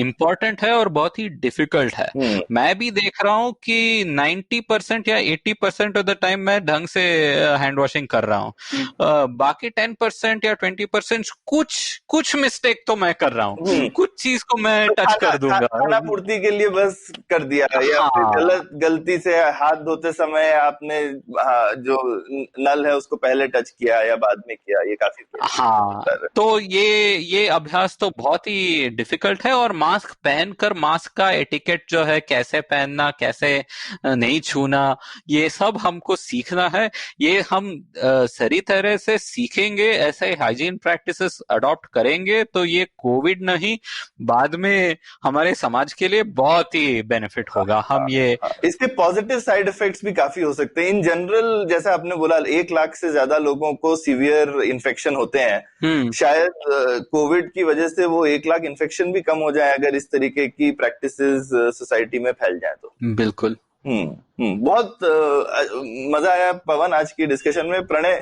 Speaker 5: इम्पोर्टेंट है और बहुत ही डिफिकल्ट है। मैं भी देख रहा हूँ कि 90% या 80% ऑफ द टाइम मैं ढंग से हैंड वॉशिंग कर रहा हूँ, बाकी 10% या 20% कुछ मिस्टेक तो मैं कर रहा हूँ, कुछ चीज को मैं टच कर दूंगा।
Speaker 4: पूर्ति के लिए बस कर दिया, या गलती से हाथ धोते समय आपने जो नल है उसको पहले टच किया या बाद में किया, ये काफी
Speaker 5: तो ये अभ्यास तो बहुत ही डिफिकल्ट है। और मास्क पहनकर मास्क का एटिकेट जो है, कैसे पहनना, कैसे नहीं छूना, ये सब हमको सीखना है। ये हम सही तरह से सीखेंगे, ऐसे हाइजीन प्रैक्टिसेस अडॉप्ट करेंगे तो ये कोविड नहीं, बाद में हमारे समाज के लिए बहुत ही बेनिफिट होगा। हम ये
Speaker 4: इसके पॉजिटिव साइड इफेक्ट्स भी काफी हो सकते हैं। इन जनरल जैसा आपने बोला 1 लाख से ज्यादा लोगों को सीवियर इन्फेक्शन होते हैं, शायद कोविड की वजह से वो 1 लाख इन्फेक्शन भी कम हो जाए अगर इस तरीके की प्रैक्टिसेस सोसाइटी में फैल जाए तो।
Speaker 5: बिल्कुल।
Speaker 4: बहुत मजा आया पवन आज की डिस्कशन में। प्रणय,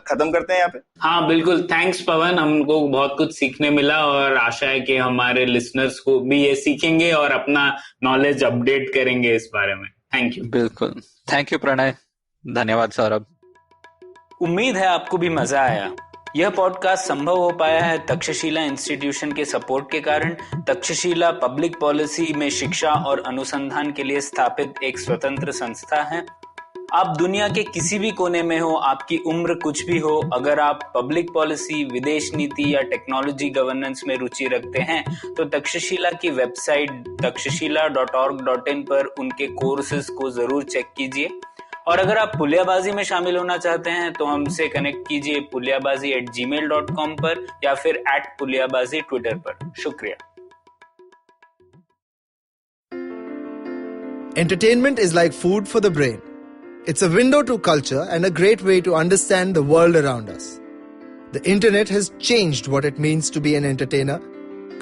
Speaker 4: खत्म करते हैं यहाँ पे।
Speaker 3: हाँ बिल्कुल, थैंक्स पवन, हमको बहुत कुछ सीखने मिला और आशा है कि हमारे लिसनर्स को भी ये सीखेंगे और अपना नॉलेज अपडेट करेंगे इस बारे में। Thank you.
Speaker 5: बिल्कुल, थैंक यू प्रणय, धन्यवाद सौरभ।
Speaker 3: उम्मीद है आपको भी मजा आया। यह पॉडकास्ट संभव हो पाया है तक्षशिला इंस्टीट्यूशन के सपोर्ट के कारण। तक्षशिला पब्लिक पॉलिसी में शिक्षा और अनुसंधान के लिए स्थापित एक स्वतंत्र संस्था है। आप दुनिया के किसी भी कोने में हो, आपकी उम्र कुछ भी हो, अगर आप पब्लिक पॉलिसी, विदेश नीति या टेक्नोलॉजी गवर्नेंस में रुचि रखते हैं तो तक्षशिला की वेबसाइट takshashila.org.in पर उनके कोर्सेज को जरूर चेक कीजिए। और अगर आप पुलियाबाजी में शामिल होना चाहते हैं तो हमसे कनेक्ट कीजिए puliyabazi@gmail.com पर या फिर @puliyabazi ट्विटर पर। शुक्रिया।
Speaker 1: Entertainment is like food for the brain. It's a window to culture and a great way to understand the world around us. The internet has changed what it means to be an entertainer,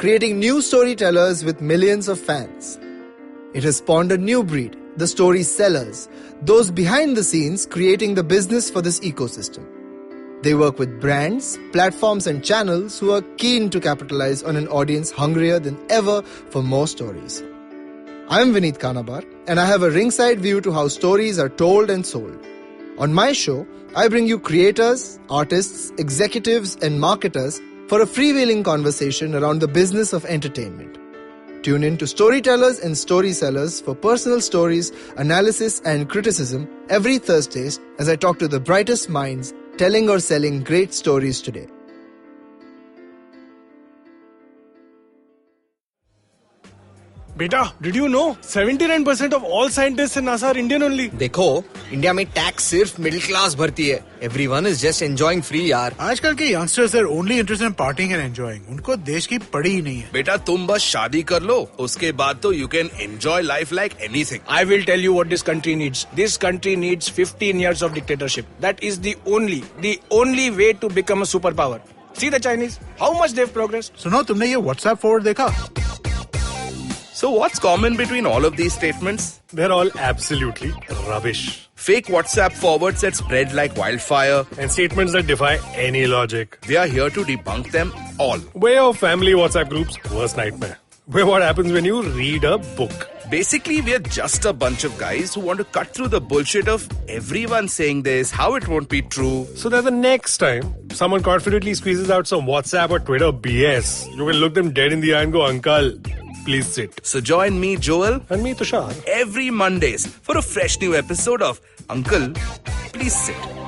Speaker 1: creating new storytellers with millions of fans. It has spawned a new breed, the story-sellers, those behind the scenes creating the business for this ecosystem. They work with brands, platforms and channels who are keen to capitalize on an audience hungrier than ever for more stories. I'm Vineet Kanabar, and I have a ringside view to how stories are told and sold. On my show, I bring you creators, artists, executives, and marketers for a freewheeling conversation around the business of entertainment. Tune in to Storytellers and Storysellers for personal stories, analysis, and criticism every Thursdays as I talk to the brightest minds telling or selling great stories today.
Speaker 6: बेटा, did you know 79% of all scientists in NASA are Indian only?
Speaker 1: देखो, India में tax सिर्फ middle class भरती है. Everyone is just enjoying free यार.
Speaker 2: आजकल के youngsters are only interested in partying and enjoying. उनको देश की पड़ी ही नहीं है.
Speaker 7: बेटा, तुम बस शादी कर लो, उसके बाद तो you can enjoy life like anything.
Speaker 6: I will tell you what this country needs. This country needs 15 years of dictatorship. That is the only way to become a superpower. See the Chinese, how much they've progressed.
Speaker 2: सुनो, तुमने ये WhatsApp forward देखा?
Speaker 7: So what's common between all of these statements?
Speaker 6: They're all absolutely rubbish.
Speaker 7: Fake WhatsApp forwards that spread like wildfire.
Speaker 6: And statements that defy any logic.
Speaker 7: We are here to debunk them all.
Speaker 6: Way of family WhatsApp groups, worst nightmare. Where what happens when you read a book.
Speaker 7: Basically, we're just a bunch of guys who want to cut through the bullshit of everyone saying this, how it won't be true.
Speaker 6: So that the next time someone confidently squeezes out some WhatsApp or Twitter BS, you can look them dead in the eye and go, Uncle, please sit.
Speaker 7: So join me, Joel.
Speaker 6: And me, Tushar.
Speaker 7: Every Mondays for a fresh new episode of Uncle, Please Sit.